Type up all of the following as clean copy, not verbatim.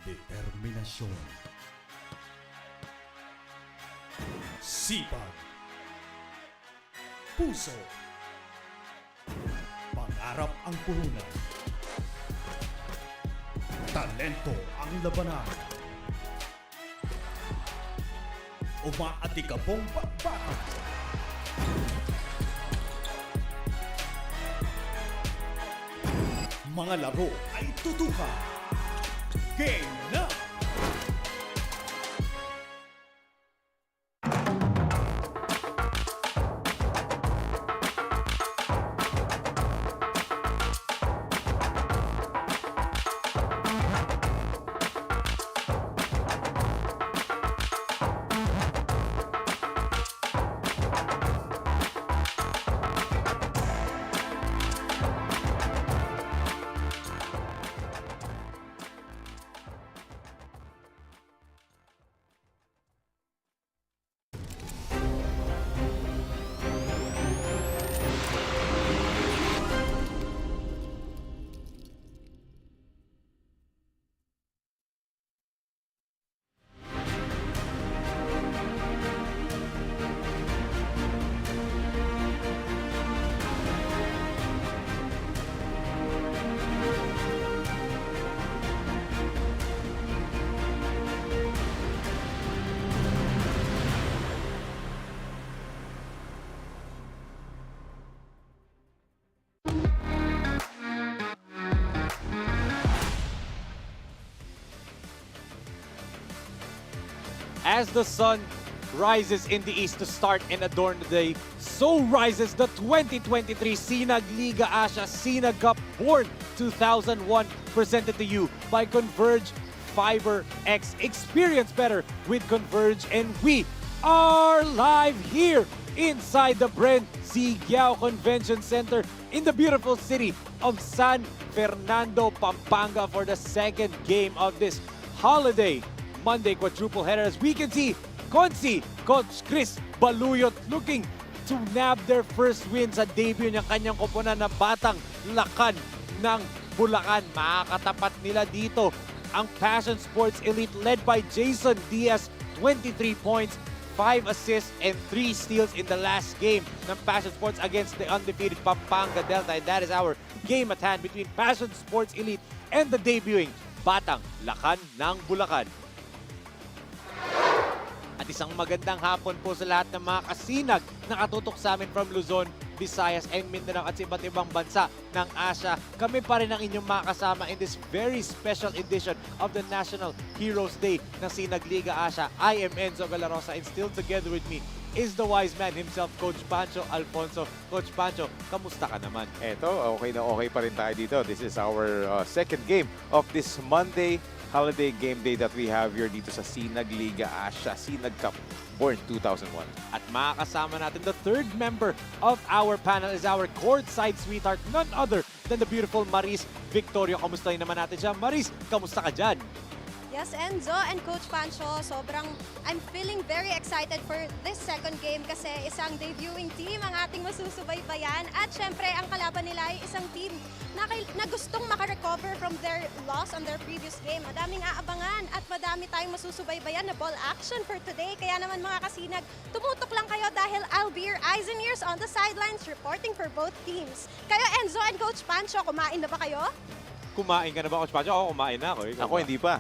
Determinasyon, sipag, puso, pangarap ang puhunan, talento ang labanan, umaatikabong pagbatak. Mga laro ay tutukan. Game na! As the sun rises in the east to start and adorn the day, so rises the 2023 SINAG Liga Asya SINAG Cup Born 2001, presented to you by Converge Fiber X. Experience better with Converge, and we are live here inside the BREN GUIAO Convention Center in the beautiful city of San Fernando, Pampanga for the second game of this holiday Monday quadruple header. As we can see, Coach Chris Baluyot looking to nab their first win sa debut ng kanyang koponan na Batang Lakan ng Bulacan. Makakatapat nila dito ang Passion Sports Elite led by Jason Diaz, 23 points, 5 assists, and 3 steals in the last game ng Passion Sports against the undefeated Pampanga Delta. And that is our game at hand between Passion Sports Elite and the debuting Batang Lakan ng Bulacan. At isang magandang hapon po sa lahat ng mga kasinag na katutok sa amin from Luzon, Visayas, and Mindanao at sa iba't ibang bansa ng Asya. Kami pa rin ang inyong makakasama in this very special edition of the National Heroes Day ng SINAG Liga Asya. I am Enzo Galarosa, and still together with me is the wise man himself, Coach Pancho Alfonso. Coach Pancho, kamusta ka naman? Eto, okay na okay pa rin tayo dito. This is our second game of this Monday holiday game day that we have here dito sa SINAG Liga Asya SINAG Cup Born 2001. At makakasama natin, the third member of our panel is our courtside sweetheart, none other than the beautiful Maris Victorio. Kamustahin naman natin siya. Maris, kamusta ka dyan? Yes, Enzo and Coach Pancho, I'm feeling very excited for this second game kasi isang debuting team ang ating masusubaybayan, at syempre ang kalaban nila ay isang team na gustong makarecover from their loss on their previous game. Madaming aabangan at madami tayong masusubaybayan na ball action for today. Kaya naman mga kasinag, tumutok lang kayo dahil I'll be your eyes and ears on the sidelines reporting for both teams. Kayo Enzo and Coach Pancho, kumain na ba kayo? Kumain ka na ba, Coach Pancho? Ako, kumain na ako. Ako hindi pa.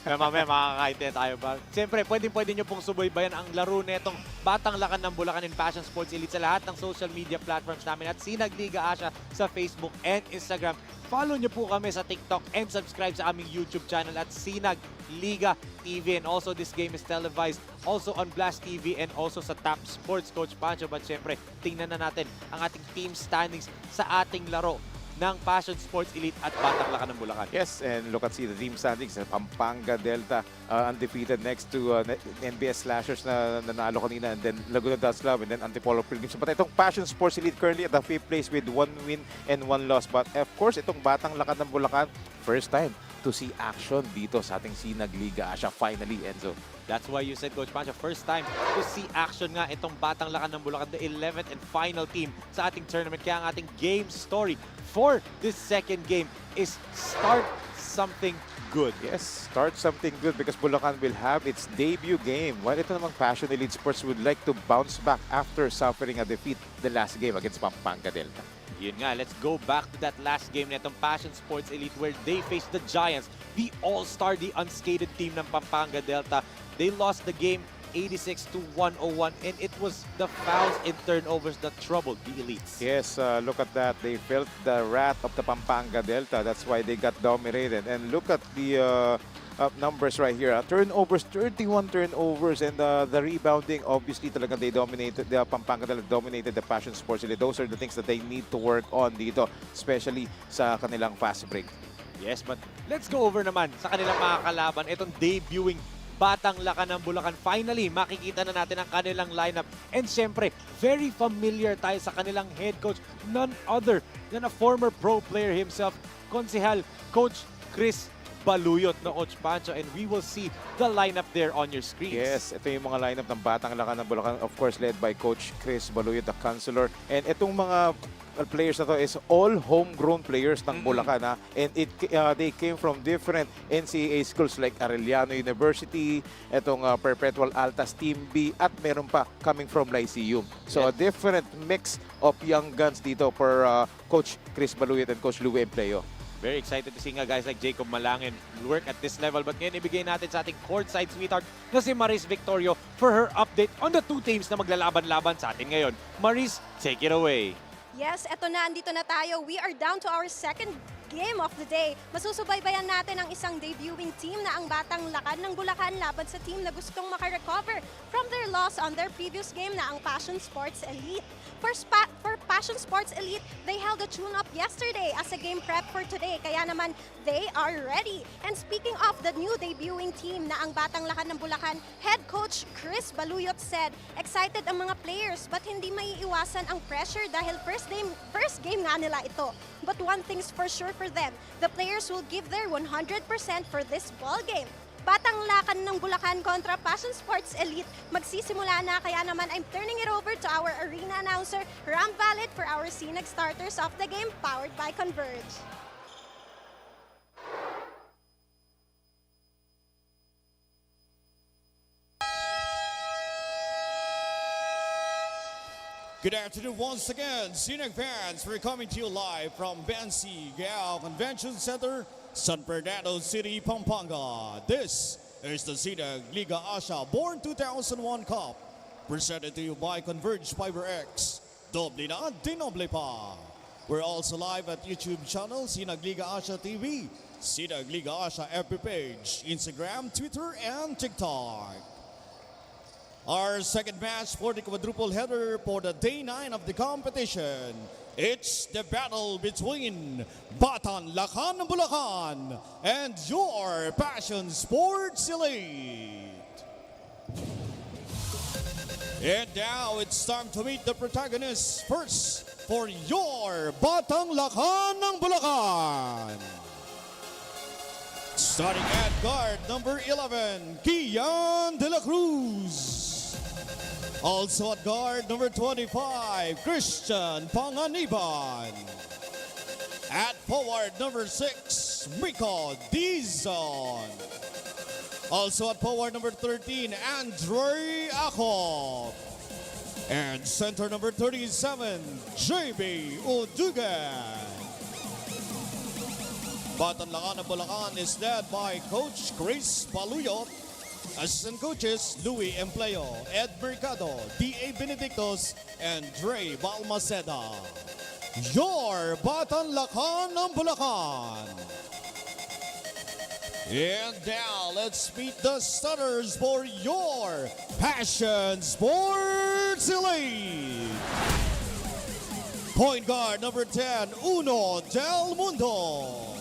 Mamaya makakain din tayo ba? Siyempre, pwede nyo pong subaybayan ang laro netong Batang Lakan ng Bulacan in Passion Sports Elite sa lahat ng social media platforms namin at SINAG Liga Asya sa Facebook and Instagram. Follow nyo po kami sa TikTok and subscribe sa aming YouTube channel at SINAG Liga TV. And also, this game is televised also on Blast TV and also sa Tap Sports, Coach Pancho. But siyempre, tingnan na natin ang ating team standings sa ating laro ng Passion Sports Elite at Batang Lakan ng Bulacan. Yes, and look at the team standings. Pampanga Delta undefeated next to NBS Slashers na nanalo kanina, and then Laguna Dance Club, and then Antipolo Pilgrims. But itong Passion Sports Elite currently at the 5th place with 1 win and 1 loss. But of course, itong Batang Lakan ng Bulacan, first time to see action dito sa ating SINAG Liga Asya finally, Enzo. That's why you said, Coach Pancho, first time to see action nga itong Batang Lakan ng Bulacan, the 11th and final team sa ating tournament. Kaya ang ating game story for this second game is start something good. Yes, start something good because Bulacan will have its debut game. While ito namang Passion Elite Sports would like to bounce back after suffering a defeat the last game against Pampanga Delta. Yun nga, let's go back to that last game nitong Passion Sports Elite where they faced the Giants, the all-star, the unscathed team ng Pampanga Delta. They lost the game 86-101 and it was the fouls and turnovers that troubled the Elites. Yes, look at that. They felt the wrath of the Pampanga Delta. That's why they got dominated. And look at the numbers right here. Turnovers, 31 turnovers, and the rebounding, obviously, talagang they dominated. The Pampanga Delta dominated the Passion Sports Elite. Those are the things that they need to work on dito, especially sa kanilang fast break. Yes, but let's go over naman sa kanilang mga kalaban. Itong debuting Batang Lakan ng Bulacan. Finally, makikita na natin ang kanilang lineup. And syempre, very familiar tayo sa kanilang head coach. None other than a former pro player himself, Konsehal Coach Chris Baluyot na Coach Pancho. And we will see the lineup there on your screens. Yes, ito yung mga lineup ng Batang Lakan ng Bulacan. Of course, led by Coach Chris Baluyot, the counselor. And itong mga players na to is all homegrown players ng Bulacan, ha? And they came from different NCAA schools like Arellano University, itong Perpetual Altas Team B, at meron pa coming from Lyceum. So a different mix of young guns dito for Coach Chris Baluyot and Coach Louie Empleo. Very excited to see nga guys like Jacob Malangin work at this level. But ngayon ibigay natin sa ating courtside sweetheart na si Maris Victorio for her update on the two teams na maglalaban-laban sa atin ngayon. Maris, take it away. Yes, eto na, andito na tayo. We are down to our second game of the day. Masusubaybayan natin ang isang debuting team na ang Batang Lakan ng Bulacan laban sa team na gustong makarecover from their loss on their previous game na ang Passion Sports Elite. For Passion Sports Elite, they held a tune-up yesterday as a game prep for today. Kaya naman, they are ready. And speaking of the new debuting team na ang Batang Lakan ng Bulacan, head coach Chris Baluyot said, excited ang mga players but hindi maiiwasan ang pressure dahil first game nga nila ito. But one thing's for sure for them, the players will give their 100% for this ball game. Batang Lakan ng Bulacan kontra Passion Sports Elite. Magsisimula na, kaya naman I'm turning it over to our arena announcer, Ram Valid, for our SINAG starters of the game, powered by Converge. Good afternoon once again, SINAG fans. We're coming to you live from GUIAO Convention Center, San Fernando City, Pampanga. This is the SINAG Liga Asya Born 2001 Cup, presented to you by Converge Fiber X. Doble na, dinoble pa. We're also live at YouTube channel, SINAG Liga Asya TV, SINAG Liga Asya FB page, Instagram, Twitter, and TikTok. Our second match for the quadruple header for the day 9 of the competition. It's the battle between Batang Lakan ng Bulacan and your Passion Sports Elite. And now it's time to meet the protagonists. First, for your Batang Lakan ng Bulacan. Starting at guard number 11, Kian De La Cruz. Also at guard number 25, Christian Panganiban. At forward number 6, Rico Dizon. Also at forward number 13, Andre Ako. And center number 37, JB Udugan. Batang Lakan ng Bulacan is led by Coach Chris Baluyot. Assistant coaches, Louie Empleo, Ed Mercado, D.A. Benedictos, and Dre Balmaceda. Your Batang Lakan ng Bulacan. And now, let's meet the starters for your Passion Sports Elite. Point guard number 10, Uno Del Mundo.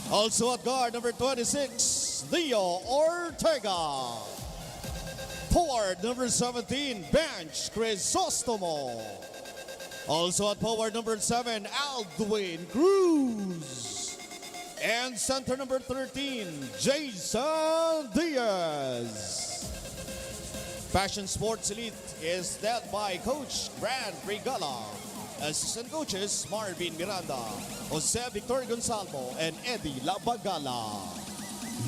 Also at guard number 26, Leo Ortega. Forward number 17, Bench Crisostomo. Also at forward number 7, Aldwin Cruz. And center number 13, Jason Diaz. Passion Sports Elite is led by Coach Grant Regala. Assistant coaches Marvin Miranda, Jose Victor Gonzalo, and Eddie Labagala.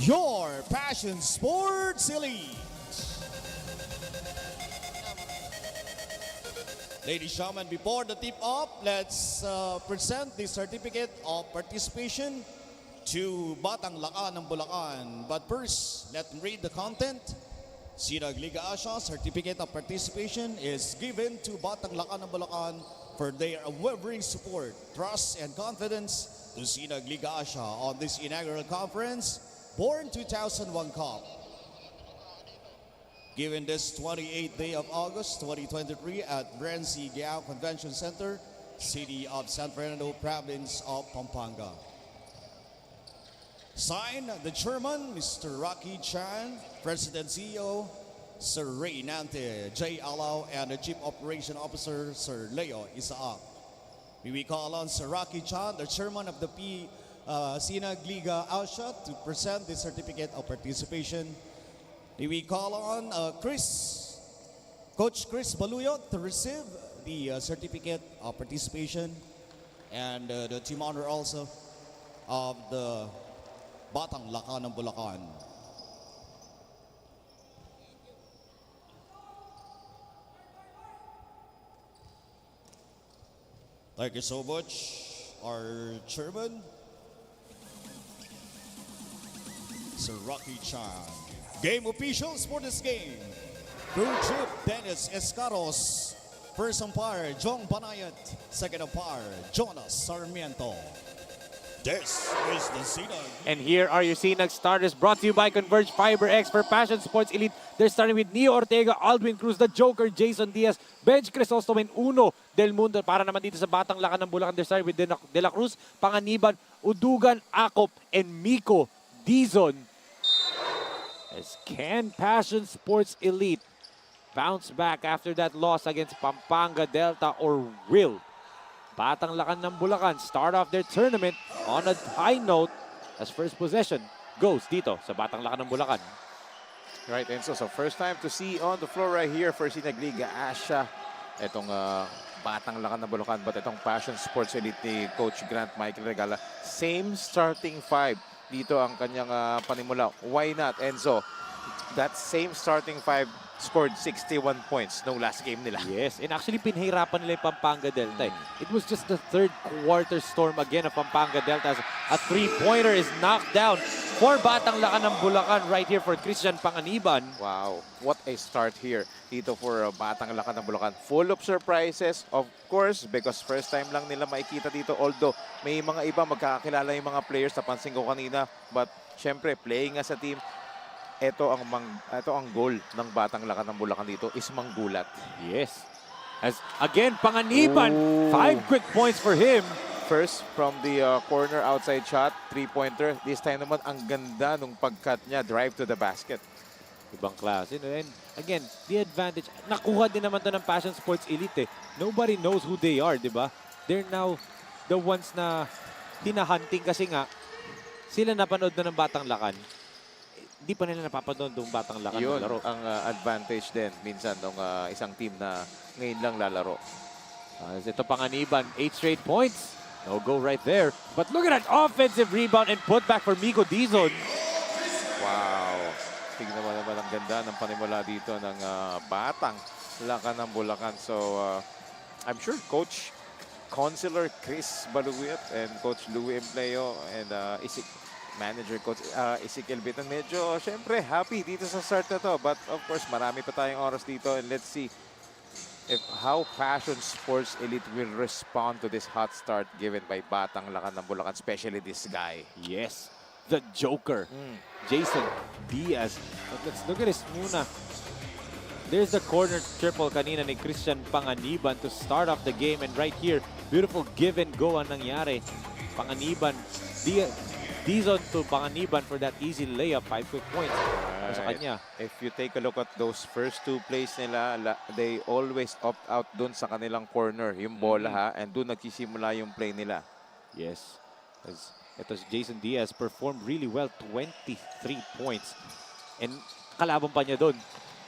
Your Passion Sports Elite. Ladies and gentlemen, before the tip-off, let's present the certificate of participation to Batang Lakan ng Bulacan. But first, let me read the content. SINAG Liga ASYA certificate of participation is given to Batang Lakan ng Bulacan for their unwavering support, trust, and confidence to SINAG Liga ASYA on this inaugural conference, Born 2001 Cup. Given this 28th day of August 2023 at BREN GUIAO Convention Center, City of San Fernando, Province of Pampanga. Signed, the Chairman, Mr. Rocky Chan, President CEO, Sir Ray Nante, J. Alao, and the Chief Operation Officer, Sir Leo Isaac. We call on Sir Rocky Chan, the Chairman of the SINAG Liga ASYA, to present the certificate of participation. We call on Coach Chris Baluyot to receive the certificate of participation, and the team honor also of the Batang Lakan ng Bulacan. Thank you so much, our chairman, Sir Rocky Chan. Game officials for this game: Crew Chief Dennis Escaros, first umpire Jong Banayat, second umpire Jonas Sarmiento. This is the SINAG. And here are your SINAG starters, brought to you by Converge Fiber X for Passion Sports Elite. They're starting with Neo Ortega, Aldwin Cruz, the Joker, Jason Diaz, Bench Crisostomo, and Uno Del Mundo. Para naman dito sa Batang Lakan ng Bulacan, they're starting with De La Cruz, Panganiban, Udugan, Akop, and Miko Dizon. As can Passion Sports Elite bounce back after that loss against Pampanga Delta, or will Batang Lakan ng Bulacan start off their tournament on a high note as first possession goes dito sa Batang Lakan ng Bulacan? Right, Enzo. So first time to see on the floor right here for SINAG Liga ASYA. Itong Batang Lakan ng Bulacan, but itong Passion Sports Elite ni Coach Grant Michael Regala. Same starting five. Dito ang kanyang panimula. Why not, Enzo? That same starting five scored 61 points no last game nila. Yes, and actually pinahirapan nila yung Pampanga Delta. It was just the third quarter storm again of Pampanga Delta as a three-pointer is knocked down for Batang Lakan ng Bulacan right here for Christian Panganiban. Wow, what a start here dito for Batang Lakan ng Bulacan. Full of surprises, of course, because first time lang nila makikita dito. Although may mga iba magkakakilala yung mga players, napansin ko kanina. But syempre, playing as a team, ito ang goal ng Batang Lakan ng Bulacan dito is manggulat. Yes. As again, Panganiban, 5 quick points for him. First from the corner outside shot, three-pointer. This time naman, ang ganda nung pagcut niya, drive to the basket. Ibang klase. And again, the advantage, nakuha din naman to ng Passion Sports Elite. Nobody knows who they are, di ba? They're now the ones na tinahunting kasi nga, sila napanood na ng Batang Lakan. Hindi pa nila napapanood ng Batang Lakan Yun laro. ang advantage din minsan ng isang team na ngayon lang lalaro. Ito Panganiban, 8 straight points. No go right there. But look at that offensive rebound and put back for Miko Dizon. Wow. Tingnan mo naman ang ganda ng panimula dito ng Batang Lakan ng Bulacan. So, I'm sure Coach Counselor Chris Baluyot and Coach Louie Empleo and Manager Coach Ezekiel Bitan, medyo syempre happy dito sa start na to. But of course, marami pa tayong oras dito, and let's see how Passion Sports Elite will respond to this hot start given by Batang Lakan ng Bulacan, especially this guy. Yes, the Joker, Jason Diaz. But let's look at this muna. There's the corner triple kanina ni Christian Panganiban to start off the game, and right here, beautiful give and go ang nangyari. Panganiban, Dizon to Panganiban for that easy layup, 5 quick points sa kanya. If you take a look at those first two plays nila, they always opt out dun sa kanilang corner, yung bola ha, and dun nagsisimula yung play nila. Yes. Ito si Jason Diaz performed really well, 23 points. And kalaban pa niya doon,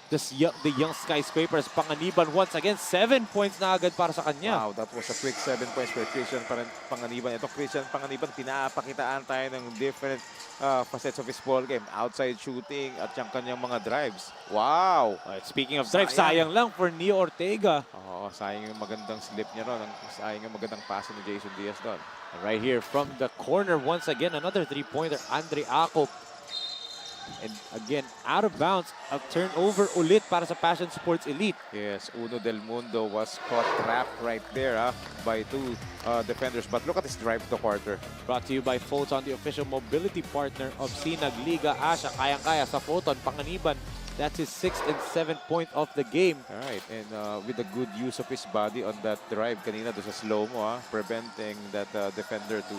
the young skyscrapers, Panganiban once again, 7 points na agad para sa kanya. Wow, that was a quick 7 points for Christian Panganiban. Ito Christian Panganiban, pinapakitaan tayo ng different facets of his ball game. Outside shooting at yung kanyang mga drives. Wow! Speaking of drive, sayang lang for Neo Ortega. Oo, sayang yung magandang slip niya ron. Sayang yung magandang pass ni Jason Diaz doon. And right here from the corner, once again, another three-pointer, Andre Acop. And again, out of bounds, a turnover ulit para sa Passion Sports Elite. Yes, Uno Del Mundo was caught trapped right there by two defenders. But look at his drive to quarter. Brought to you by Photon, the official mobility partner of SINAG Liga ASYA. Kayang-kaya sa Photon, Panganiban. That's his 6th and 7th point of the game. All right, and with the good use of his body on that drive kanina doon sa slow-mo, preventing that defender to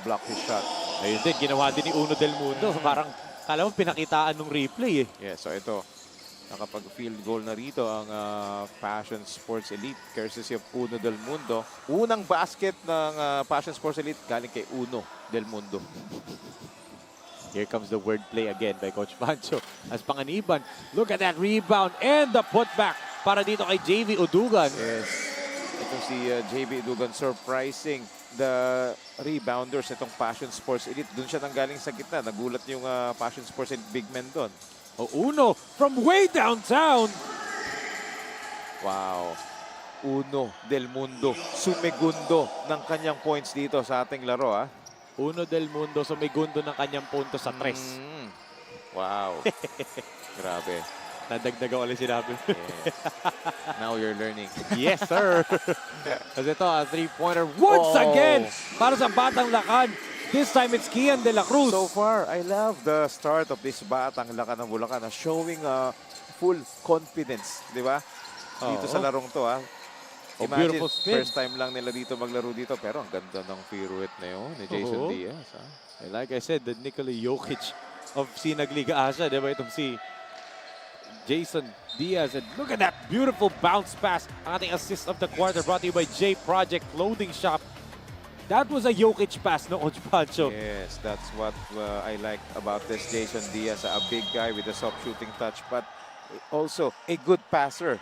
block his shot. Ayun din, ginawa din ni Uno Del Mundo. Parang, kala mo pinakitaan ng replay eh. Yeah, so ito, nakapag-field goal na rito ang Passion Sports Elite courtesy of Uno Del Mundo. Unang basket ng Passion Sports Elite galing kay Uno Del Mundo. Here comes the wordplay again by Coach Pancho. As Panganiban, look at that rebound and the putback para dito kay JV Udugan. Yes, ito si JV Udugan surprising the rebounders itong Passion Sports Elite. Doon siya nanggaling sa gitna. Nagulat yung Passion Sports Elite big men doon. Uno from way downtown. Wow. Uno Del Mundo. Sumegundo ng kanyang points dito sa ating laro. Uno Del Mundo sumigundo ng kanyang punto sa tres. Wow. Grabe. Nadagdaga ulit sinabi. Yes. Now you're learning. Yes, sir. Kasi ito, a three-pointer once again para sa Batang Lakan. This time, it's Kian de la Cruz. So far, I love the start of this Batang Lakan ng Bulacan. Showing full confidence, di ba? Dito sa larong to. Imagine, beautiful spin. first time lang nila dito maglaro dito. Pero ang ganda ng pirouette na yun ni Jason Diaz. Like I said, the Nikola Jokic of SINAG Liga ASYA. Di ba itong si Jason Diaz. And look at that beautiful bounce pass. Ang ating assist of the quarter brought to you by J Project Clothing Shop. That was a Jokic pass, no, Coach Pancho? Yes, that's what I like about this Jason Diaz. A big guy with a soft shooting touch, but also a good passer.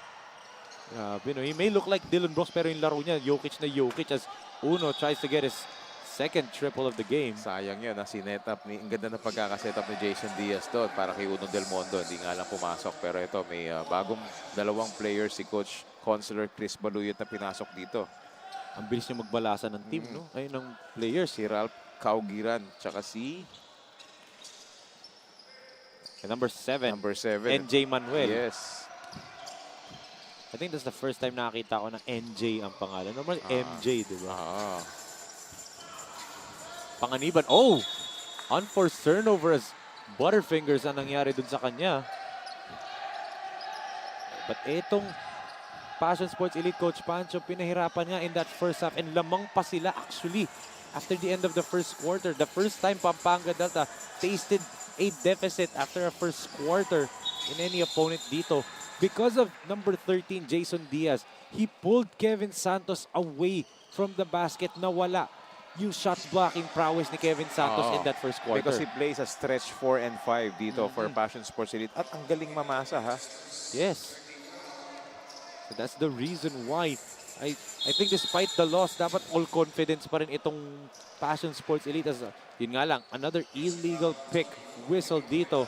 He may look like Dylan Brooks, pero yung laro niya, Jokic na Jokic as Uno tries to get his second triple of the game. Sayang yun, sinet up ni, ang ganda na pagkakaset up ni Jason Diaz doon para kay Uno Del Mundo. Hindi nga lang pumasok, pero ito may bagong dalawang players, si Coach Counselor Chris Baluyot na pinasok dito. Ang bilis niya magbalasa ng team, no? Ayun ng players. Si Ralph Kaugiran, tsaka si number 7. number 7. NJ Manuel. Yes. I think that's the first time nakakita ko na NJ ang pangalan. Normal MJ, di ba? Panganiban. Oh! Unforced turnover as Butterfingers ang nangyari dun sa kanya. But etong Passion Sports Elite Coach Pancho, pinahirapan nga in that first half. And lamang pa sila actually after the end of the first quarter. The first time Pampanga Delta tasted a deficit after a first quarter in any opponent dito. Because of number 13, Jason Diaz, he pulled Kevin Santos away from the basket. Nawala yung shot blocking prowess ni Kevin Santos in that first quarter. Because he plays a stretch 4 and 5 dito for Passion Sports Elite. At ang galing mamasa, Yes. So that's the reason why I think despite the loss, dapat all confidence pa rin itong Passion Sports Elite. As, yun nga lang, another illegal pick whistle dito.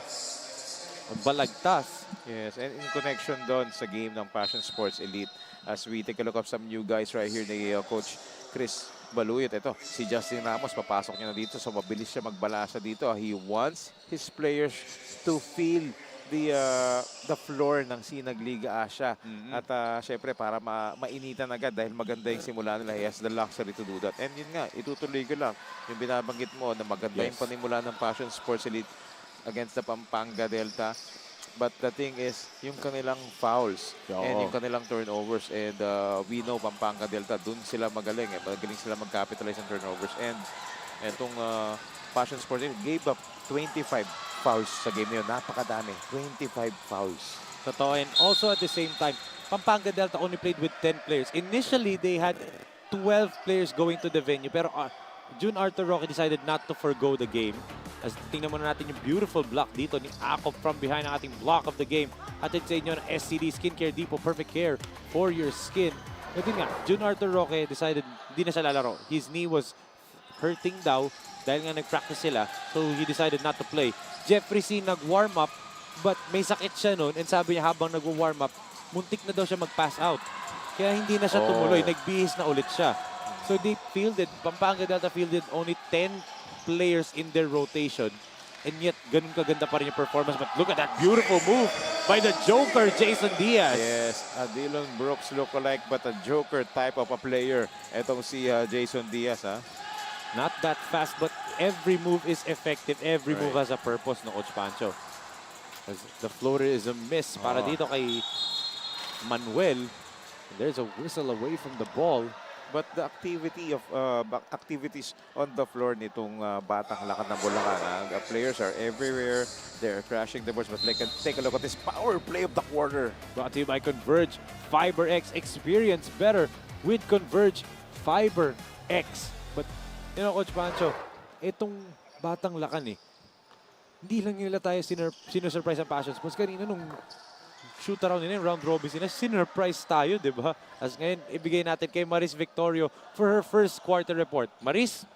Balagtas. Yes, and in connection doon sa game ng Passion Sports Elite, as we take a look up some new guys right here ni Coach Chris Baluyot. Ito, si Justin Ramos, papasok niya na dito, so mabilis siya magbalasa dito. He wants his players to feel the floor ng SINAG Liga ASYA. At syempre, para mainitan agad dahil maganda yung simula nila. He has the luxury to do that. And yun nga, itutuloy ko lang yung binabanggit mo na maganda yung panimula ng Passion Sports Elite against the Pampanga Delta. But the thing is, yung kanilang fouls and yung kanilang turnovers. And we know Pampanga Delta, dun sila magaling. Magaling sila mag-capitalize on turnovers. And itong Passion Sports gave up 25 fouls sa game na yun. Napakadami. 25 fouls. Totoo. And also at the same time, Pampanga Delta only played with 10 players. Initially, they had 12 players going to the venue. Pero June Arthur Roque decided not to forgo the game. As tingnan muna natin yung beautiful block dito ni Akop from behind ang ating block of the game. Hatid sa inyo ng SCD Skincare Depot, perfect care for your skin. But yun nga, June Arthur Roque decided hindi na siya lalaro. His knee was hurting daw dahil nga nag-practice sila. So he decided not to play. Jeffrey C nag-warm up but may sakit siya noon and sabi niya habang nag-warm up, muntik na daw siya mag-pass out. Kaya hindi na siya tumuloy, nagbihis na ulit siya. So they fielded, Pampanga Delta fielded only 10 players in their rotation. And yet, ganun kaganda pa rin yung performance. But look at that beautiful move by the Joker, Jason Diaz. Yes, a Dylan Brooks lookalike but a Joker type of a player. Etong si Jason Diaz, ha? Not that fast, but every move is effective. Every move has a purpose, no, Coach Pancho. As the floater is a miss para dito kay Manuel. And there's a whistle away from the ball. But the activities on the floor nitong Batang Lakan ng Bulacan, the players are everywhere. They're crashing the boards. But take a look at this power play of the quarter. Brought to you by Converge Fiber X. Experience better with Converge Fiber X. But, you know, Coach Pancho, itong Batang Lakan hindi lang nila tayo sinusurprise ang Passion Sports. Kanina nung shoot around nila, round robin sila, sinurprise tayo, di ba? As ngayon, ibigay natin kay Maris Victorio for her first quarter report. Maris?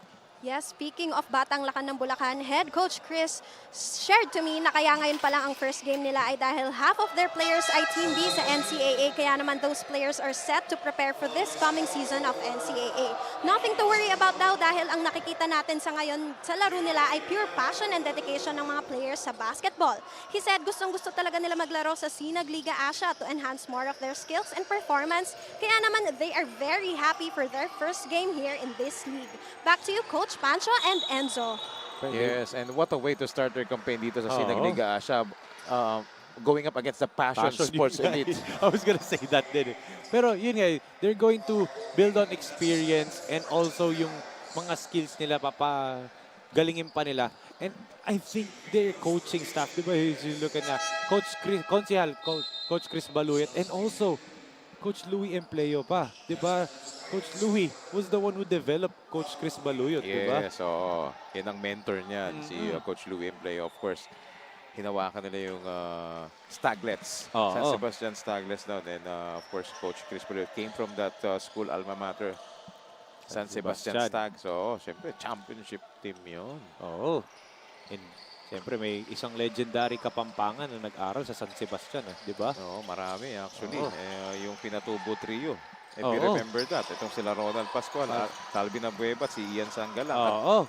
Yes, speaking of Batang Lakan ng Bulacan, Head Coach Chris shared to me na kaya ngayon pa lang ang first game nila ay dahil half of their players ay Team B sa NCAA. Kaya naman those players are set to prepare for this coming season of NCAA. Nothing to worry about daw dahil ang nakikita natin sa ngayon sa laro nila ay pure passion and dedication ng mga players sa basketball. He said gustong-gusto talaga nila maglaro sa SINAG Liga Asya to enhance more of their skills and performance. Kaya naman they are very happy for their first game here in this league. Back to you, Coach Pancho and Enzo. Yes, and what a way to start their campaign dito sa SINAG Liga Asya. Going up against the Passion Sports Elite. I was gonna say that din. Pero yun nga, they're going to build on experience and also yung mga skills nila, galingin pa nila. And I think their coaching staff, di ba, you look at Coach Chris, Coach Chris Baluyat, and also Coach Louie Empleo pa, di ba? Coach Louie was the one who developed Coach Chris Baluyot, di ba? Yes, oo. Yan ang mentor niya, si Coach Louie Empleo. Of course, hinawakan nila yung Staglets. San Sebastian Staglets now. Then, of course, Coach Chris Baluyot came from that school alma mater, San Sebastian Stag. So, syempre, championship team yun. Oo. And siyempre, may isang legendary Kapampangan na nag-aral sa San Sebastian, di ba? Oo, marami actually. Yung pinatubo trio. If you remember that, itong sila Ronald Pascual, Calvin Abueva, si Ian Sangala.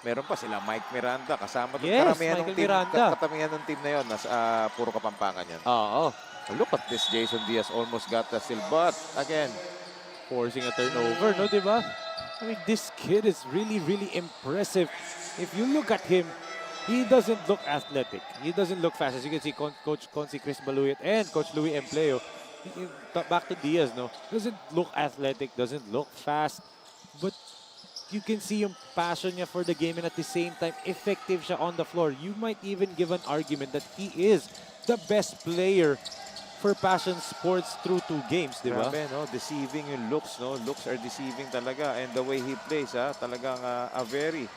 Meron pa sila Mike Miranda, kasama doon. Karamihan ng team na yun, nasa puro Kapampangan yan. Look at this, Jason Diaz almost got the steal, but again, forcing a turnover, no, di ba? I mean, this kid is really, really impressive. If you look at him, he doesn't look athletic. He doesn't look fast. As you can see, Coach Chris Baluyat and Coach Louie Empleo, back to Diaz, no? Doesn't look athletic, doesn't look fast, but you can see yung passion niya for the game and at the same time, effective siya on the floor. You might even give an argument that he is the best player for Passion Sports through 2 games, di ba? Grabe, no? Deceiving yung looks, no? Looks are deceiving talaga. And the way he plays, talagang a very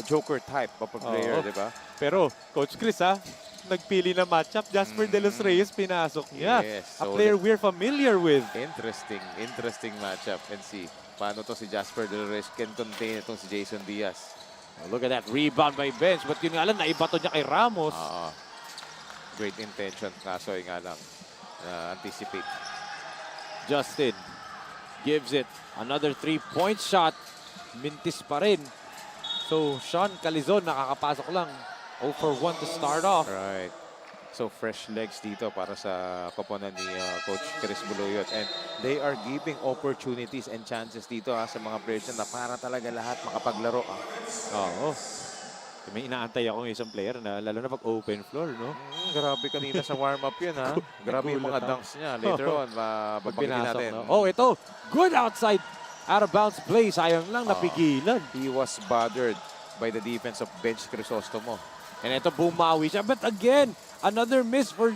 Joker type of a player, di ba? Pero, Coach Chris, nagpili na matchup. Jasper De Los Reyes pinasok niya. Yes, a player we're familiar with. Interesting matchup. And see, paano to si Jasper De Los Reyes can contain itong si Jason Diaz. Look at that, rebound by Bench. But yun nga lang, naibato niya kay Ramos. Great intention, kaso yung nga lang, anticipate. Justin gives it. Another 3-point shot. Mintis pa rin. So, Sean Calizon nakakapasok lang. 0 for 1 to start off. Right. So, fresh legs dito para sa koponan ni Coach Chris Baluyot. And they are giving opportunities and chances dito sa mga players na para talaga lahat makapaglaro. May inaantay ako ng isang player na lalo na pag open floor, no? Grabe kanina sa warm-up yun, ha? Grabe yung mga dunks niya. Later on, babanggitin natin. No? Ito. Good outside. Out of bounds play. Sayang lang, napigilan. He was bothered by the defense of Bench Crisostomo. And ito, bumawi siya. But again, another miss for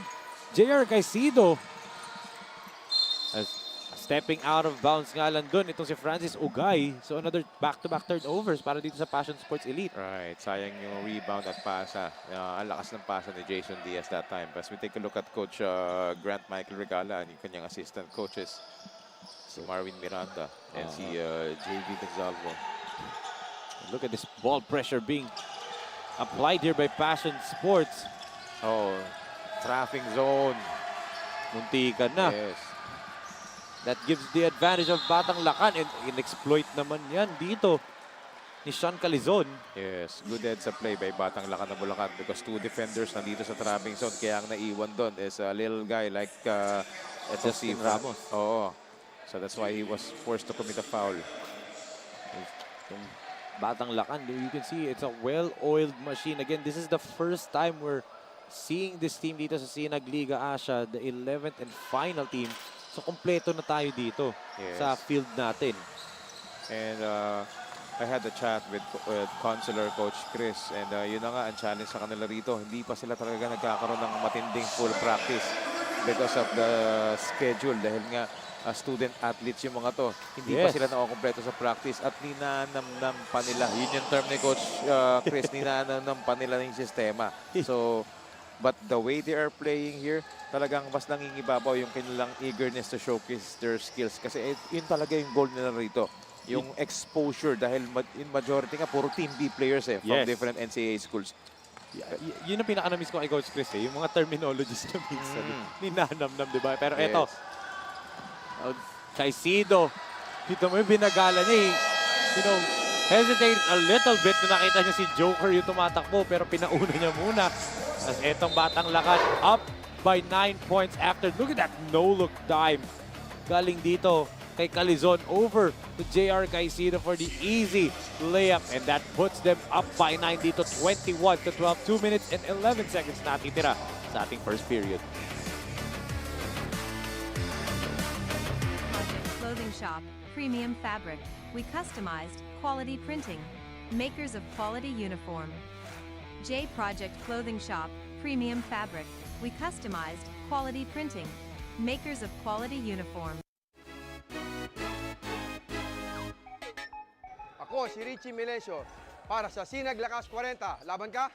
J.R. Caicedo. Stepping out of bounds nga lang dun, itong si Francis Ugay. So another back-to-back turnovers para dito sa Passion Sports Elite. Right, sayang yung rebound at pasa. Ang lakas ng pasa ni Jason Diaz that time. But we take a look at Coach Grant Michael Regala and yung kanyang assistant coaches. Si Marvin Miranda and si JV Gonzalvo. Look at this ball pressure being applied here by Passion Sports. Oh, traffic zone. Muntikan na. Yes. That gives the advantage of Batang Lakan, and in-exploit naman yan dito ni Sean Calizon. Yes, good heads up play by Batang Lakan ng Bulacan because two defenders nandito sa trapping zone. Kaya ang naiwan doon is a little guy like Justin Ramos. Oo. So that's why he was forced to commit a foul. Yung Batang Lakan, you can see it's a well-oiled machine. Again, this is the first time we're seeing this team dito sa SINAG Liga Asya, the 11th and final team. So, kompleto na tayo dito sa field natin. And I had a chat with Consular Coach Chris and yun na nga ang challenge sa kanila rito. Hindi pa sila talaga nagkakaroon ng matinding full practice because of the schedule dahil nga student athletes yung mga to. Hindi pa sila nakakompleto sa practice at ninanamnam pa nila. Yun yung term ni Coach Chris, ninanamnam pa nila yung sistema. So, but the way they are playing here, talagang mas nangingibabaw yung kanilang eagerness to showcase their skills. Kasi yun talaga yung goal nila rito. Yung exposure dahil in majority nga puro Team B players from different NCAA schools. Yun ang pinaka-namiss ko kay Coach Chris yung mga terminologies na minsan. Ninanamnam, di ba? Pero eto, Caicedo, dito mo yung binagala niya hesitate a little bit na nakita niya si Joker yung tumatakbo pero pinauna niya muna. As etong Batang Lakan up by 9 points after. Look at that no-look dive. Galing dito kay Calizon over to JR Caicedo for the easy layup. And that puts them up by 9 dito, 21-12. 2 minutes and 11 seconds natitira sa ating first period. Clothing shop, premium fabric. We customized, quality printing. Makers of quality uniform. J Project Clothing Shop, premium fabric. We customized, quality printing. Makers of quality uniform. Ako si Richie Melesio para sa SINAG Lakas 40. Laban ka?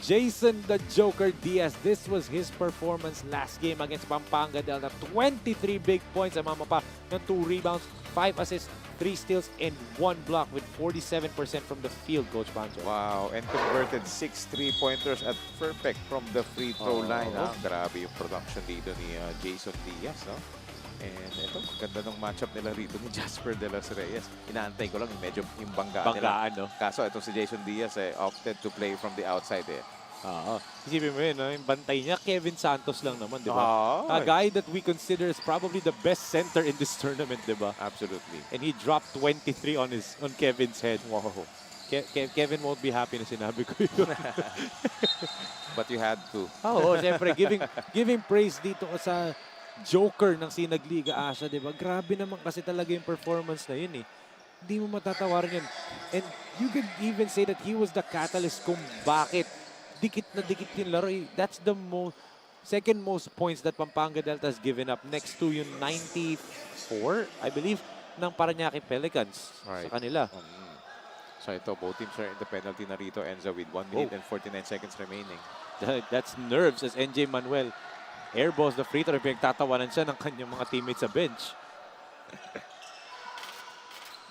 Jason the Joker Diaz, this was his performance last game against Pampanga Delta. 23 big points, amama pa ng 2 rebounds, 5 assists, 3 steals, and 1 block with 47% from the field, Coach Pancho. Wow, and converted 6 3-pointers at perfect from the free throw line. Grabe yung production dito ni Jason Diaz. And ito, ganda ng matchup nila rito ni Jasper De Los Reyes. Inaantay ko lang medyo yung banggaan nila. Kaso ito si Jason Diaz opted to play from the outside Isipin mo yun, yung bantay niya, Kevin Santos lang naman, di ba? A guy that we consider is probably the best center in this tournament, di ba? Absolutely. And he dropped 23 on Kevin's head. Wow. Kevin won't be happy na sinabi ko yun. But you had to. Siyempre, giving praise dito sa Joker ng SINAG Liga Asya, di ba? Grabe naman kasi talaga yung performance na yun Hindi mo matatawaran yun. And you can even say that he was the catalyst kung bakit dikit na dikit yung laro. That's the second most points that Pampanga Delta has given up. Next to yung 94, I believe, ng Parañaque Pelicans sa kanila. So ito, both teams are in the penalty na rito. Enzo with 1 minute and 49 seconds remaining. That's nerves as NJ Manuel airballs the free throw. Pinagtatawanan siya ng kanyang mga teammates sa bench.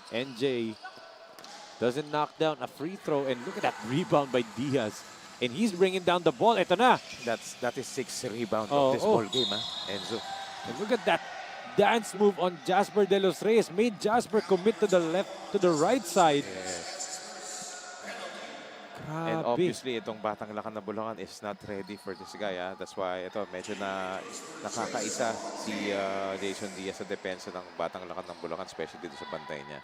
NJ doesn't knock down a free throw. And look at that rebound by Diaz. And he's bringing down the ball. Ito na. That is 6 rebound of this ball game, Enzo. And look at that dance move on Jasper De Los Reyes. Made Jasper commit to the right side. Grabe. And obviously, itong Batang Lakan na Bulacan is not ready for this guy. That's why ito, medyo nakakaisa si Jason Diaz sa depensa ng Batang Lakan ng Bulacan, especially dito sa bantay niya.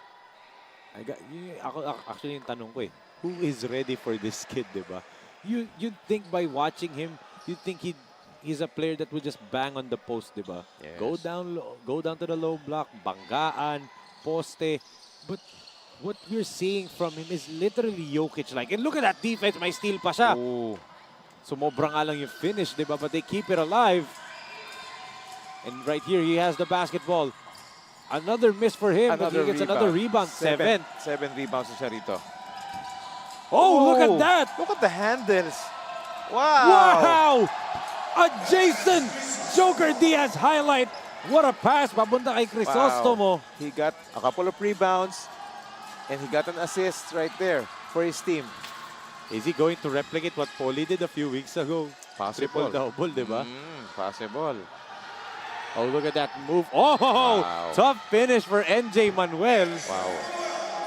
Actually, yung tanong ko who is ready for this kid, di ba? You'd think by watching him, you'd think he's a player that would just bang on the post, di ba? Yes. Go down to the low block, banggaan, poste. But what you're seeing from him is literally Jokic-like. And look at that defense, may steal pa siya. Sumobra nga lang yung finish, di ba? But they keep it alive. And right here, he has the basketball. Another miss for him. But he gets another rebound. Seven. 7 rebounds na siya rito. Oh, look at that! Look at the handles. Wow! Wow! A Jason Joker Diaz highlight. What a pass. Papunta kay Crisostomo. He got a couple of rebounds and he got an assist right there for his team. Is he going to replicate what Poli did a few weeks ago? Possible. Triple-double, di ba? Possible. Oh, look at that move. Oh, Wow. tough finish for NJ Manuel. Wow.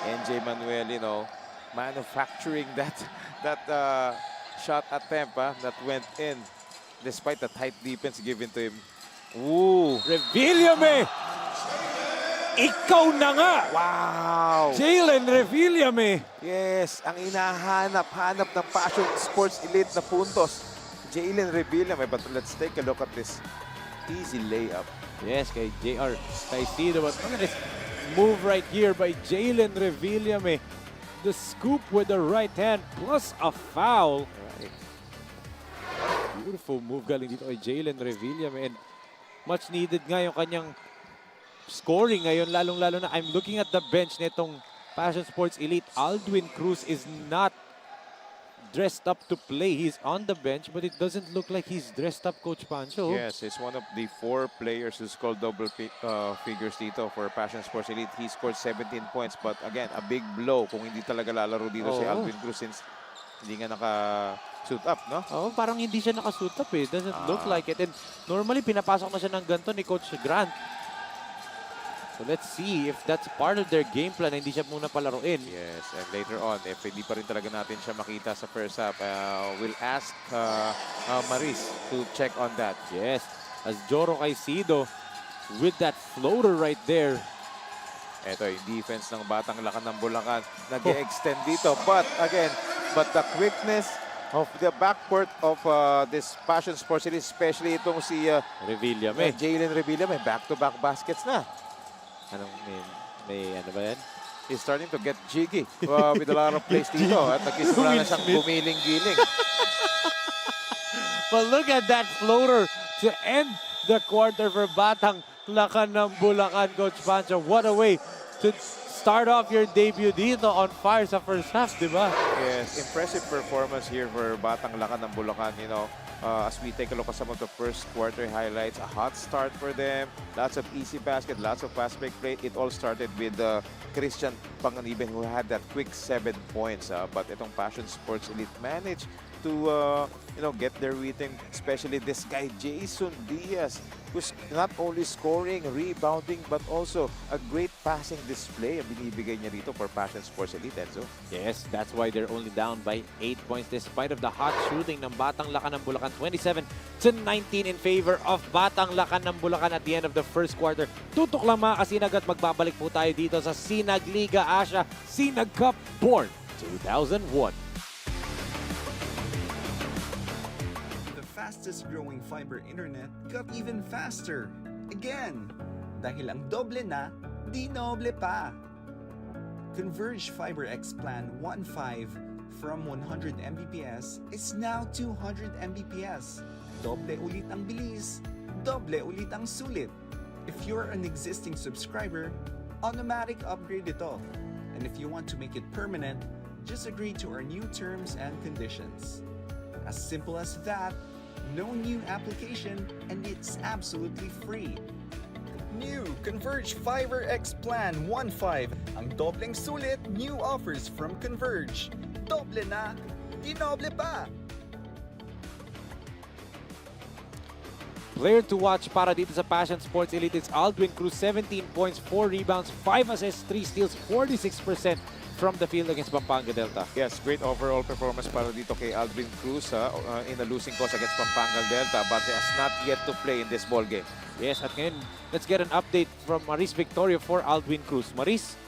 NJ Manuel, you know, manufacturing that shot attempt that went in despite the tight defense given to him. Ooh. Revillame! Ikaw na nga! Wow! Jalen Revillame! Yes, ang hinahanap-hanap ng Passion Sports Elite na puntos. Jalen Revillame. But let's take a look at this easy layup. Yes, kay JR Caicedo. But look at this move right here by Jalen Revillame. The scoop with the right hand plus a foul. Right. Beautiful move galing dito kay Jalen Revillame. And much needed nga yung kanyang scoring ngayon. Lalong-lalo na I'm looking at the bench nitong Passion Sports Elite. Aldwin Cruz is not dressed up to play. He's on the bench, but it doesn't look like he's dressed up, Coach Pancho. Yes, he's one of the 4 players who scored double figures dito for Passion Sports Elite. He scored 17 points, but again, a big blow kung hindi talaga lalaro dito si Aldwin Cruz since hindi nga naka-suit up, no? Oh, parang hindi siya naka-suit up eh. Doesn't look like it. And normally, pinapasok na siya ng ganito ni Coach Grant. So let's see if that's part of their game plan na hindi siya muna palaruin. Yes, and later on, if hindi pa rin talaga natin siya makita sa first half, we'll ask Maris to check on that. Yes, as Joro Caicedo with that floater right there. Ito yung defense ng Batang Lakan ng Bulacan. Nag-extend dito. But again, the quickness of the backcourt of this Passion Sports Elite, especially itong si Revillame. Jalen Revillame, back-to-back baskets na. Anong may ano ba yan? He's starting to get jiggy with a lot of plays dito. At nagkisimula na siyang gumiling-giling. But look at that floater to end the quarter for Batang Lakan ng Bulacan, Coach Pancho. What a way to start off your debut dito on fire sa first half, di ba? Yes, impressive performance here for Batang Lakan ng Bulacan, you know. As we take a look at some of the first quarter highlights, a hot start for them, lots of easy basket, lots of fast break play. It all started with Christian Panganiban who had that quick 7 points. But itong Passion Sports Elite managed to get their rhythm, especially this guy Jason Diaz, who's not only scoring, rebounding, but also a great passing display ang binibigay niya rito for Passion Sports Elite, Enzo. Yes, that's why they're only down by 8 points despite of the hot shooting ng Batang Lakan ng Bulacan. 27-19 in favor of Batang Lakan ng Bulacan at the end of the first quarter. Tutok lang mga kasinag at magbabalik po tayo dito sa SINAG Liga Asya SINAG Cup Born 2001. Fastest growing fiber internet got even faster. Again, dahil ang doble na, di noble pa. Converge Fiber X Plan 1.5 from 100 Mbps is now 200 Mbps. Doble ulit ang bilis, doble ulit ang sulit. If you're an existing subscriber, automatic upgrade ito. And if you want to make it permanent, just agree to our new terms and conditions. As simple as that. No new application, and it's absolutely free. New Converge Fiber X Plan 1.5. Ang dobleng sulit, new offers from Converge. Doble na, di noble pa. Player to watch para dito sa Passion Sports Elite is Aldwin Cruz, 17 points, 4 rebounds, 5 assists, 3 steals, 46% from the field against Pampanga Delta. Yes, great overall performance para dito kay Aldwin Cruz in a losing cause against Pampanga Delta, but he has not yet to play in this ball game. Yes, at ngayon, let's get an update from Maris Victoria for Aldwin Cruz. Maris?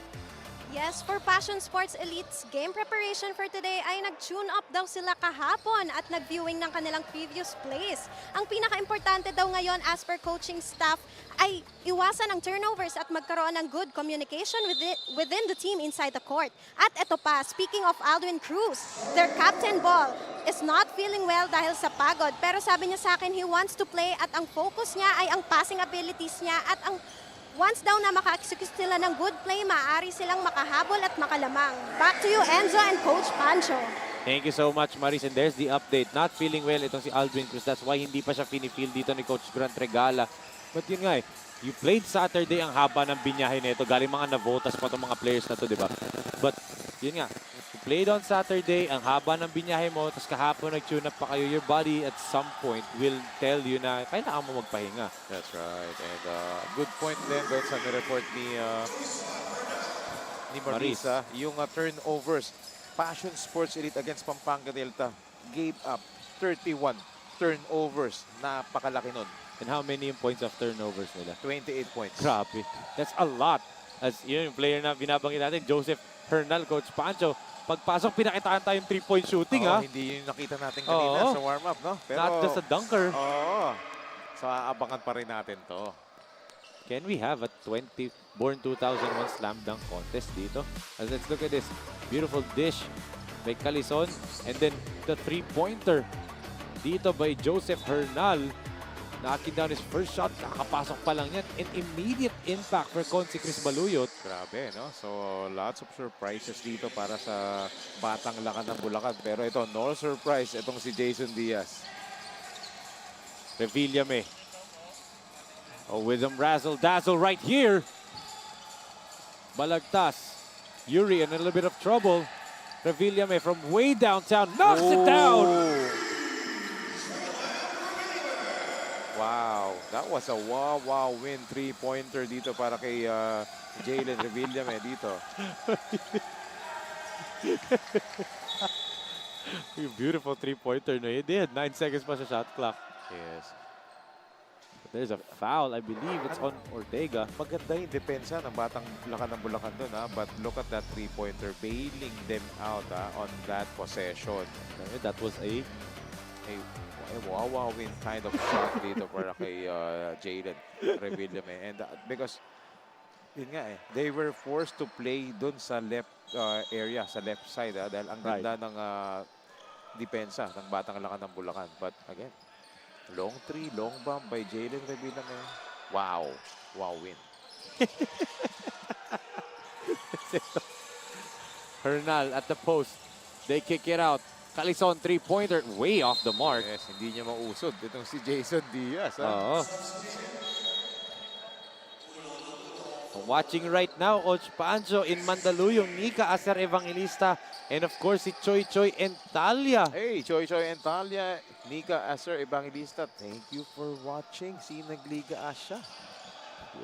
Yes, for Passion Sports Elite's game preparation for today ay nag-tune up daw sila kahapon at nag-viewing ng kanilang previous plays. Ang pinaka-importante daw ngayon as per coaching staff ay iwasan ang turnovers at magkaroon ng good communication within the team inside the court. At ito pa, speaking of Aldwin Cruz, their captain ball is not feeling well dahil sa pagod. Pero sabi niya sa akin, he wants to play at ang focus niya ay ang passing abilities niya at ang once daw na maka-execute sila ng good play, maaari silang makahabol at makalamang. Back to you, Enzo and Coach Pancho. Thank you so much, Maris. And there's the update. Not feeling well itong si Aldwin Cruz. That's why hindi pa siya feel dito ni Coach Grant Regala. But yun nga you played Saturday, ang haba ng binyahe nito. Galing mga navotas pa itong mga players na to, di ba? But yun nga, you played on Saturday, ang haba ng binyahe mo, tapos kahapon nag-tune up pa kayo. Your body at some point will tell you na kailangan mo magpahinga. That's right. And good point din doon sa report ni Marisa. Yung turnovers. Passion Sports Elite against Pampanga Delta gave up 31 turnovers. Napakalaki nun. And how many yung points of turnovers nila? 28 points. Grabe. That's a lot. As yun, yung player na binabanggit natin, Joseph Hernal, Coach Pancho. Pagpasok, pinakitaan tayong 3-point shooting, ha? Hindi yung nakita natin kanina sa warm-up, no? Pero, not just a dunker. So, aabangan pa rin natin to. Can we have a born 2001 slam dunk contest dito? As let's look at this. Beautiful dish by Calison. And then the three-pointer dito by Joseph Hernal. Knocking down his first shot. Kakapasok pa lang yan. An immediate impact for Consi Chris Baluyot. Grabe, no? So, lots of surprises dito para sa Batang Lakan ng Bulacan. Pero ito, no surprise. Itong si Jason Diaz. Revillame. Oh, with them razzle-dazzle right here. Balagtas. Yuri in a little bit of trouble. Revillame from way downtown. Knocks it down. Wow, that was a wow win three-pointer dito para kay Jalen Revillame dito. Beautiful three-pointer. No? They had 9 seconds pa sa shot clock. Yes. But there's a foul. I believe it's on Ortega. Maganda yung depensa ng Batang Lakan ng Bulacan doon, ha? But look at that three-pointer, bailing them out on that possession. That was a wow win kind of shot dito para kay Jalen Revillame. And because yun nga they were forced to play dun sa left area, sa left side dahil ang ganda ng depensa ng Batang Lakan ng Bulacan. But again, long three, long bomb by Jalen Revillame. Wow win. Hernal at the post. They kick it out. Calison three-pointer way off the mark. Yes, hindi niya mausod itong si Jason Diaz. Oo. Watching right now, Coach Pancho in Mandaluyong, Nika Aser Evangelista, and of course si Choi Choi and Talia. Hey, Choi Choi and Talia, Nika Aser Evangelista, thank you for watching SINAG Liga Asya.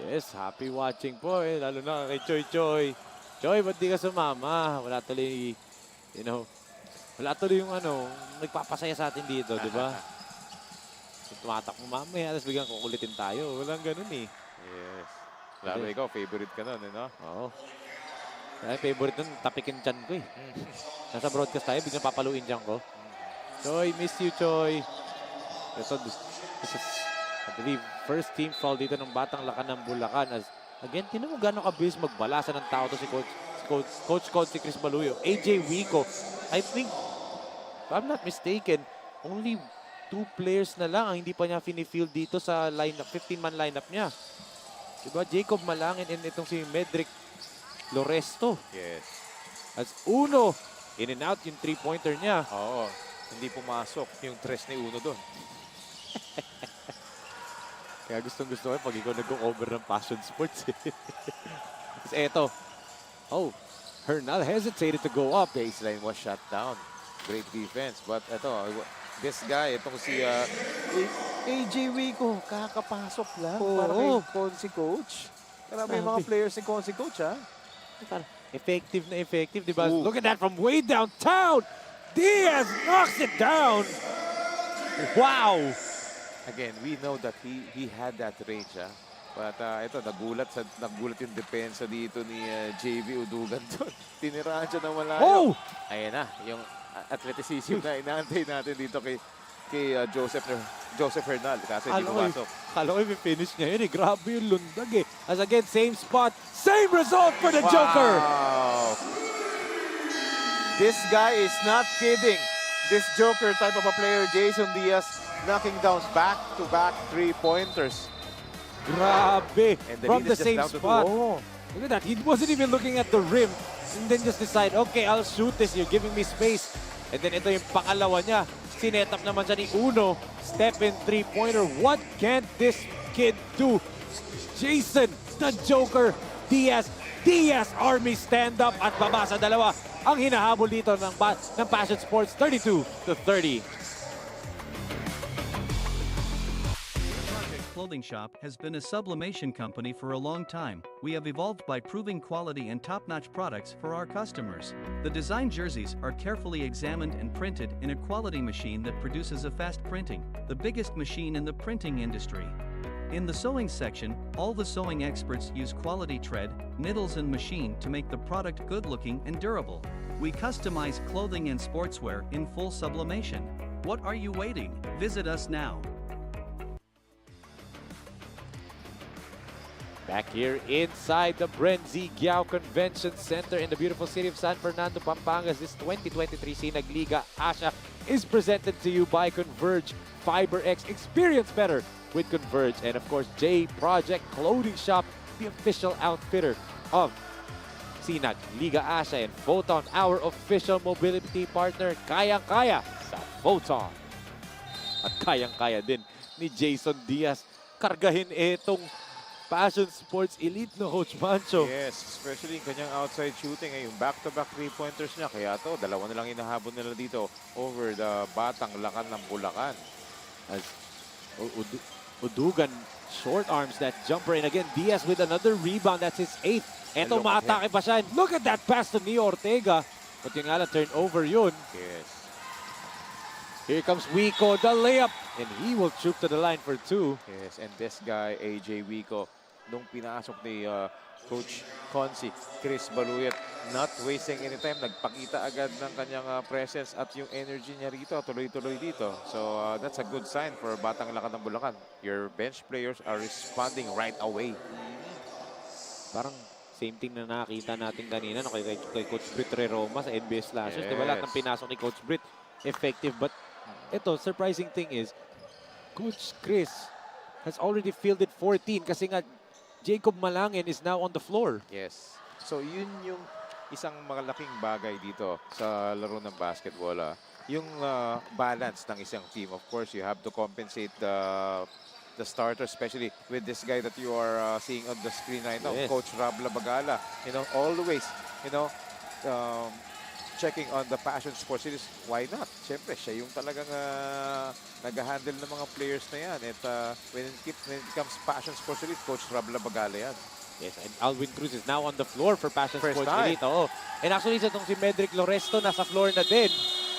Yes, happy watching po lalo na kay Choi Choi. Choi, ba't di ka sumama? Wala tuloy, wala tuloy yung nagpapasaya sa atin dito, di ba? Tumatak mo mamaya, tapos biglang kukulitin tayo. Walang ganun eh. Yes. Lalo ikaw, favorite ka nun, Oo. Ay, favorite nun, tapikin tiyan ko eh. Nasa broadcast tayo, biglang papaluin tiyan ko. Choi, miss you, Choi. Ito, this is, I believe, first team foul dito ng Batang Lakan ng Bulacan. As, again, tinan mo gano'ng kabilis magbalasa ng tao to si Coach si Chris Baluyo. AJ Wico, I think, if I'm not mistaken, only 2 players na lang ang hindi pa niya finifield dito sa lineup, 15-man lineup niya. Diba? Jacob Malangin and itong si Medric Loresto. Yes. As Uno, in and out yung 3-pointer niya. Oo. Hindi pumasok yung tres ni Uno doon. Kaya gustong-gusto ko pag ikaw nag-cover ng Passion Sports. Tapos eto. Oh, Hernal hesitated to go up. Baseline was shut down. Great defense. But ito, this guy, itong si AJ Wico, kakapasok lang para kay Consi Coach. Grabe yung mga players ni Consi Coach, ha? Effective na effective, di ba? Look at that from way downtown. Diaz knocks it down. Wow. Again, we know that he had that range, ha? But ito, nagulat yung depensa dito ni JV Udugan doon. Tinirahan siya ng malayo. Oh! Ayan na, yung athleticism na inaantay natin dito kay Joseph Hernal. Kasi hindi pumasok. Kala ko yung finish niya yun eh. Grabe yung lundag eh. As again, same spot, same result for the Joker. This guy is not kidding. This Joker type of a player, Jason Diaz, knocking down back-to-back three-pointers. Grabe. And the From lead the is just same down to spot. 2. Oh. Look at that. He wasn't even looking at the rim. And then just decide, okay, I'll shoot this. You're giving me space. And then ito yung pangalawa niya. Sinet up naman siya ni Uno. Step in three-pointer. What can this kid do? Jason, the Joker, Diaz Army stand up at baba sa dalawa. Ang hinahabol dito ng Passion Sports, 32-30. Clothing Shop has been a sublimation company for a long time. We have evolved by proving quality and top-notch products for our customers. The design jerseys are carefully examined and printed in a quality machine that produces a fast printing, the biggest machine in the printing industry. In the sewing section, all the sewing experts use quality thread, needles and machine to make the product good-looking and durable. We customize clothing and sportswear in full sublimation. What are you waiting? Visit us now. Back here inside the BREN GUIAO Convention Center in the beautiful city of San Fernando, Pampanga. This 2023 SINAG Liga ASYA is presented to you by Converge FiberX. Experience better with Converge. And of course, J Project Clothing Shop, the official outfitter of SINAG Liga ASYA. And Photon, our official mobility partner, kayang-kaya sa Photon. At kayang-kaya din ni Jason Diaz kargahin itong Passion Sports Elite no Coach Mancho. Yes, especially yung kanyang outside shooting, yung back-to-back three-pointers niya. Kaya to, dalawa na lang inahabol nila dito over the Batang Lakan ng Bulacan. As Udugan short arms that jumper. And again, Diaz with another rebound. That's his 8th. Eto, maatake pa siya. And look at that pass to Neo Ortega. But yung nga turnover yun. Yes. Here comes Wico, the layup. And he will troop to the line for 2. Yes, and this guy, AJ Wico, nung pinasok ni Coach Consi, Chris Baluyat, not wasting any time. Nagpakita agad ng kanyang presence at yung energy niya rito, tuloy-tuloy dito. So that's a good sign for Batang Lakan ng Bulacan. Your bench players are responding right away. Parang same thing na nakita natin kanina no, kay Coach Brit Roma sa NBA Slashers. Yes. Diba lahat ng pinasok ni Coach Brit, effective. But ito, surprising thing is, Coach Chris has already fielded 14 kasi nga Jacob Malangin is now on the floor. Yes. So yun yung isang malaking bagay dito sa laro ng basketball. Yung balance ng isang team. Of course, you have to compensate the starter, especially with this guy that you are seeing on the screen right now, yes. Coach Rob Labagala. You know, always, you know, checking on the Passion Sports Series. Why not? Siyempre, siya yung talagang nag-handle ng mga players na yan. At when it comes Passion Sports Series, Coach Rob Labagala yan. Yes, and Alwin Cruz is now on the floor for Passion First Sports time. Elite. Oo. And actually, sa itong si Medric Loresto, nasa floor na din.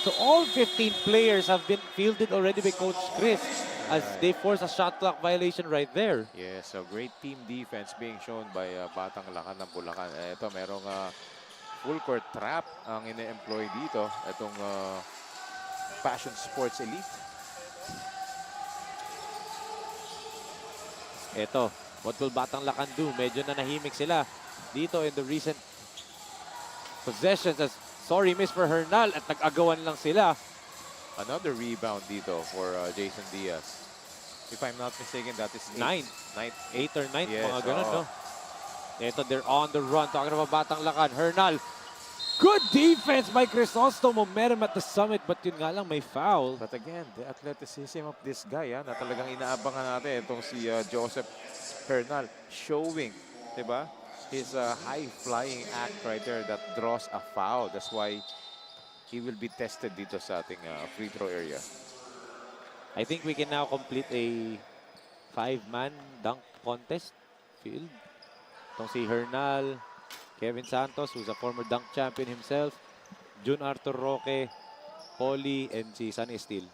So all 15 players have been fielded already by Coach Chris as they force a shot clock violation right there. Yes, so great team defense being shown by Batang Lakan ng Bulacan. Ito, merong full court trap ang ine-employ dito. Itong Passion Sports Elite. Ito, what will Batang Lakan do? Medyo nanahimik sila dito in the recent possessions as sorry miss for Hernal at nag-agawan lang sila. Another rebound dito for Jason Diaz. If I'm not mistaken, that is 9 or 9, yes, mga ganun, no? Ito, they're on the run. Talking about Batang Lakan. Hernal. Good defense by Crisostomo. Met him at the summit, but yun nga lang, may foul. But again, the athleticism of this guy, na talagang inaabangan natin. Itong si Joseph Hernal showing, diba? His high-flying act right there that draws a foul. That's why he will be tested dito sa ating free throw area. I think we can now complete a 5-man dunk contest field. Itong si Hernal, Kevin Santos, who's a former dunk champion himself, Jun Arthur Roque, Polly, and si Sunny Steele.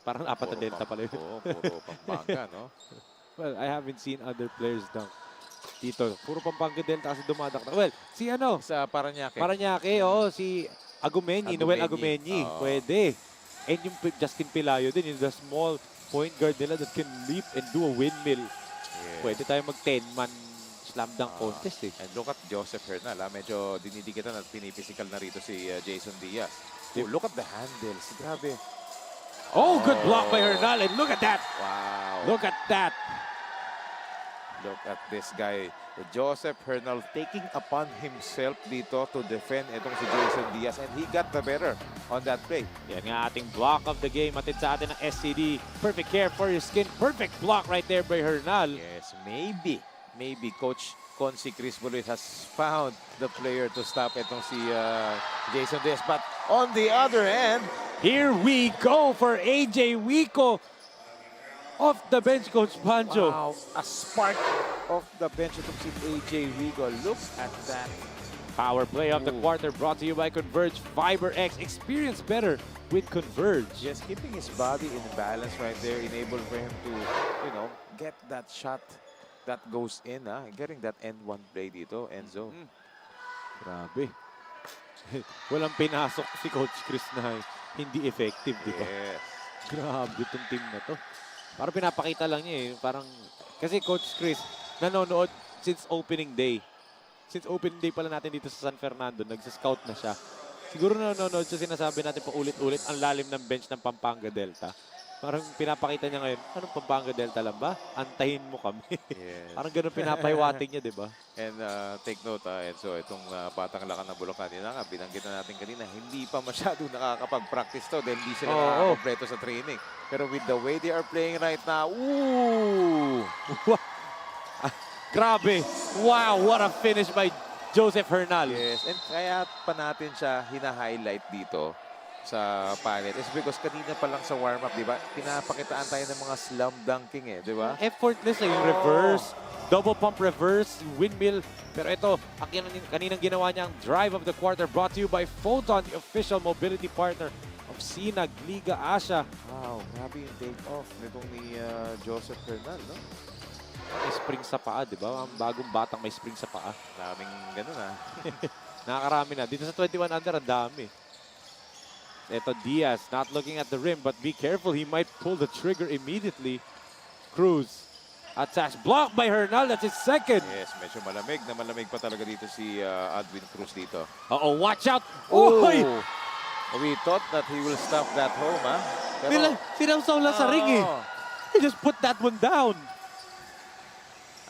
Parang apat na delta pala yun. Puro Pampanga, no? Well, I haven't seen other players dunk dito. Puro Pampanga Delta kasi dumadakdak. Well, si ano, Sa Paranaque. Paranaque, oo, si Agumeñi, Noel Agumeñi. Oo. Pwede. And yung Justin Pilayo din, yung the small point guard nila that can leap and do a windmill. Yes. Pwede tayo mag 10-man slam dunk contest eh. And look at Joseph Hernal. Medyo dinidikitan at pinipisikal na rito si Jason Diaz. Oh, look at the handles. Grabe. Oh, good block by Hernal. And look at that. Wow. Look at that. Look at this guy. Joseph Hernal taking upon himself dito to defend itong si Jason Diaz. And he got the better on that play. Yan nga ating block of the game. Atid sa atin ng SCD. Perfect care for your skin. Perfect block right there by Hernal. Yes, maybe Coach Consi Chris Buluit has found the player to stop itong si Jason Diaz. But on the other end, Here we go for AJ Wico. Off the bench, Coach Pancho. wow, a spark of the bench itong si AJ Wigo. Look at that. Power play of the Ooh. quarter brought to you by Converge Fiber X. Experience better with Converge. Just keeping his body in balance right there, enable for him to, get that shot that goes in. Getting that end-one play dito, Enzo. Grabe. Walang pinasok si Coach Chris na hindi effective, di ba? Yes. Grabe itong team na to. Parang pinapakita lang niya eh. Parang, kasi Coach Chris, nanonood since opening day. Since opening day pala natin dito sa San Fernando, nagsa-scout na siya. Siguro nanonood siya, sinasabi natin pa ulit-ulit ang lalim ng bench ng Pampanga Delta. Parang pinapakita niya ngayon, anong Pampanga Delta lang ba? Antahin mo kami. Yes. Parang ganun pinapahiwating niya, di ba? And take note, Enzo, itong Batang Lakan ng Bulacan, yun na nga, binanggit na natin kanina, hindi pa masyado nakakapag-practice to dahil hindi sila nakakakompleto sa training. Pero with the way they are playing right now, ooh! Grabe! Wow, what a finish by Joseph Hernal. Yes, and kaya pa natin siya hina-highlight dito sa panel is because kanina pa lang sa warm-up, di ba? Pinapakitaan tayo ng mga slam dunking eh, di ba? Effortless eh, yung reverse, double pump reverse, windmill. Pero ito, ang kaninang ginawa niya ang drive of the quarter brought to you by Photon, the official mobility partner of SINAG Liga Asya. Wow, grabe yung take-off nitong ni Joseph Hernal, no? May spring sa paa, di ba? Ang bagong batang may spring sa paa. Daming ganun Nakakarami na. Dito sa 21 under, ang dami. Ito Diaz, not looking at the rim, but be careful. He might pull the trigger immediately. Cruz attacks, blocked by Hernal. That's his second. Yes, medyo malamig na malamig pa talaga dito si Alvin Cruz dito. Uh-oh, watch out. Oh! Oy! We thought that he will stop that home, ha? Pero, Sinamsaw lang sa ring eh. He just put that one down.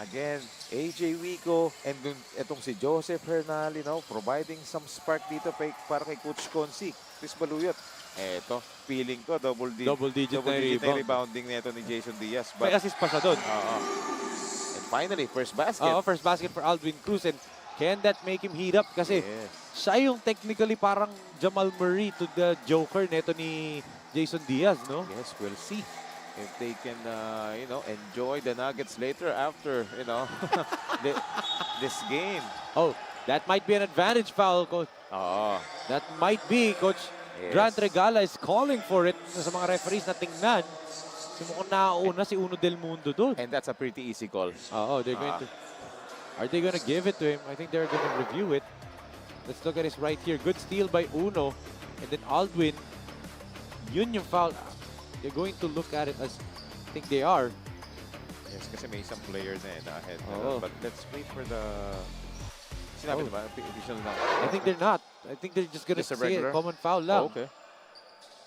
again, AJ Wico and dun, etong si Joseph Hernal, providing some spark dito para kay Coach Consi. Chris Baluyot. Eto, feeling ko double digit na rebounding nito ni Jason Diaz. May assist pa siya doon. And finally, first basket. First basket for Alvin Cruz. And can that make him heat up? Kasi Yes. siya yung technically parang Jamal Murray to the Joker neto ni Jason Diaz, no? Yes, we'll see if they can, enjoy the Nuggets later after, this game. Oh, that might be an advantage foul, Coach. That might be, Coach. Yes. Grant Regala is calling for it sa mga referees na tingnan. Mukhang nauna si Uno Del Mundo doon. And that's a pretty easy call. They're going to... Are they going to give it to him? I think they're going to review it. Let's look at this right here. Good steal by Uno. And then Aldwin. Yun yung foul. They're going to look at it as... I think they are. Yes, kasi may isang player na ahead. But let's wait for the... Sinabi naman, official na. I think they're not. I think they're just going to say it. Common foul lang. Okay.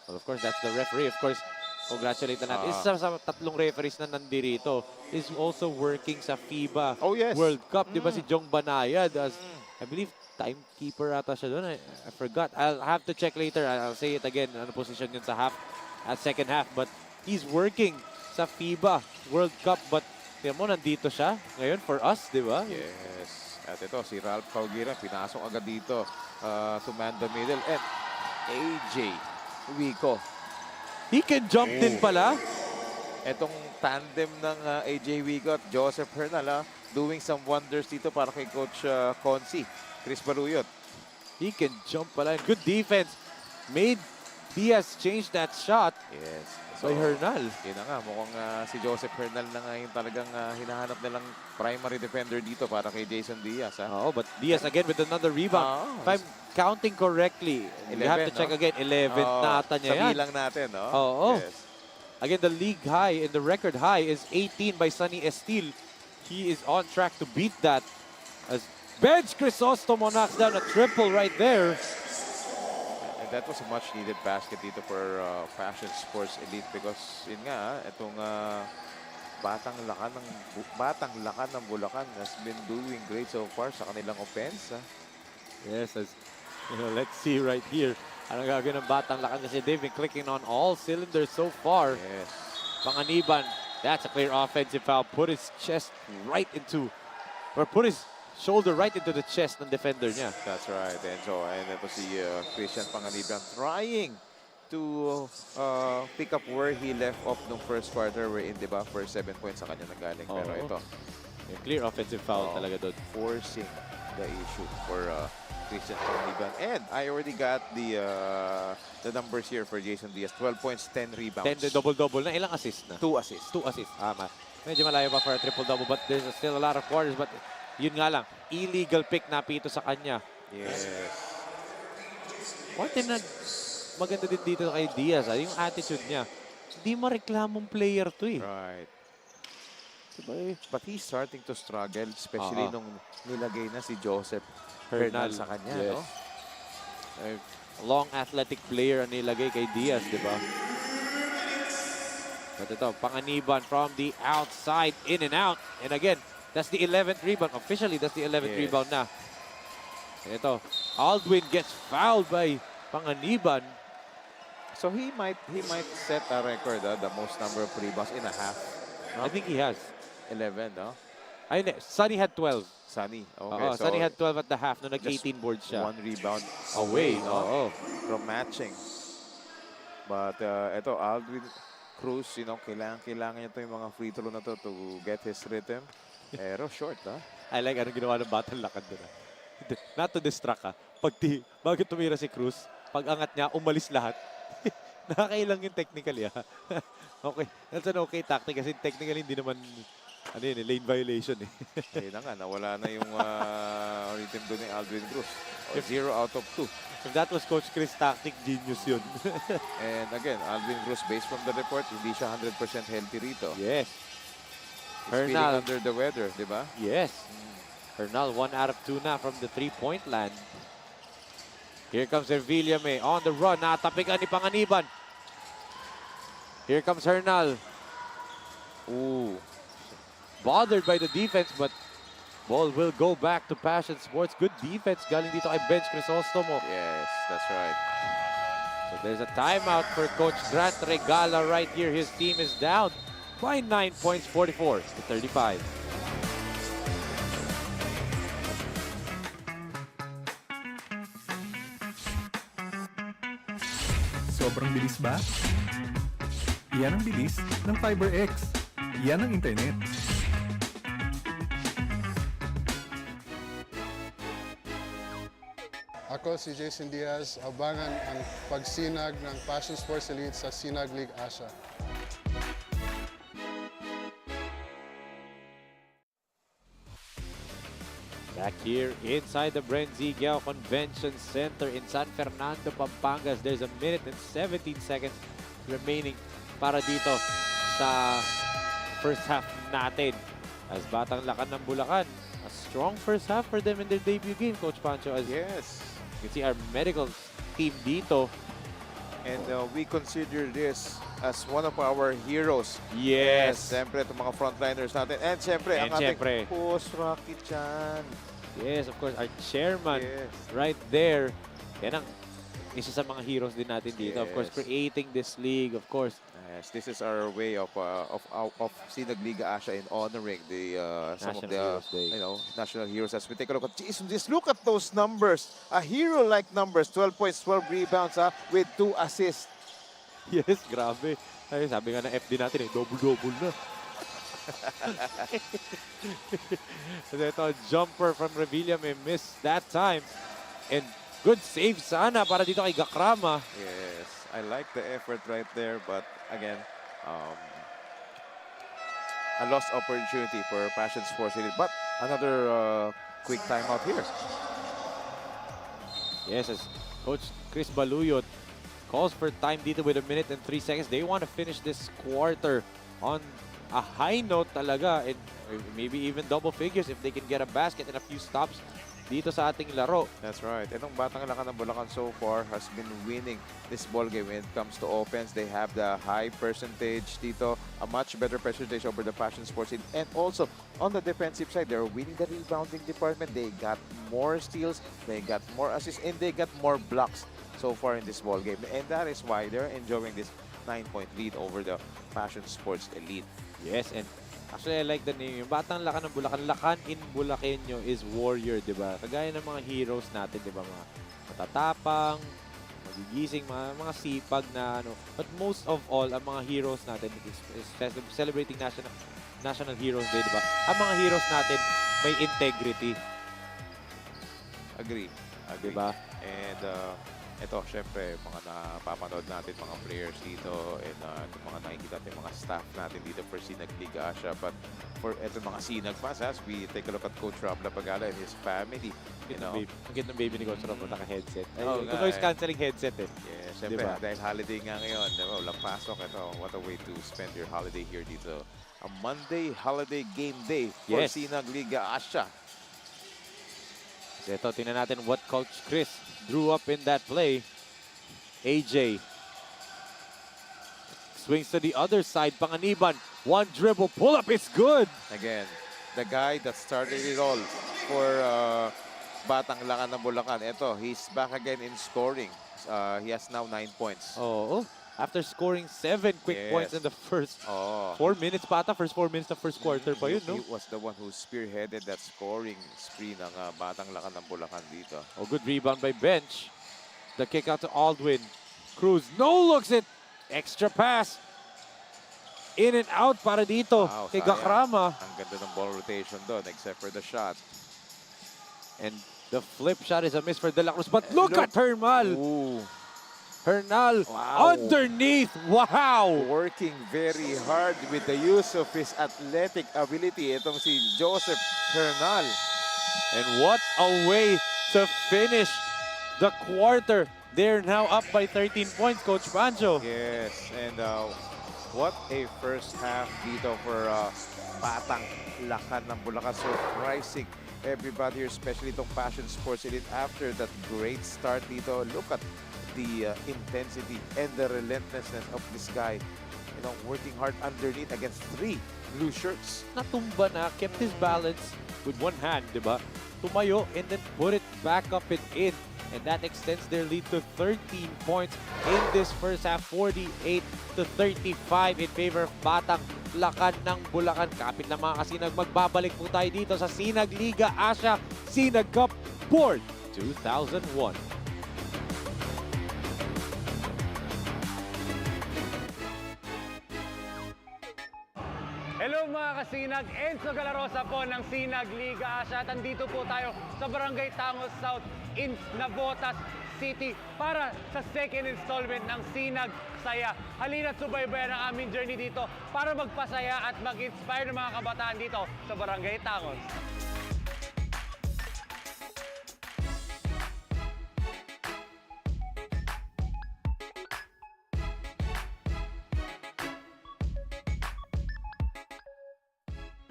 Well, of course, that's the referee. Of course, congratulate na natin. Isa sa tatlong referees na nandirito is also working sa FIBA World Cup. Di ba si Jong Banayad as, I believe, timekeeper ata siya doon. I forgot. I'll have to check later. I'll say it again. Ano position yun sa second half. But he's working sa FIBA World Cup. But, tignan mo, nandito siya ngayon for us, di ba? Yes. At ito, si Ralph Caugira, pinasok agad dito to man the middle. And AJ Wico. He can jump din pala. Etong tandem ng AJ Wico at Joseph Hernal, doing some wonders dito para kay Coach Consi, Chris Baluyot. He can jump pala. Good defense. Made Diaz changed that shot Yes. by Hernal. Yun na nga, mukhang si Joseph Hernal na nga yung talagang hinahanap nilang primary defender dito para kay Jason Diaz. Oh, but Diaz again with another rebound. If I'm counting correctly, 11, we have to check again. 11 na ata niya Sa yan. bilang natin, no? Oo. Yes. Again, the league high and the record high is 18 by Sonny Estil. He is on track to beat that as Benj Crisostomo knocks down a triple right there. And that was a much needed basket dito for Fashion Sports Elite because yun nga, itong Batang Lakan ng Bulacan has been doing great so far sa kanilang offense. Yes, as you know, let's see right here. Anong gagawin ng Batang Lakan kasi they've been clicking on all cylinders so far. Yes. Panganiban, that's a clear offensive foul. Put his chest right into, or put his shoulder right into the chest ng defender niya. That's right, Enzo. And ito si Christian Panganiban trying to pick up where he left off nung first quarter wherein, di ba, first 7 points sa kanya nanggaling. Pero ito, A clear offensive foul talaga doon. forcing the issue for Christian Panganiban. And I already got the numbers here for Jason Diaz. 12 points, 10 rebounds. 10 double-double na. Ilang assist na? 2 assists. 2 assists. Medyo malayo pa for a triple-double but there's still a lot of quarters. But yun nga lang, illegal pick na pito sa kanya. Yes. One thing na maganda din dito kay Diaz, yung attitude niya. Hindi mareklamong player to eh. Right. Diba, but he's starting to struggle, especially nung nilagay na si Joseph Hernal sa kanya, yes. no? Long athletic player ang nilagay kay Diaz, di ba? But ito, Panganiban from the outside, in and out. And again, that's the 11th rebound. Officially, that's the 11th rebound na. And ito, Aldwin gets fouled by Panganiban. So he might set a record, the most number of rebounds in a half. No? I think he has. 11, no? Ay, hindi. Sunny had 12. Sunny. Okay, so Sunny had 12 at the half nung nag-18 boards siya. 1 rebound Away. no? From matching. But ito, Aldwin Cruz, you know, kailangan niya ito yung mga free throw na to get his rhythm. Pero short, ha? I like anong ginawa ng Batang Lakan doon. Not to distract ka. Bago tumira si Cruz, pag angat niya, umalis lahat. Nakakailang yung technically, ha? Okay. That's an okay tactic kasi technically hindi naman lane violation eh. Ayun na nga, nawala na yung rhythm doon ni Aldwin Cruz. 0 out of 2. If that was Coach Chris' tactic, genius yun. And again, Aldwin Cruz, based from the report, hindi siya 100% healthy rito. Yes. He's feeling Hernal. under the weather, di ba? Yes. Hernal, 1 out of 2 na from the three-point land. Here comes Ervillame on the run. Natapikan ni Panganiban. Here comes Hernal. Ooh. Bothered by the defense, but ball will go back to Passion Sports. Good defense galing dito kay Benj Crisostomo. Yes, that's right. So there's a timeout for Coach Grant Regala right here. His team is down by 9 points, 44 to 35. Sobrang bilis ba? Iyan ang bilis ng FiberX. Iyan ang internet. Ako si Jason Diaz, abangan ang pagsinag ng Fashion Sports Elite sa SINAG Liga ASYA. Back here inside the BREN GUIAO Convention Center in San Fernando, Pampanga. There's a minute and 17 seconds remaining para dito sa first half natin. As Batang Lakan ng Bulacan, a strong first half for them in their debut game, Coach Pancho. As Yes. you can see our medical team dito. And we consider this as one of our heroes. Yes. Siyempre, itong mga frontliners natin. And siyempre, ang ating siyempre, host, Rocky Chan. yes, of course, our chairman Yes. right there. Yan ang isa sa mga heroes din natin dito. Of course, Yes. creating this league, of course. Yes, this is our way of SINAG Liga ASYA in honoring the some of National the Heroes Day. national heroes. As we take a look at Jason, just look at those numbers. A hero-like numbers. 12 points, 12 rebounds with 2 assists. Yes, grabe. Ay, sabi nga ng FD natin double-double na. So ito, jumper from Revilla may miss that time. And good save sana para dito kay Gakrama. Yes, I like the effort right there, but again, a lost opportunity for Passion Sports Elite. But another quick timeout here. Yes, as Coach Chris Baluyot calls for time dito with 1 minute and 3 seconds. They want to finish this quarter on a high note talaga, and maybe even double figures if they can get a basket and a few stops dito sa ating laro. That's right. Itong Batang Lakan ng Bulacan so far has been winning this ball game when it comes to offense. They have the high percentage dito, a much better percentage over the Passion Sports Elite. And also, on the defensive side, they're winning the rebounding department. They got more steals, they got more assists, and they got more blocks so far in this ball game. And that is why they're enjoying this 9-point lead over the Passion Sports Elite. Yes, and actually, I like the name. Yung Batang Lakan ng Bulacan, Lakan in Bulakenyo is warrior, di ba? Kagaya ng mga heroes natin, di ba? Mga matatapang, magigising, mga sipag na ano. But most of all, ang mga heroes natin is celebrating National Heroes Day, di ba? Ang mga heroes natin may integrity. Agree. Di ba? And ito, syempre, mga napapanood natin, mga players dito, and itong mga nakikita natin, mga staff natin dito for SINAG Liga Asya. But for ito mga SINAG fans, as we take a look at Coach Rob Lapagala and his family, you know. Ang cute ng baby ni Coach Rob, naka-headset. Oh, Noise cancelling headset eh. Yeah, syempre, diba? dahil holiday nga ngayon, diba? Walang pasok. Ito, what a way to spend your holiday here dito. A Monday holiday game day for Yes. SINAG Liga Asya. So ito, tingnan natin what Coach Chris drew up in that play. AJ swings to the other side. Panganiban, one dribble, pull up, it's good. Again, the guy that started it all for Batang Lakan ng Bulacan. Ito, he's back again in scoring. He has now 9 points. Oh, after scoring 7 quick points in the first 4 minutes pa ata. First 4 minutes ng first quarter pa yun, no? He was the one who spearheaded that scoring spree ng Batang Lakan ng Bulacan dito. Oh, good rebound by Bench. The kick out to Aldwin. Cruz, no looks it. Extra pass. In and out para dito. Wow, Kay sayang. Gakrama. Ang ganda ng ball rotation doon, except for the shot. And the flip shot is a miss for De La Cruz. But look at Hermal. Ooh. Hernal Wow. underneath. Wow. Working very hard with the use of his athletic ability. Itong si Joseph Hernal. And what a way to finish the quarter. They're now up by 13 points, Coach Pancho. Yes, and what a first half dito for Batang Lakan ng Bulacan. Surprising everybody here, especially itong Passion Sports Elite after that great start dito. Look at the intensity and the relentlessness of this guy. You know, working hard underneath against 3 blue shirts. Natumba na, kept his balance with one hand, di ba? Tumayo and then put it back up and in. And that extends their lead to 13 points in this first half, 48-35 in favor of Batang Lakan ng Bulacan. Kapit na mga kasinag, magbabalik po tayo dito sa SINAG Liga Asya SINAG Cup Board 2001. Hello mga kasinag, Enzo Galarosa po ng SINAG Liga Asya. At andito po tayo sa Barangay Tangos South in Navotas City para sa second installment ng SINAG Saya. Halina't subaybayan ang aming journey dito para magpasaya at mag-inspire ng mga kabataan dito sa Barangay Tangos.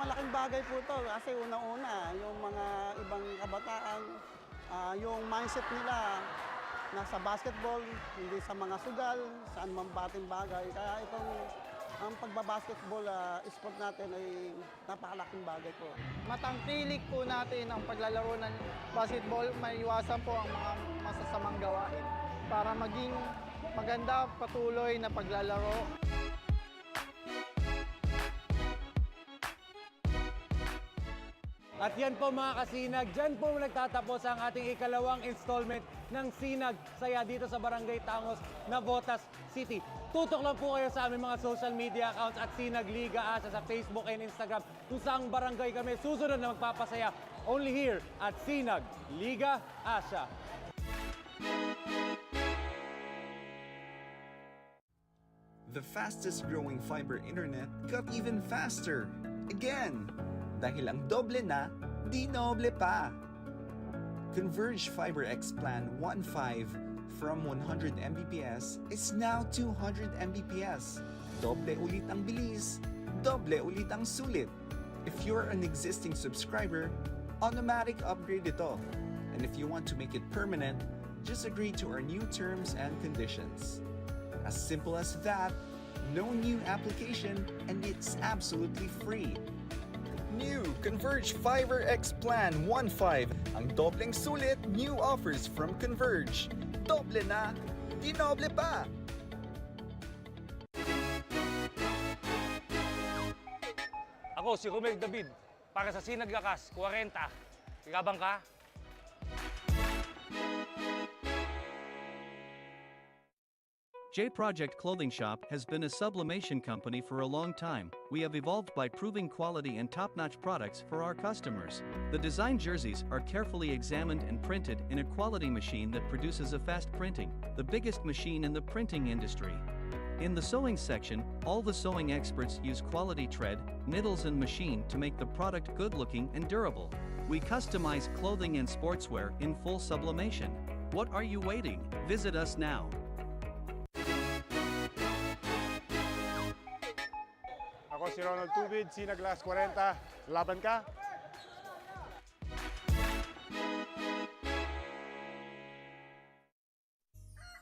Malaking bagay po ito kasi unang-una yung mga ibang kabataan, yung mindset nila nasa basketball, hindi sa mga sugal, saan man bating bagay. Kaya itong ang pagbabasketball sport natin ay napakalaking bagay po. Matangkilik po natin ang paglalaro ng basketball, maiwasan po ang mga masasamang gawain para maging maganda patuloy na paglalaro. At yan po mga kasinag, dyan po nagtatapos ang ating ikalawang installment ng SINAG Saya dito sa Barangay Tangos, Navotas City. Tutok lang po kayo sa aming mga social media accounts at SINAG Liga Asya sa Facebook and Instagram kung saang barangay kami susunod na magpapasaya. Only here at SINAG Liga Asya. The fastest growing fiber internet got even faster. Again, dahil ang doble na, di noble pa. Converge Fiber X Plan 1.5 from 100 Mbps is now 200 Mbps. Doble ulit ang bilis, doble ulit ang sulit. If you're an existing subscriber, automatic upgrade ito. And if you want to make it permanent, just agree to our new terms and conditions. As simple as that, no new application, and it's absolutely free. New Converge Fiber X Plan 1.5. Ang dobleng sulit, new offers from Converge. Doble na, di noble pa! Ako si Romel David para sa Sinag Lakas 40. Ikabang ka? J Project Clothing Shop has been a sublimation company for a long time. We have evolved by proving quality and top-notch products for our customers. The design jerseys are carefully examined and printed in a quality machine that produces a fast printing, the biggest machine in the printing industry. In the sewing section, all the sewing experts use quality thread, needles and machine to make the product good-looking and durable. We customize clothing and sportswear in full sublimation. What are you waiting? Visit us now. Ako si Ronald Tubid, Sinag Liga 40. Laban ka?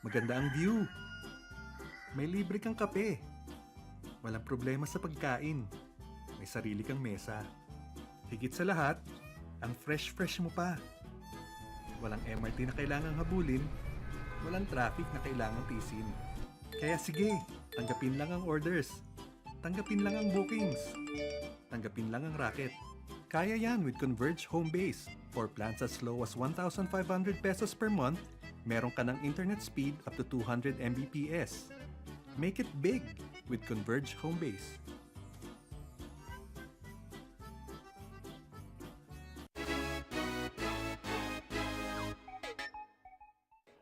Maganda ang view. May libre kang kape. Walang problema sa pagkain. May sarili kang mesa. Higit sa lahat, ang fresh-fresh mo pa. Walang MRT na kailangang habulin. Walang traffic na kailangang tisin. Kaya sige, tanggapin lang ang orders. Tanggapin lang ang bookings. Tanggapin lang ang racket. Kaya yan with Converge Home Base. For plans as low as 1,500 pesos per month, meron ka ng internet speed up to 200 Mbps. Make it big with Converge Home Base.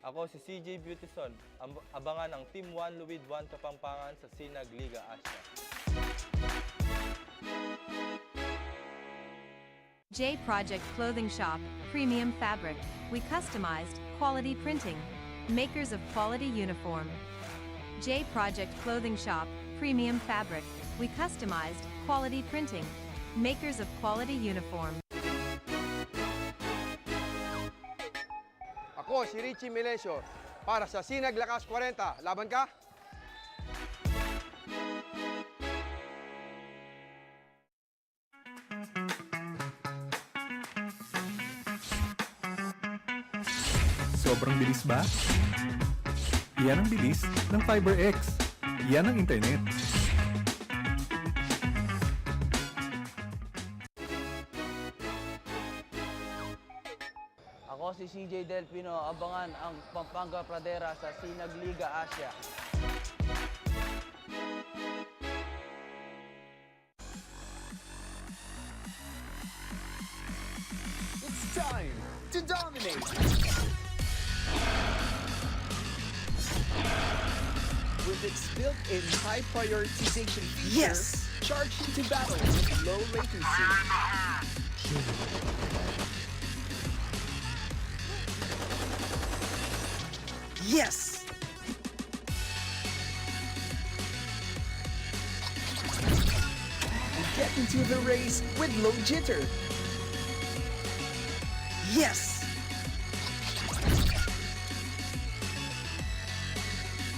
Ako si CJ Beautyson. Abangan ang Team 1 Luwid 1 Kapampangan sa SINAG Liga Asya. J Project Clothing Shop, Premium Fabric. We customized, quality printing. Makers of quality uniform. J Project Clothing Shop, Premium Fabric. We customized, quality printing. Makers of quality uniform. Ako si Richie Melesio para sa Sinag Lakas 40. Laban ka? Sobrang bilis ba? Iyan ang bilis ng FiberX. Iyan ang internet. Ako si CJ Delpino. Abangan ang Pampanga Pradera sa SINAG Liga Asya. It's time to dominate! With its built-in high prioritization feature, charge into battle with low latency. Yes! Get into the race with low jitter. Yes!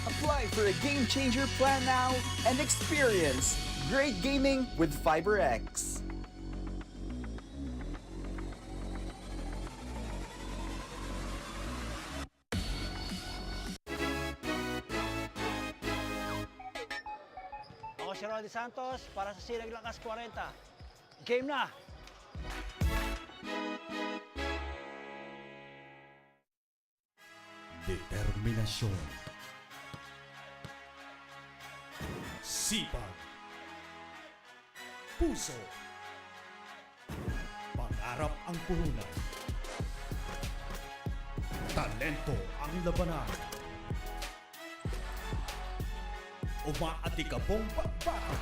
Apply for a game changer plan now and experience great gaming with FiberX. Ako si Rodi Santos para sa Sinag Lakas 40. Game na! Determinasyon, sipag, puso, pangarap ang puhunan, talento ang labanan. umaati ka pong bakbaka.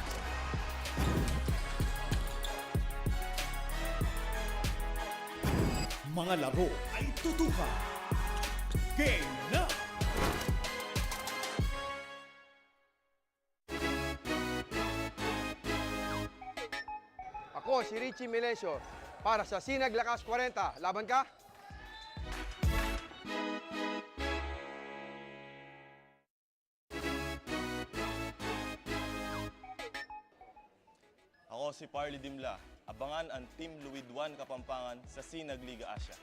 Mga laro ay tutukan. Game na! Ako si Richie Melesio para sa SINAG Lakas 40. Laban ka? Ako si Parley Dimla. Abangan ang Team Luwid 1 Kapampangan sa SINAG Liga Asya.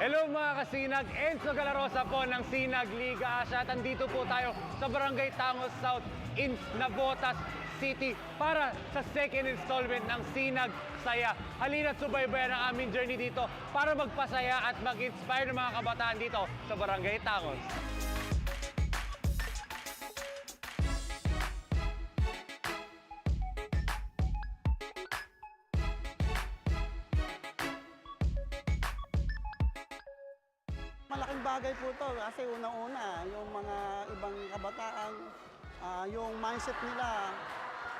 Hello mga kasinag, Enzo Galarosa po ng SINAG Liga Asya at andito po tayo sa Barangay Tangos South in Navotas City para sa second installment ng SINAG Saya. Halina't subaybayan ang aming journey dito para magpasaya at mag-inspire ng mga kabataan dito sa Barangay Tangos. Malaking bagay po ito kasi unang-una, yung mga ibang kabataan, yung mindset nila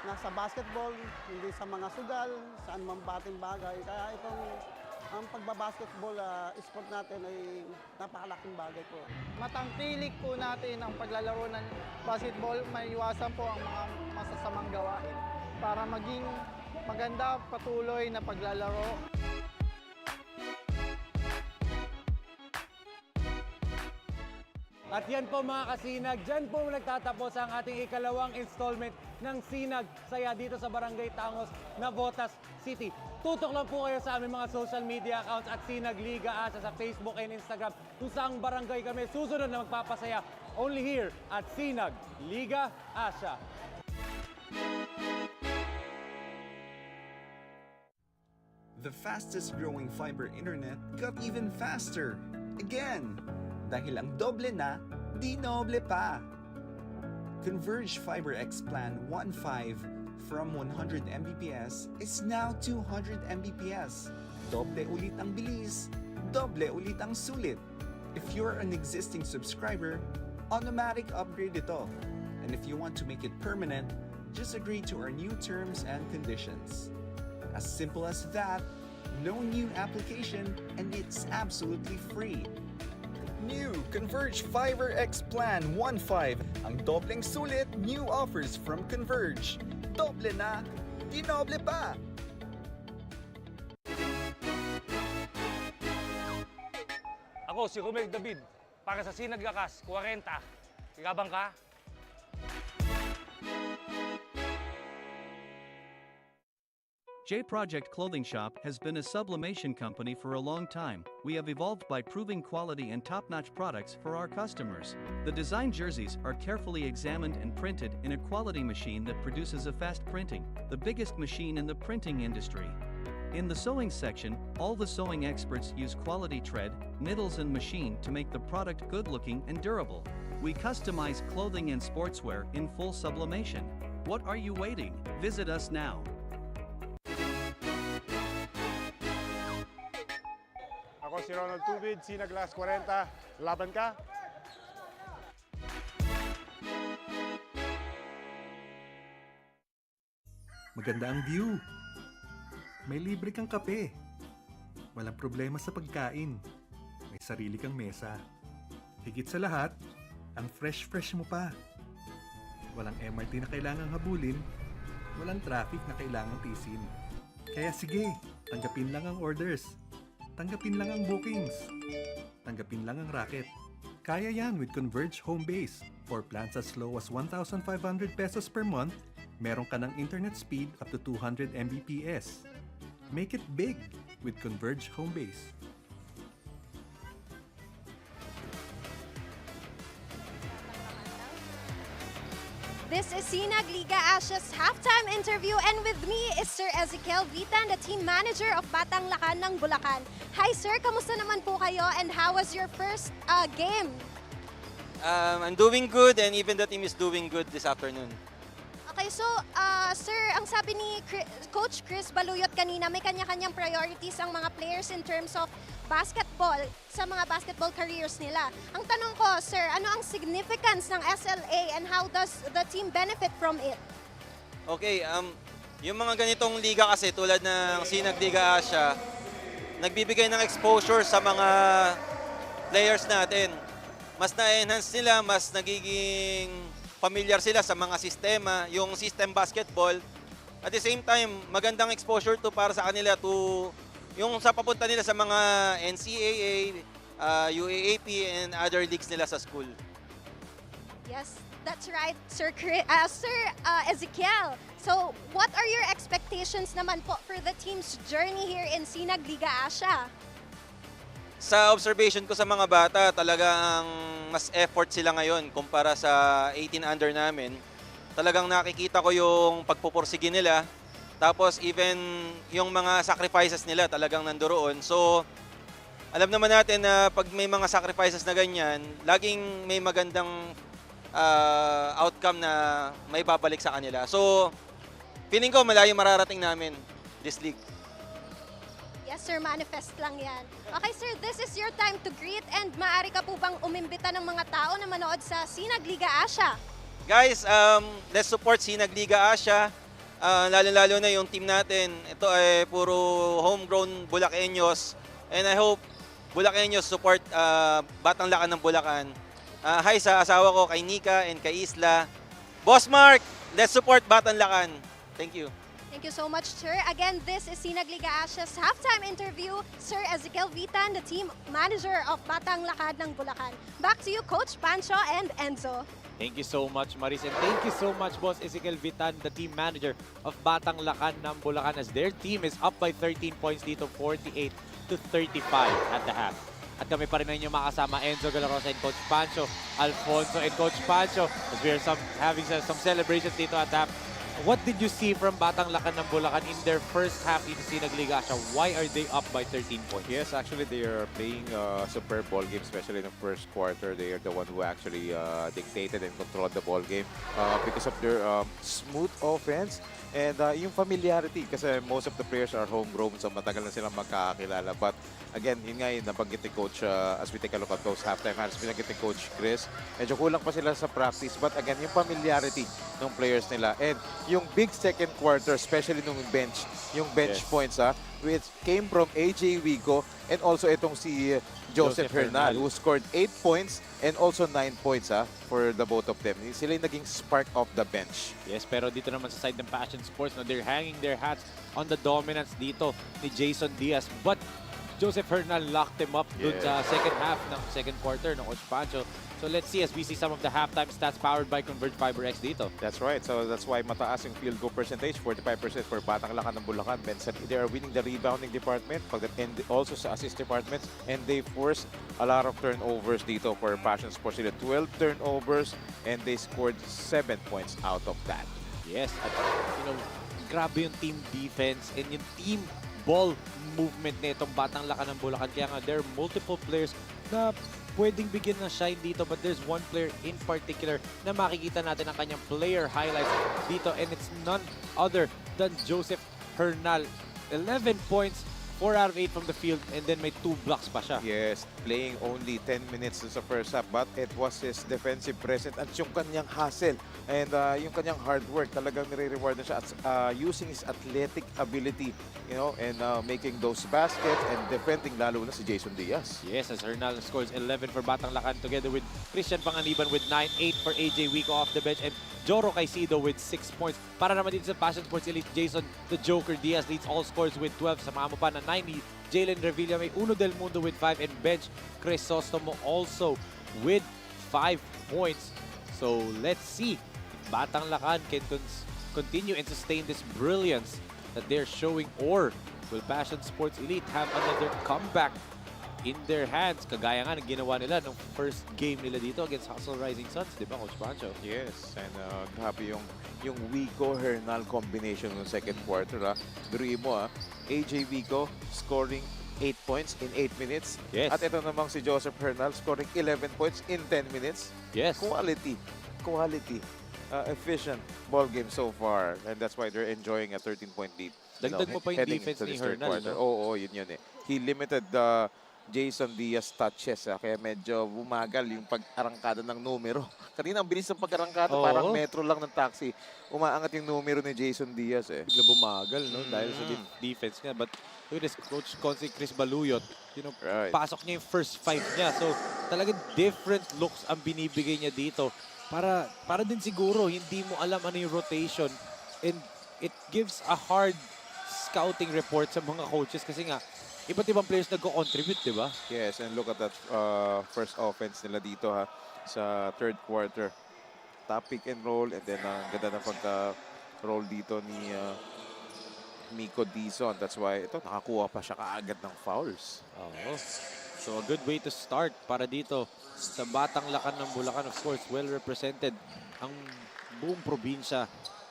nasa basketball, hindi sa mga sugal, saan man bating bagay. Kaya itong ang pagbabasketball sport natin ay napakalaking bagay po. Matangkilik po natin ang paglalaro ng basketball, maiwasan po ang mga masasamang gawain para maging maganda patuloy na paglalaro. At yan po mga kasinag, dyan po nagtatapos ang ating ikalawang installment ng SINAG Saya dito sa Barangay Tangos, Navotas City. Tutok lang po kayo sa aming mga social media accounts at SINAG Liga Asya sa Facebook and Instagram kung saang barangay kami susunod na magpapasaya. Only here at SINAG Liga Asya. The fastest growing fiber internet got even faster. Again! Dahil ang doble na, di noble pa. Converge Fiber X Plan 1.5 from 100 Mbps is now 200 Mbps. Doble ulit ang bilis, doble ulit ang sulit. If you're an existing subscriber, automatic upgrade ito. And if you want to make it permanent, just agree to our new terms and conditions. As simple as that, no new application, and it's absolutely free. New Converge Fiber X Plan 1.5. Ang dobleng sulit, new offers from Converge. Doble na, di noble pa! Ako si Romel David para sa SINAG Lakas 40. Ikabang ka? J Project Clothing Shop has been a sublimation company for a long time. We have evolved by proving quality and top-notch products for our customers. The design jerseys are carefully examined and printed in a quality machine that produces a fast printing, the biggest machine in the printing industry. In the sewing section, all the sewing experts use quality thread, needles and machine to make the product good-looking and durable. We customize clothing and sportswear in full sublimation. What are you waiting? Visit us now. Ako si Ronald Tubid, SINAG Liga 40. Laban ka? Maganda ang view. May libre kang kape. Walang problema sa pagkain. May sarili kang mesa. Higit sa lahat, ang fresh mo pa. Walang MRT na kailangang habulin. Walang traffic na kailangang tisin. Kaya sige, tanggapin lang ang orders. Tanggapin lang ang bookings. Tanggapin lang ang racket. Kaya yan with Converge Home Base. For plans as low as 1,500 pesos per month, meron ka ng internet speed up to 200 Mbps. Make it big with Converge Home Base. This is SINAG Liga Asya's halftime interview, and with me is Sir Ezekiel Vitan, the team manager of Batang Lakan ng Bulacan. Hi sir, kamusta naman po kayo and how was your first game? I'm doing good and even the team is doing good this afternoon. Okay, so sir, ang sabi ni Coach Chris Baluyot kanina, may kanya-kanyang priorities ang mga players in terms of basketball sa mga basketball careers nila. Ang tanong ko, sir, ano ang significance ng SLA and how does the team benefit from it? Okay, yung mga ganitong liga kasi tulad ng SINAG Liga Asya, nagbibigay ng exposure sa mga players natin. Mas na-enhance nila, mas nagiging familiar sila sa mga sistema, yung system basketball. At the same time, magandang exposure to para sa kanila to yung sa papunta nila sa mga NCAA, UAAP, and other leagues nila sa school. Yes, that's right, Sir Ezekiel. So, what are your expectations naman po for the team's journey here in SINAG Liga Asya? Sa observation ko sa mga bata, talagang mas effort sila ngayon kumpara sa 18 under namin. Talagang nakikita ko yung pagpupursige nila. Tapos even yung mga sacrifices nila talagang nandoon. So, alam naman natin na pag may mga sacrifices na ganyan, laging may magandang outcome na may babalik sa kanila. So, feeling ko malayo mararating namin this league. Yes, sir, manifest lang yan. Okay, sir, this is your time to greet and maaari ka po bang umimbita ng mga tao na manood sa SINAG Liga Asya? Guys, let's support SINAG Liga Asya. Lalo-lalo na yung team natin. Ito ay puro homegrown Bulacaneños. And I hope Bulacaneños support Batang Lakan ng Bulacan. Hi sa asawa ko, kay Nika and kay Isla. Boss Mark, let's support Batang Lakan. Thank you. Thank you so much, sir. Again, this is SINAG Liga Asya's halftime interview. Sir Ezekiel Vitan, the team manager of Batang Lakan ng Bulacan. Back to you, Coach Pancho and Enzo. Thank you so much, Maris. And thank you so much, Boss Ezekiel Vitan, the team manager of Batang Lakan ng Bulacan, as their team is up by 13 points dito, 48-35 at the half. At kami pa rin na inyong makasama, Enzo Galarosa and Coach Pancho, Alfonso and Coach Pancho, as we are having some celebrations dito at half. What did you see from Batang Lakan ng Bulacan in their first half in SINAG Liga Asya? Why are they up by 13 points? Yes, actually they are playing a superb ball game, especially in the first quarter. They are the one who actually dictated and controlled the ball game because of their smooth offense and yung familiarity kasi most of the players are homegrown, so matagal na silang magkakakilala. But again, yun nga yung nabanggit ni Coach as we take a look at those halftime hands, binanggit ni Coach Chris. Medyo kulang pa sila sa practice, but again, yung familiarity ng players nila. And yung big second quarter, especially nung bench points which came from AJ Vico and also itong si Joseph Hernal who scored 8 points and also 9 points for the both of them. Sila yung naging spark of the bench. Yes, pero dito naman sa side ng Passion Sports, no, they're hanging their hats on the dominance dito ni Jason Diaz. But Joseph Hernal locked him up dun sa second half ng second quarter ng Coach Pancho. So let's see as we see some of the halftime stats powered by Converge Fiber X dito. That's right. So that's why mataas yung field goal percentage, 45% for Batang Lakan ng Bulacan. They are winning the rebounding department and also sa assist department. And they forced a lot of turnovers dito for Passion Sports. 12 turnovers and they scored 7 points out of that. Yes, at grabe yung team defense and yung team ball movement nitong Batang Lakan ng Bulacan. Kaya nga, there are multiple players na pwedeng bigyan ng shine dito, but there's one player in particular na makikita natin ang kanyang player highlights dito, and it's none other than Joseph Hernal. 11 points, 4 out of 8 from the field, and then may 2 blocks pa siya. Yes, playing only 10 minutes sa first half, but it was his defensive presence at yung kanyang hustle and yung kanyang hard work. Talagang nire-reward na siya at using his athletic ability, and making those baskets and defending lalo na si Jason Diaz. Yes, as Hernal scores 11 for Batang Lakan together with Christian Panganiban with 9, 8 for AJ Vico off the bench, and Joro Caicedo with 6 points. Para naman dito sa Passion Sports Elite, Jason the Joker Diaz leads all scores with 12. Sama mo pa na 9, Jalen Revilla, may Uno Del Mundo with 5, and bench Crisostomo also with 5 points. So let's see if Batang Lakan can continue and sustain this brilliance that they're showing, or will Passion Sports Elite have another comeback in their hands, kagaya nga ng ginawa nila nung first game nila dito against Hustle Rising Suns, di ba, Coach Pancho? Yes, and grabe yung Vico Hernal combination ng second quarter. Biruin mo, AJ Vico scoring 8 points in 8 minutes. Yes. At ito namang si Joseph Hernal scoring 11 points in 10 minutes. Yes. Quality. efficient ball game so far. And that's why they're enjoying a 13-point lead. Dagdag mo pa yung heading defense into ni this third Hernal, quarter. no? Oo, yun eh. He limited Jason Diaz touches. Kaya medyo bumagal yung pag-arangkada ng numero. Kanina ang bilis ng pag-arangkada. Parang metro lang ng taxi. Umaangat yung numero ni Jason Diaz eh. Bigla bumagal, no? Dahil sa defense niya. But look at this, Coach Chris Baluyot, pasok niya yung first 5 niya. So talagang different looks ang binibigay niya dito. Para din siguro, hindi mo alam ano yung rotation. And it gives a hard scouting report sa mga coaches kasi nga, iba't ibang players nagko-contribute, di ba? Yes, and look at that first offense nila dito sa third quarter. Top pick and roll, and then ang ganda na pagka-roll dito ni Miko Dizon. That's why ito, nakakuha pa siya kaagad ng fouls. So a good way to start para dito sa Batang Lakan ng Bulacan. Of course, well represented ang buong probinsya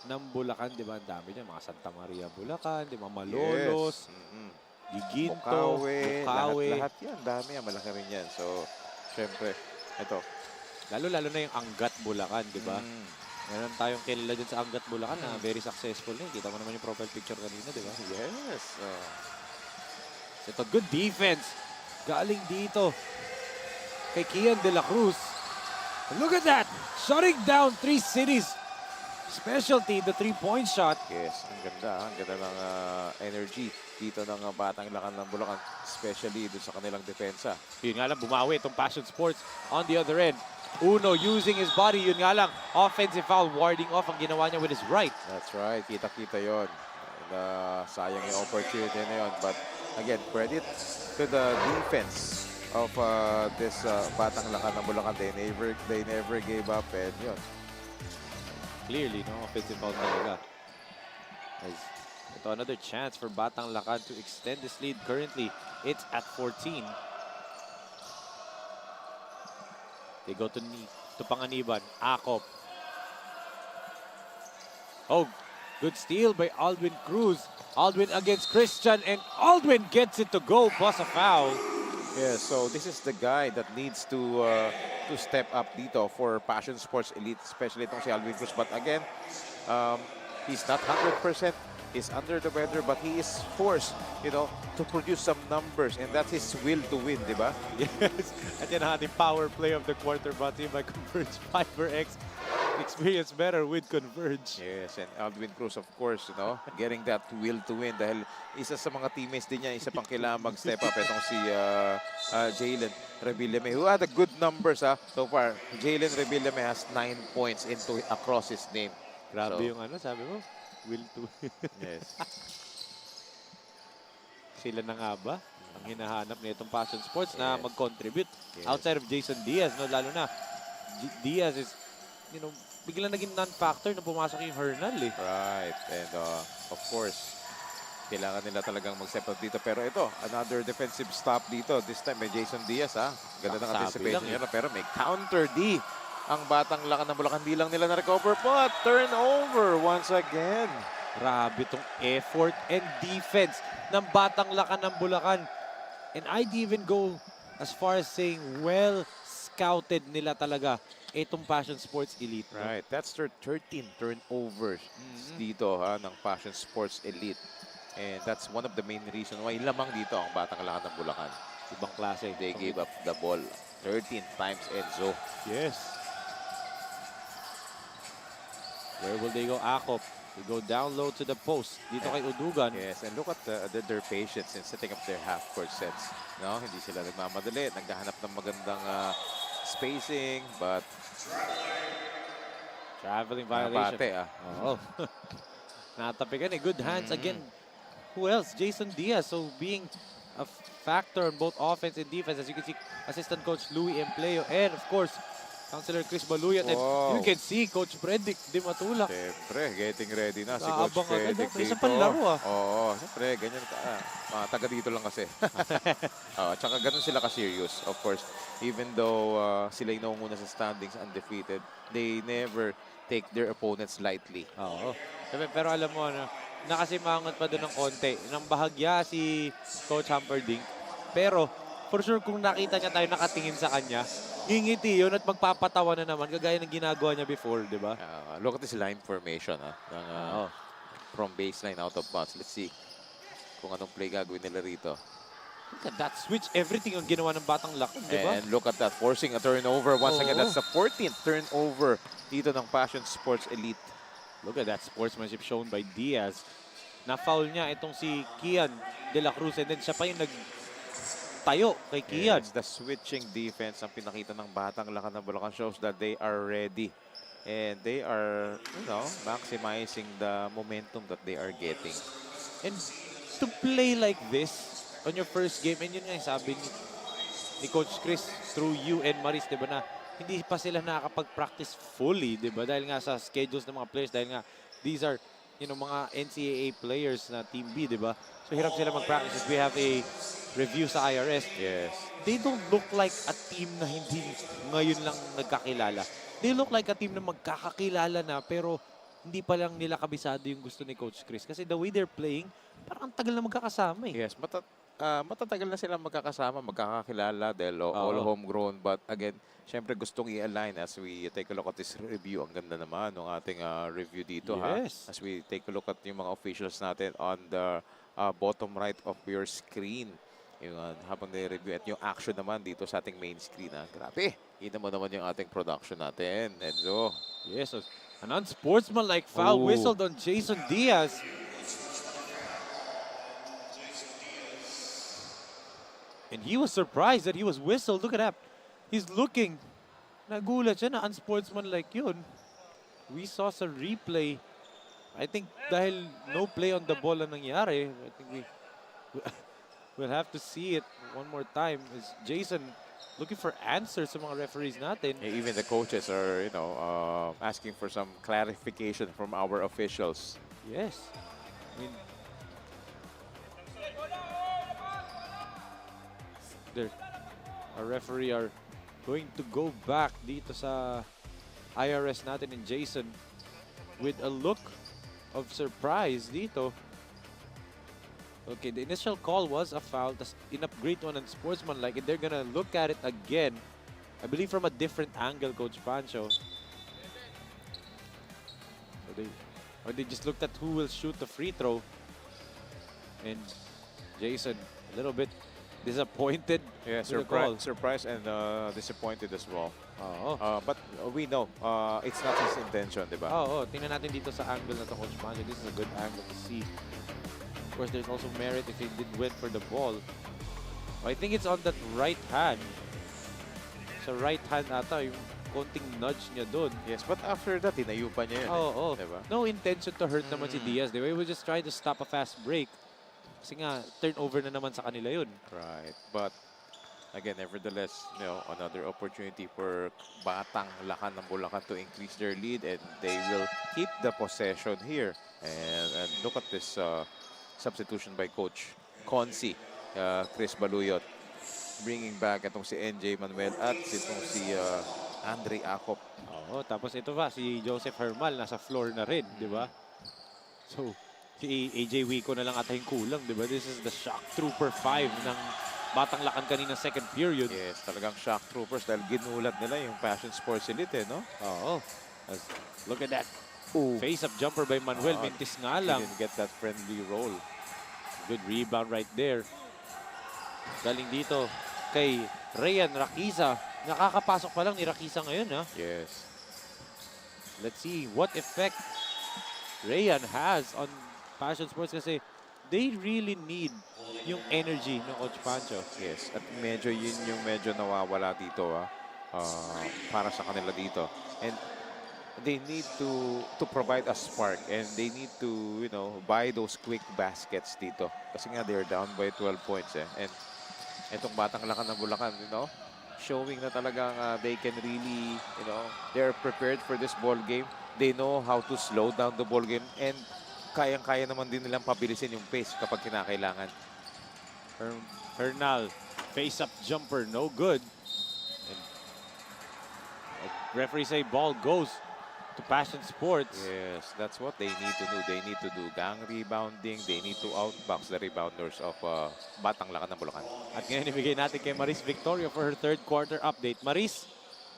ng Bulacan, di ba? Ang dami niya, mga Santa Maria, Bulacan, di ba? Malolos, Giginto, Bukawe. Lahat yan, dami yan, malaki rin yan. So, syempre, ito. Lalo na yung Angat Bulacan, di ba? Meron tayong kilala dyan sa Angat Bulacan na very successful na. Kita mo naman yung profile picture kanina, di ba? Yes. Ito, good defense. Galing dito kay Kian De La Cruz. Look at that! Shutting down 3 cities. Specialty, the 3-point shot. Yes, ang ganda. Ang ganda ng energy dito ng Batang Lakan ng Bulacan. Especially dun sa kanilang depensa. Yun nga lang, bumawi itong Passion Sports on the other end. Uno using his body. Yun nga lang, offensive foul warding off ang ginawa niya with his right. That's right. Kita-kita yun. And, sayang yung opportunity na yun. But again, credit to the defense of this Batang Lakan ng Bulacan. They never gave up. And yun. Clearly, no offensive foul talaga. Ito, another chance for Batang Lakan to extend this lead. Currently, it's at 14. They go to Panganiban. Akop. Oh, good steal by Aldwin Cruz. Aldwin against Christian, and Aldwin gets it to go, plus a foul. Yeah, so this is the guy that needs to step up dito for Passion Sports Elite, especially itong si Aldwin Cruz. But again, he's not 100%. He's under the weather, but he is forced, to produce some numbers, and that's his will to win, di ba? Yes. At yan ang ating power play of the quarter brought to you by Converge Fiber X. Experience better with Converge. Yes, and Aldwin Cruz, of course, getting that will to win dahil isa sa mga teammates din niya, isa pang kailangan mag-step up itong si Jalen Revillame, who had a good numbers so far. Jalen Revillame has 9 points across his name. Grabe yung sabi mo? Will to win. Yes. Sila na nga ba ang hinahanap nitong Passion Sports na mag-contribute outside of Jason Diaz, no? Lalo na Diaz is biglang naging non-factor na pumasok yung Hernal eh. Right, and of course kailangan nila talagang mag-step up dito, pero ito, another defensive stop dito. This time may Jason Diaz ganda ng anticipation niya, pero may counter D ang Batang Lakan ng Bulacan. Di lang nila na-recover, but turnover once again. Grabe tong effort and defense ng Batang Lakan ng Bulacan. And I'd even go as far as saying well-scouted nila talaga itong Passion Sports Elite. No? Right, that's their 13 turnovers dito ng Passion Sports Elite. And that's one of the main reasons why lamang dito ang Batang Lakan ng Bulacan. Ibang klase. They gave up the ball 13 times, Enzo. Yes. Where will they go? Akop. They go down low to the post. Dito kay Udugan. Yes, and look at their patience in setting up their half-court sets. Hindi sila nagmamadali. Naghahanap ng magandang spacing, but traveling violation. Napate, Natapigan Good hands again. Who else? Jason Diaz. So being a factor on both offense and defense. As you can see, assistant coach Louie Empleo. And of course, Counselor Chris Baluyat. And you can see Coach Fredrick Di Matulak. Siyempre, getting ready na si Coach Fredrick dito. Isa panlaro Oo, siyempre, ganyan ka. Taga dito lang kasi. Tsaka ganun sila ka-serious. Of course, even though sila yung naunguna sa standings undefeated, they never take their opponents lightly. Oo. Pero alam mo, nakasimangot pa doon ng konti. Nang bahagya si Coach Humperdinck. Pero, for sure, kung nakita niya tayo nakatingin sa kanya, ngingiti yun at magpapatawa na naman kagaya ng ginagawa niya before, di ba? Look at this line formation from baseline out of bounds. Let's see kung anong play gagawin nila rito. Look at that switch. Everything ang ginawa ng Batang Lakan, di ba? And look at that, forcing a turnover. Once again, that's the 14th turnover dito ng Passion Sports Elite. Look at that sportsmanship shown by Diaz. Na-foul niya itong si Kian de la Cruz and then siya pa yung nagtayo kay Kian. Yes, the switching defense ang pinakita ng Batang Lakan ng Bulacan shows that they are ready. And they are, maximizing the momentum that they are getting. And to play like this on your first game, and yun nga yung sabi ni Coach Chris through you and Maris, di ba, na hindi pa sila nakakapag-practice fully, di ba? Dahil nga sa schedules ng mga players, dahil nga these are, mga NCAA players na Team B, di ba? So hirap sila mag-practice. We have a review sa IRS. Yes. They don't look like a team na hindi ngayon lang nagkakilala. They look like a team na magkakakilala na pero hindi pa lang nila kabisado yung gusto ni Coach Chris. Kasi the way they're playing, parang ang tagal na magkakasama eh. Yes, matatagal na sila magkakasama, magkakakilala dahil all homegrown. But again, syempre gustong i-align as we take a look at this review. Ang ganda naman ng ating review dito. Yes. As we take a look at yung mga officials natin on the bottom right of your screen. Yung, habang nire-review at yung action naman dito sa ating main screen. Grabe, kita mo naman yung ating production natin. Enzo. Yes, an unsportsmanlike foul whistled on Jason Diaz. And he was surprised that he was whistled. Look at that. He's looking. Nagulat siya na unsportsmanlike yun. We saw sa replay. I think dahil no play on the ball ang nangyari, I think we'll have to see it one more time. Is Jason looking for answers sa mga referees natin? Even the coaches are, asking for some clarification from our officials. Yes. I mean, our referee are going to go back dito sa IRS natin and Jason with a look of surprise dito. Okay, the initial call was a foul. Tas in-upgrade one on sportsmanlike and they're gonna look at it again. I believe from a different angle, Coach Pancho. So they just looked at who will shoot the free throw. And Jason, a little bit disappointed. Yeah, surprised and disappointed as well. But we know it's not his intention, di ba? Tingnan natin dito sa angle na to, Coach Pancho. This is a good angle to see. Of course, there's also merit if he did win for the ball. I think it's on that right hand. Sa right hand ata, yung konting nudge niya doon. Yes, but after that, tinayo pa niya yun. Diba? No intention to hurt naman si Diaz. They were just trying to stop a fast break. Kasi nga, turnover na naman sa kanila yun. Right, but again, nevertheless, another opportunity for Batang Lakan ng Bulacan to increase their lead and they will keep the possession here. And look at this substitution by Coach Consi, Chris Baluyot, bringing back itong si NJ Manuel at itong si Andre Acop. Tapos ito ba, si Joseph Hermal nasa floor na rin, di ba? So, si AJ Wico na lang ata yung kulang, di ba? This is the shock trooper 5 ng Batang Lakan kanina second period. Yes, talagang shock troopers dahil ginulat nila yung Passion Sports Elite, no? Look at that. Face-up jumper by Manuel. Mintis nga lang. Didn't get that friendly roll. Good rebound right there. Galing dito kay Ryan Raquiza. Nakakapasok pa lang ni Raquiza ngayon, ha? Yes. Let's see what effect Ryan has on Passion Sports kasi they really need yung energy ng Coach Pancho. Yes, at medyo yun yung medyo nawawala dito para sa kanila dito. And they need to provide a spark and they need to, buy those quick baskets dito. Kasi nga they're down by 12 points And itong Batang Lakan ng Bulacan, showing na talagang they can really, they're prepared for this ball game. They know how to slow down the ball game and kayang-kaya naman din nilang pabilisin yung pace kapag kinakailangan. Fernal, face-up jumper, no good. And referee say ball goes to Passion Sports. Yes, that's what they need to do. They need to do gang rebounding. They need to outbox the rebounders of Batang Lakan ng Bulacan. At ngayon, ibigay natin kay Maris Victoria for her third quarter update. Maris?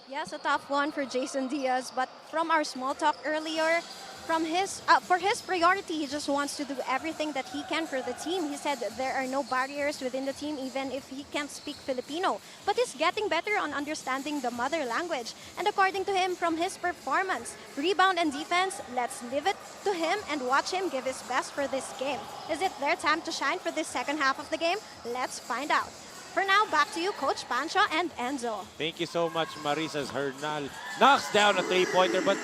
Yes, a tough one for Jason Diaz, but from our small talk earlier, for his priority, he just wants to do everything that he can for the team. He said there are no barriers within the team, even if he can't speak Filipino. But he's getting better on understanding the mother language. And according to him, from his performance, rebound and defense, let's leave it to him and watch him give his best for this game. Is it their time to shine for this second half of the game? Let's find out. For now, back to you, Coach Pancho and Enzo. Thank you so much, Maris, as Hernal knocks down a three-pointer. But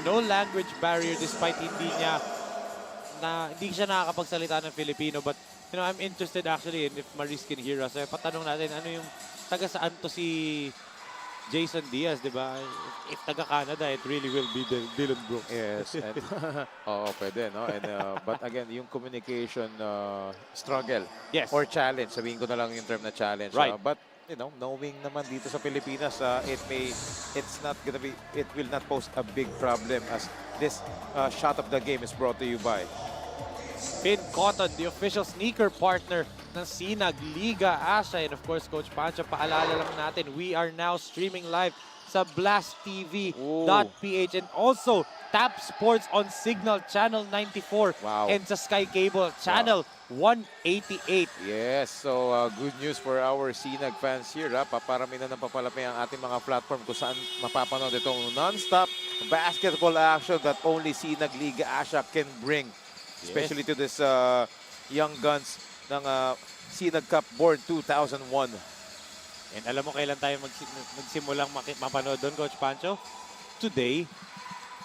no language barrier despite hindi siya nakakapagsalita ng Filipino. But I'm interested actually in if Maris can hear us. Patanong natin, ano yung taga saan to si Jason Diaz, di ba? If taga-Canada, it really will be Dylan Brooks. Yes. And, pwede, no? And, but again, yung communication struggle or challenge, sabihin ko na lang yung term na challenge. Right. But, knowing naman dito sa Pilipinas, it will not pose a big problem as this shot of the game is brought to you by Finn Cotton, the official sneaker partner ng SINAG Liga Asya. And of course, Coach Pancho, paalala lang natin, we are now streaming live sa BlastTV.ph and also Tap Sports on Signal Channel 94 and sa Sky Cable Channel 188. Yes, so good news for our SINAG fans here. Paparami na ng papalapay ang ating mga platform kung saan mapapanood itong non-stop basketball action that only SINAG Liga Asya can bring. Especially to this young guns ng SINAG Cup born 2001. And alam mo kailan tayo magsimulang mapanood doon, Coach Pancho? Today,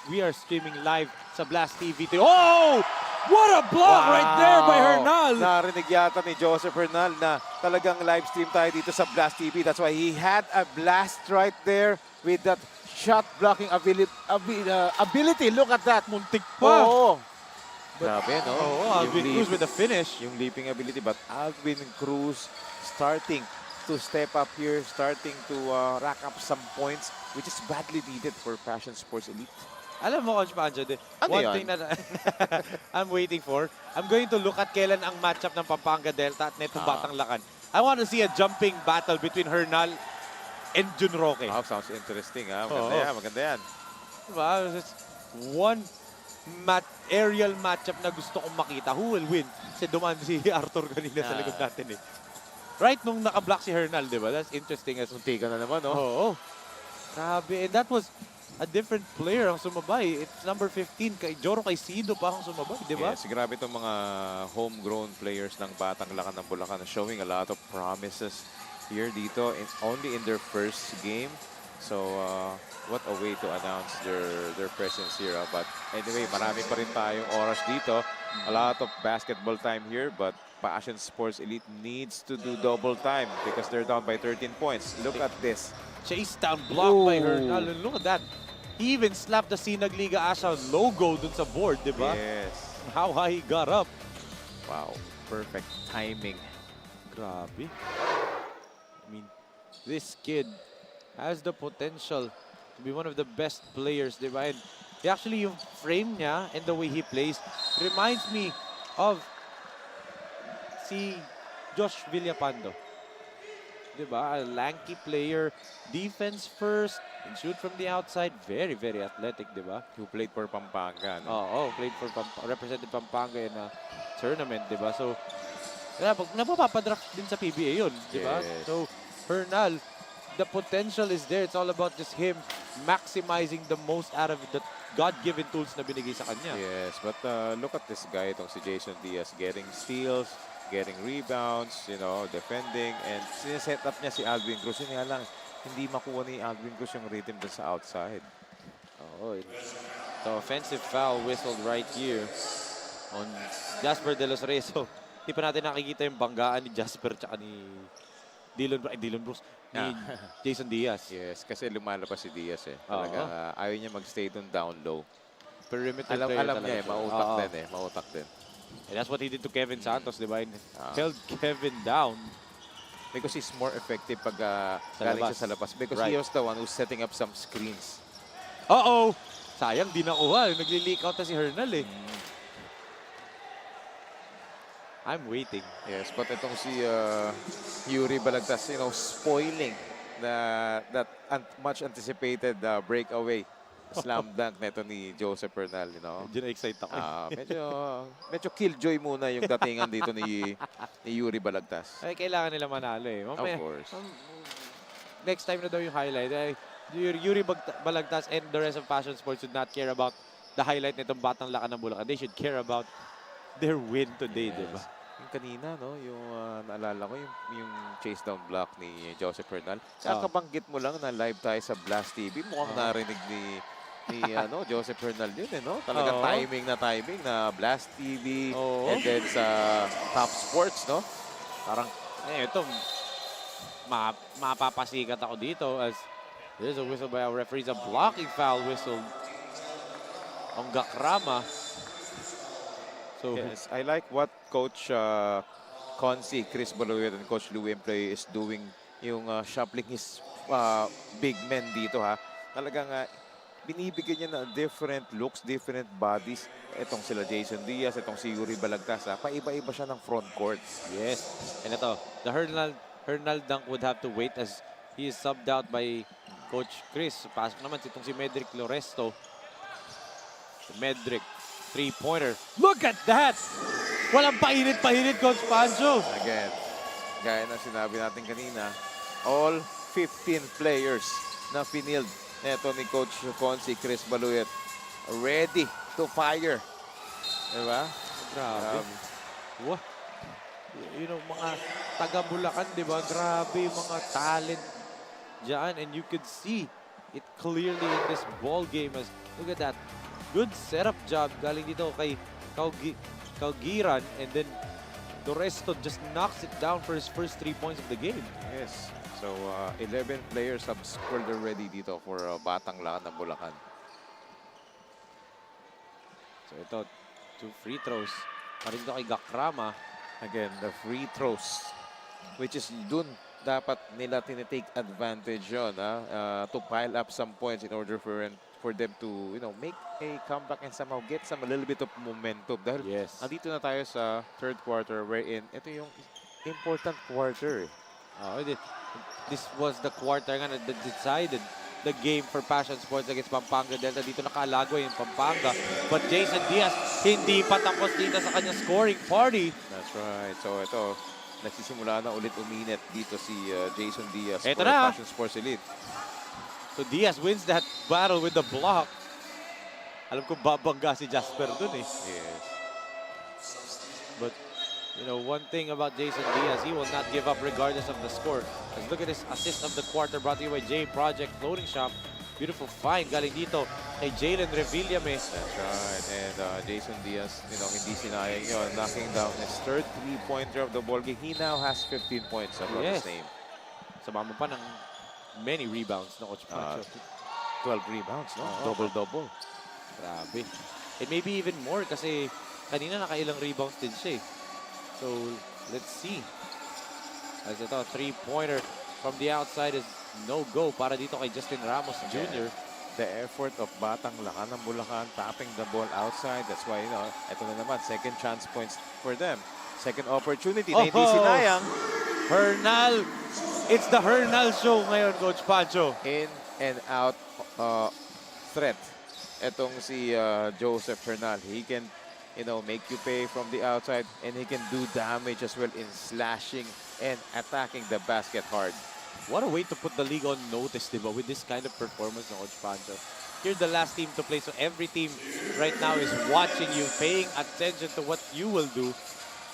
we are streaming live sa Blast TV. Oh! What a block right there by Hernal! Narinig yata ni Joseph Hernal na talagang live stream tayo dito sa Blast TV. That's why he had a blast right there with that shot blocking ability. Look at that. Muntik pa. Oo. Grabe, no? Alvin Cruz with the finish. Yung leaping ability, but Alvin Cruz starting to step up here, starting to rack up some points, which is badly needed for Passion Sports Elite. Alam mo, Coach Pancho, one thing that I'm waiting for, I'm going to look at kailan ang matchup ng Pampanga Delta at netong Batang Lakan. I want to see a jumping battle between Hernal and Jun Roque. Sounds interesting, ha? Maganda yan. Diba? One aerial matchup na gusto kong makita. Who will win? Kasi dumaan si Arthur kanina sa likod natin eh. Right nung naka-block si Hernal, di ba? That's interesting. Untikan na naman, no? Oo. Grabe. And that was a different player ang sumabay. It's number 15. Kay Joro Caicedo pa ang sumabay, di ba? Yes, grabe itong mga homegrown players ng Batang Lakan ng Bulacan showing a lot of promises here dito. Only in their first game. So, what a way to announce their presence here. But anyway, marami pa rin tayong oras dito. A lot of basketball time here, but Passion Sports Elite needs to do double time because they're down by 13 points. Look at this. Chase down block by Hernal. Look at that. He even slapped the SINAG Liga Asya logo dun sa board, di ba? Yes. How high he got up. Wow. Perfect timing. Grabe. I mean, this kid has the potential to be one of the best players, di ba? And actually, yung frame niya and the way he plays reminds me of si Josh Villapando. Di ba? A lanky player, defense first, and shoot from the outside. Very, very athletic, di ba? Who played for Pampanga, no? Oo, played for represented Pampanga in a tournament, di ba? So, napapadraft din sa PBA yun, di ba? Yes. So, Hernal, the potential is there. It's all about just him maximizing the most out of the God-given tools na binigay sa kanya. Yes, but look at this guy, itong si Jason Diaz, getting steals, getting rebounds, defending, and sineset up niya si Alvin Cruz. Yun nga lang, hindi makuha ni Alvin Cruz yung rhythm dun sa outside. Oh, the offensive foul whistled right here on Jasper De Los Reyes. So, hindi pa natin nakikita yung banggaan ni Jasper tsaka ni Dylan Brooks, ni Jason Diaz. Yes, kasi lumalabas si Diaz eh. Talaga, ayaw niya magstay dun down low. Perimeter alam niya eh, mautak din. And that's what he did to Kevin Santos, di ba? Held Kevin down. Because he's more effective pag galing siya sa labas. Because he was the one who's setting up some screens. Uh-oh! Sayang, di nakuha. Nagli-leak out na si Hernal eh. I'm waiting. Yes, but itong si Yuri Balagtas, spoiling that much anticipated breakaway slam dunk neto ni Joseph Bernal, Medyo na-excite ako. Medyo killjoy muna yung datingan dito ni Yuri Balagtas. Ay, kailangan nila manalo eh. Mamaya, Of course. Next time na daw yung highlight. Yuri Balagtas and the rest of Passion Sports should not care about the highlight nitong Batang Lakan ng Bulacan. They should care about their win today, Yes. diba? Yung kanina, yung naalala ko, yung chase down block ni Joseph Bernal. Kakabanggit mo lang na live tayo sa Blast TV. Mukhang narinig ni Joseph Bernal yun, Talagang timing na Blast TV and then sa Top Sports, Parang, ito, mapapasikat ako dito as there's a whistle by our referee. A blocking foul whistle on Gakrama. So, yes, I like what Coach Consi, Chris Baloyet, and Coach Lou Empley is doing. Yung shuffling his big men dito, ha. Talagang binibigyan niya na different looks, different bodies. Itong sila Jason Diaz, itong si Yuri Balagtas, paiba-iba siya ng front court. yes. And ito, the Hernal dunk would have to wait as he is subbed out by Coach Chris. Pasok naman itong si Medric Loresto. Medric, three-pointer. Look at that! Walang painit-painit, Coach Pancho. Again, gaya na sinabi natin kanina, all 15 players na finield neto ni Coach Consi, Chris Baluyet, ready to fire. Diba? Grabe. Wow. Mga taga-Bulacan, diba? Grabe yung mga talent dyan. And you could see it clearly in this ball game. As, look at that. Good setup job galing dito kay Kaugiran. And then Loresto just knocks it down for his first 3 points of the game. Yes. So, 11 players have scored already dito for Batang Lakan ng Bulacan. So, ito, 2 free throws. Pa rin ito kay Gakrama. Again, the free throws, which is dun dapat nila tinitake advantage yun, to pile up some points in order for them to, make a comeback and somehow get a little bit of momentum. Dahil andito na tayo sa third quarter wherein ito yung important quarter. This was the quarter nga that decided the game for Passion Sports against Pampanga Delta. Dito nakalagoy yung Pampanga. But Jason Diaz, hindi pa tapos dito sa kanyang scoring party. That's right. So ito, nagsisimula na ulit uminit dito si Jason Diaz for Passion Sports Elite. So Diaz wins that battle with the block. Alam ko babangga si Jasper dun eh. Yes. But one thing about Jason Diaz, he will not give up regardless of the score. Let's look at his assist of the quarter brought to you by J Project Floating Shop. Beautiful find galing dito kay Jalen Revillame. That's right. And Jason Diaz, hindi sinayang yun, knocking down his third three-pointer of the ball game. He now has 15 points above his name. Sama mo pa ng many rebounds na Coach Pancho. 12 rebounds, no? Double-double. Grabe. And maybe even more kasi kanina nakailang rebounds din siya eh. So, let's see. As ito, three-pointer from the outside is no-go para dito kay Justin Ramos Jr. The effort of Batang Lakan ng Bulacan, tapping the ball outside. That's why, ito na naman, second chance points for them. Second opportunity na hindi sinayang. Hernal. It's the Hernal show ngayon, Coach Pancho. In and out threat. Itong si Joseph Hernal. He can make you pay from the outside, and he can do damage as well in slashing and attacking the basket hard. What a way to put the league on notice, diba? With this kind of performance ng Coach Pancho. You're the last team to play, so every team right now is watching you, paying attention to what you will do.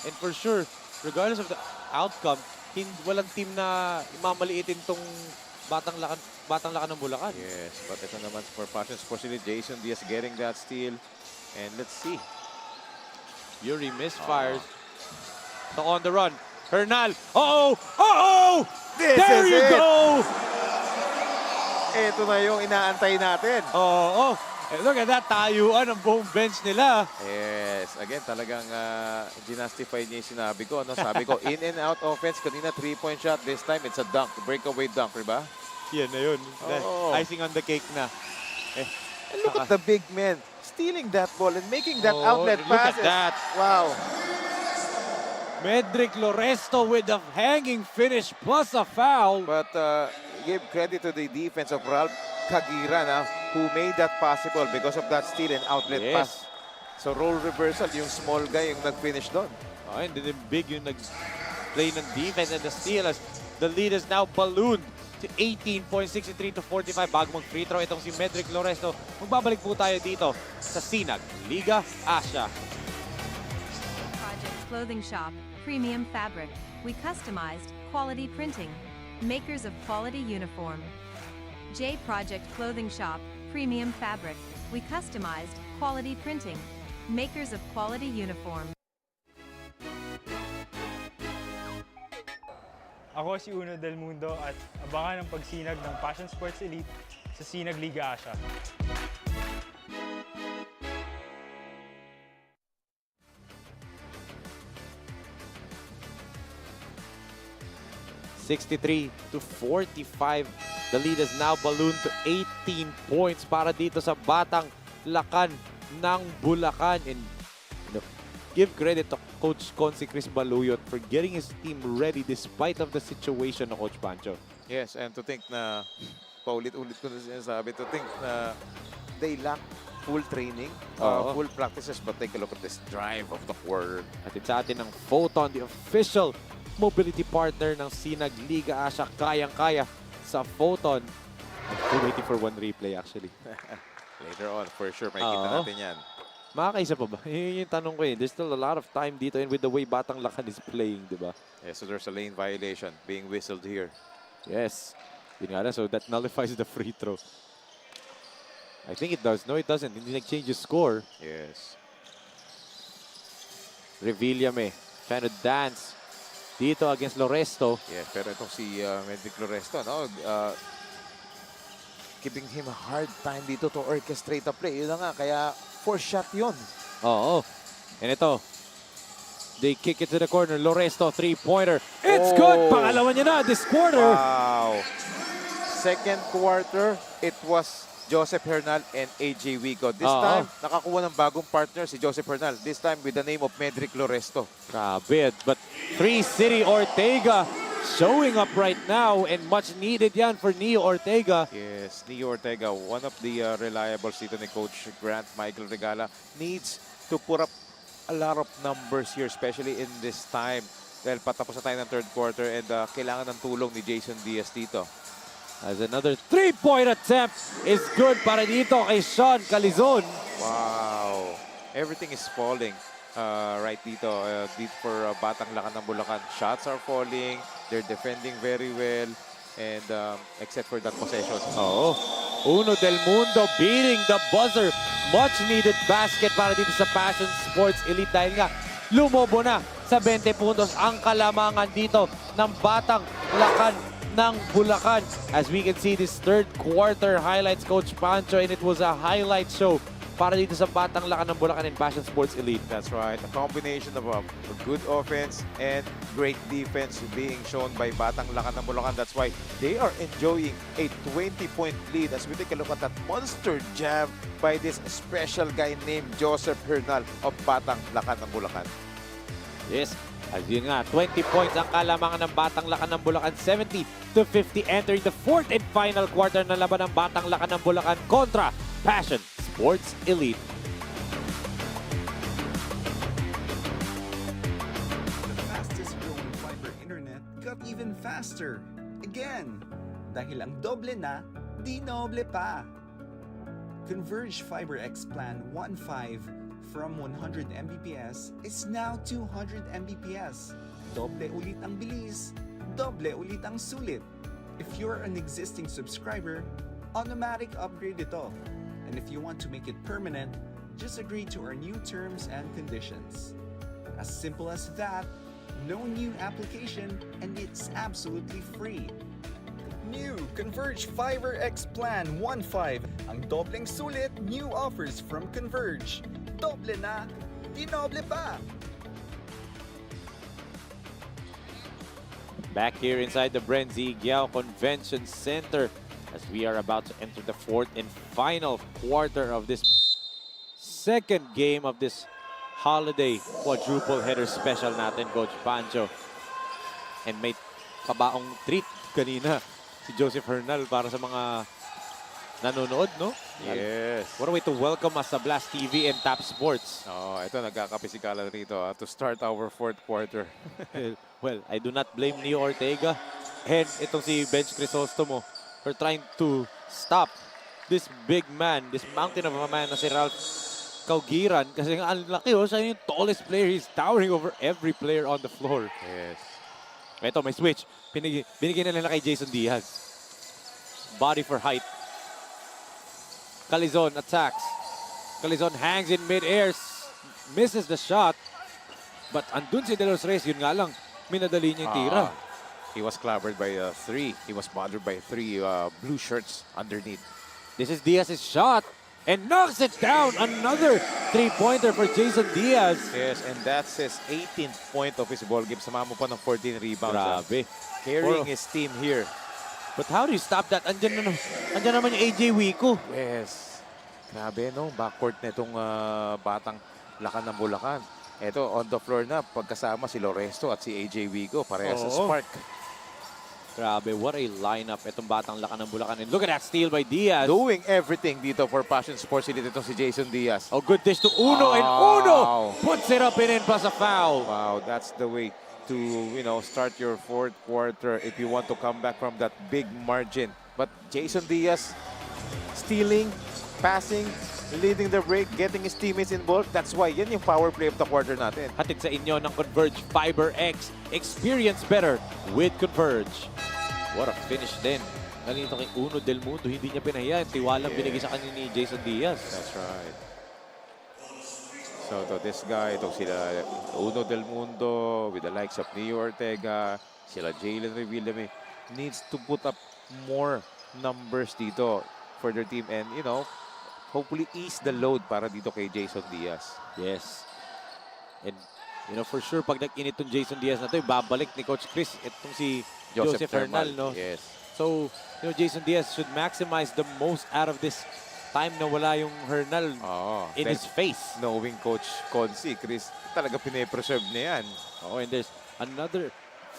And for sure, regardless of the outcome, walang team na mamaliitin tong Batang Lakan ng Bulacan. Yes, but ito naman for Passion Sports Elite, Jason Diaz getting that steal. And let's see. Yuri misfires. So on the run. Hernal. Oh! There you go! Ito na yung inaantay natin. And look at that, tayuan ang buong bench nila. Yes. Again, talagang ginastify niya yung sinabi ko. Sabi ko, in and out offense. Kanina, 3-point shot. This time, it's a dunk. Breakaway dunk, diba? Yan na yun. Icing on the cake na. And look at the big men stealing that ball and making that outlet look at passes. that. Wow. Medric Loresto with a hanging finish plus a foul. But give credit to the defense of Ralph Kagira na, who made that possible because of that steal and outlet pass. So role reversal, yung small guy yung nag-finish doon. And then big yung nag-play ng defense and the steal as the lead is now ballooned to 18.63 to 45 bago mag-free throw. Itong si Medric Loresto. Magbabalik po tayo dito sa SINAG Liga Asya. Project Clothing Shop, Premium Fabric. We customized quality printing. Makers of quality uniform. J Project Clothing Shop, Premium Fabric. We customized quality printing. Makers of quality uniform. Ako si Uno Del Mundo at abangan ang pagsinag ng Passion Sports Elite sa SINAG Liga Asya. (63-45). The lead is now ballooned to 18 points para dito sa Batang Lakan ng Bulacan. And give credit to Coach Consi Chris Baluyot for getting his team ready despite of the situation ng Coach Pancho. Yes, and to think na, paulit-ulit ko na sinasabi, to think na they lack full training, full practices, but take a look at this drive of the quarter. At sa atin ng Photon, the official mobility partner ng SINAG Liga Asya, kayang-kaya sa Photon. We're waiting for one replay actually. Later on, for sure, makikita natin yan. Makakaisa pa ba? Yun yung tanong ko eh. There's still a lot of time dito and with the way Batang Lakan is playing, di ba? Yeah, so there's a lane violation being whistled here. Yes. Yun nga lang, so that nullifies the free throw. I think it does. No, it doesn't. Hindi nag-change yung score. Yes. Revillame trying to dance dito against Loresto. Yes, pero itong si Medric Loresto, no? Giving him a hard time dito to orchestrate a play. Yun na nga, kaya force shot yun. Oo. And ito, they kick it to the corner. Loresto, three-pointer. It's good! Pangalawa niya na this quarter. Wow. Second quarter, it was Joseph Hernal and AJ Wigo. This time, nakakuha ng bagong partner si Joseph Hernal. This time with the name of Medric Loresto. Grabe. But 3 City Ortega showing up right now and much needed yan for Neo Ortega. Yes, Neo Ortega, one of the reliables dito ni Coach Grant Michael Regala, needs to put up a lot of numbers here, especially in this time. Dahil patapos na tayo ng third quarter and kailangan ng tulong ni Jason Diaz dito. As another three-point attempt is good para dito kay Sean Calizon. Wow. Everything is falling right dito for Batang Lakan ng Bulacan. Shots are falling. They're defending very well. And except for that possession. Uno Del Mundo beating the buzzer. Much needed basket para dito sa Passion Sports Elite dahil nga lumobo na sa 20 puntos ang kalamangan dito ng Batang Lakan ng Bulacan. As we can see this third quarter highlights Coach Pancho, and it was a highlight show para dito sa Batang Lakan ng Bulacan and Passion Sports Elite. That's right. A combination of a good offense and great defense being shown by Batang Lakan ng Bulacan. That's why they are enjoying a 20-point lead as we take a look at that monster jam by this special guy named Joseph Hernal of Batang Lakan ng Bulacan. Yes. As yun nga, 20 points ang kalamangan ng Batang Lakan ng Bulacan, 70-50 entering the fourth and final quarter na laban ng Batang Lakan ng Bulacan kontra Passion Sports Elite. The fastest growing fiber internet got even faster. Again, dahil ang doble na, di noble pa. Converge Fiber X Plan 1.5 from 100 Mbps is now 200 Mbps. Doble ulit ang bilis, doble ulit ang sulit. If you're an existing subscriber, automatic upgrade ito. And if you want to make it permanent, just agree to our new terms and conditions. As simple as that, no new application, and it's absolutely free. New Converge Fiber X Plan 1.5. Ang dobleng sulit, new offers from Converge. Doble na, di noble pa. Back here inside the BREN GUIAO Convention Center as we are about to enter the fourth and final quarter of this second game of this holiday quadruple header special natin, Coach Pancho. And may pabaong treat kanina si Joseph Hernal para sa mga nanonood, no? Yes. What a way to welcome us sa Blast TV and Tap Sports. Oh, ito nagkakapisikalan rito to start our fourth quarter. Well, I do not blame Neo Ortega and itong si Bench Crisostomo for trying to stop this big man, this mountain of a man na si Ralph Kaugiran. Kasi nga ang laki, siya yung tallest player. He's towering over every player on the floor. Yes. Ito, may switch. Binigyan na nila kay Jason Diaz. Body for height. Calizon attacks. Calizon hangs in mid-air. Misses the shot. But andun si De Los Reyes. Yun nga lang, minadali niya yung tira. He was clobbered by 3. He was bothered by 3 blue shirts underneath. This is Diaz's shot. And knocks it down. Another three-pointer for Jason Diaz. Yes, and that's his 18th point of his ball game. Sama mo pa ng 14 rebounds. Grabe. Carrying his team here. But how do you stop that? Andyan naman yung AJ Wico. Yes. Grabe, no? Backcourt na itong Batang Lakan ng Bulacan. Ito, on the floor na, pagkasama si Loresto at si AJ Wico. Parehas sa spark. Grabe, what a lineup itong Batang Lakan ng Bulacan. And look at that steal by Diaz. Doing everything dito for Passion Sports Elite itong si Jason Diaz. Oh, good dish to Uno. And Uno puts it up and in plus a foul. Wow, that's the way to, you know, start your fourth quarter if you want to come back from that big margin. But Jason Diaz stealing, passing, leading the break, getting his teammates involved. That's why yan yung power play of the quarter natin. Hatid sa inyo ng Converge Fiber X. Experience better with Converge. What a finish din. Nalito kay Uno Del Mundo. Hindi niya pinahiya. Tiwalang binigay sa kanya ni Jason Diaz. That's right. So to this guy, itong sila Uno Del Mundo with the likes of Neo Ortega, sila Jalen Revillame, needs to put up more numbers dito for their team and, you know, hopefully ease the load para dito kay Jason Diaz. Yes. And, you know, for sure, pag nag-init tong Jason Diaz na ito, babalik ni Coach Chris itong si Joseph Hernal, no? Yes. So, you know, Jason Diaz should maximize the most out of this time na wala yung Hernal in his face. Knowing Coach Consi, Chris, talaga pine-preserve niya yan. Oh, and there's another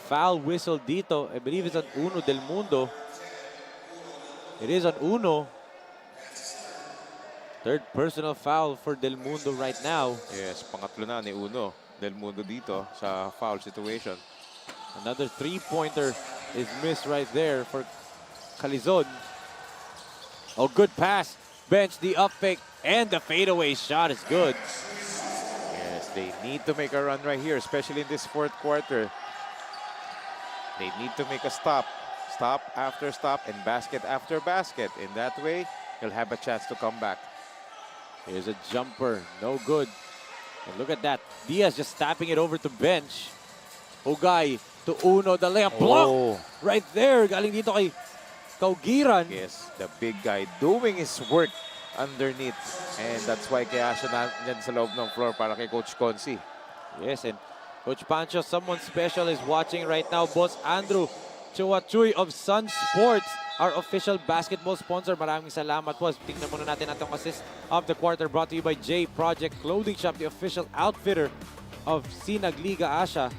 foul whistle dito. I believe it's on Uno Del Mundo. It is on Uno. Third personal foul for Del Mundo right now. Yes, pangatlo na ni Uno Del Mundo dito sa foul situation. Another three-pointer is missed right there for Calizon. Oh, good pass. Bench, the up fake, and the fadeaway shot is good. Yes, they need to make a run right here, especially in this fourth quarter. They need to make a stop. Stop after stop and basket after basket. In that way, you'll have a chance to come back. Here's a jumper. No good. And look at that. Diaz just tapping it over to Bench. Hugay to Uno. The layup block. Right there. Galing dito kay Kaugiran. Yes, the big guy doing his work underneath. And that's why kaya siya nandyan sa loob ng floor para kay Coach Consi. Yes, and Coach Pancho, someone special is watching right now. Boss Andrew Chuachuy of Sun Sports, our official basketball sponsor. Maraming salamat po. Tingnan muna natin atong assist of the quarter brought to you by J Project Clothing Shop, the official outfitter of SINAG Liga Asya.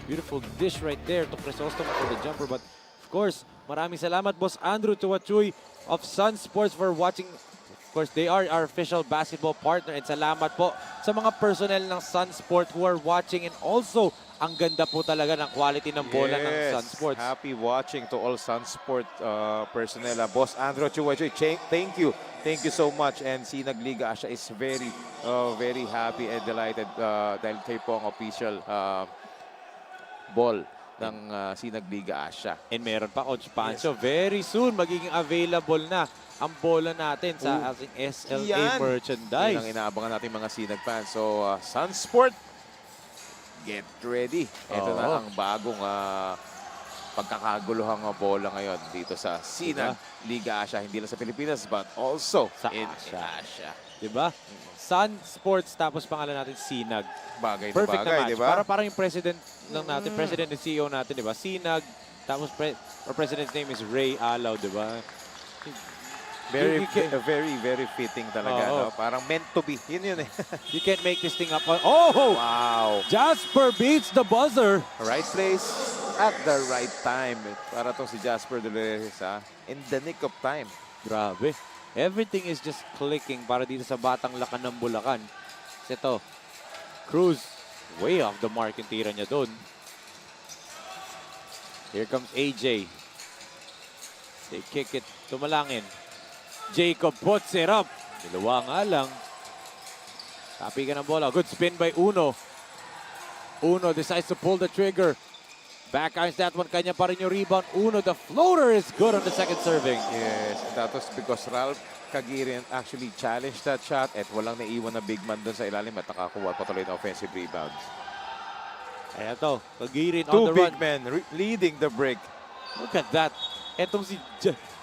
Beautiful dish right there to Crisostomo for the jumper. But of course, maraming salamat, Boss Andrew Chuachuy of Sun Sports for watching. Of course, they are our official basketball partner. And salamat po sa mga personnel ng Sun Sport who are watching. And also, ang ganda po talaga ng quality ng bola ng Sun Sports. Happy watching to all Sun Sport personnel. Boss Andrew Chuachoy, thank you. Thank you so much. And SINAG Liga Asya is very happy and delighted dahil kayo po ang official ball ng SINAG Liga Asya. And meron pa, Coach Pancho, very soon magiging available na ang bola natin sa ating SLA merchandise. Yan ang inaabangan natin mga SINAG fans. So, Sun Sport, get ready. Ito na ang bagong pagkakaguluhang bola ngayon dito sa SINAG Liga Asya. Hindi lang sa Pilipinas, but also sa Asya. Diba? Sun Sports, tapos pangalan natin SINAG. Bagay na Perfect bagay, na match. diba? Parang yung president lang natin, president and CEO natin, diba? SINAG, tapos our president's name is Ray Alaw, diba? Very, You can- very fitting talaga. Oo. No? Parang meant to be. Yun eh. You can't make this thing up. Oh! Wow. Jasper beats the buzzer. Right place at the right time. Para to si Jasper Dolores, in the nick of time. Grabe. Everything is just clicking para dito sa Batang Lakan ng Bulacan. Ito, Cruz, way off the mark yung tira niya doon. Here comes AJ. They kick it, tumalangin. Jacob puts it up. Niluwa nga lang. Tapi ka ng bola. Good spin by Uno. Uno decides to pull the trigger. Backhands that one. Kanya pa rin yung rebound. Uno, the floater is good on the second serving. Yes, and that was because Ralph Cagirin actually challenged that shot at walang naiwan na big man doon sa ilalim at nakakuha patuloy na offensive rebounds. Ayan to, Cagirin on Two the big run. men leading the break. Look at that. Etong si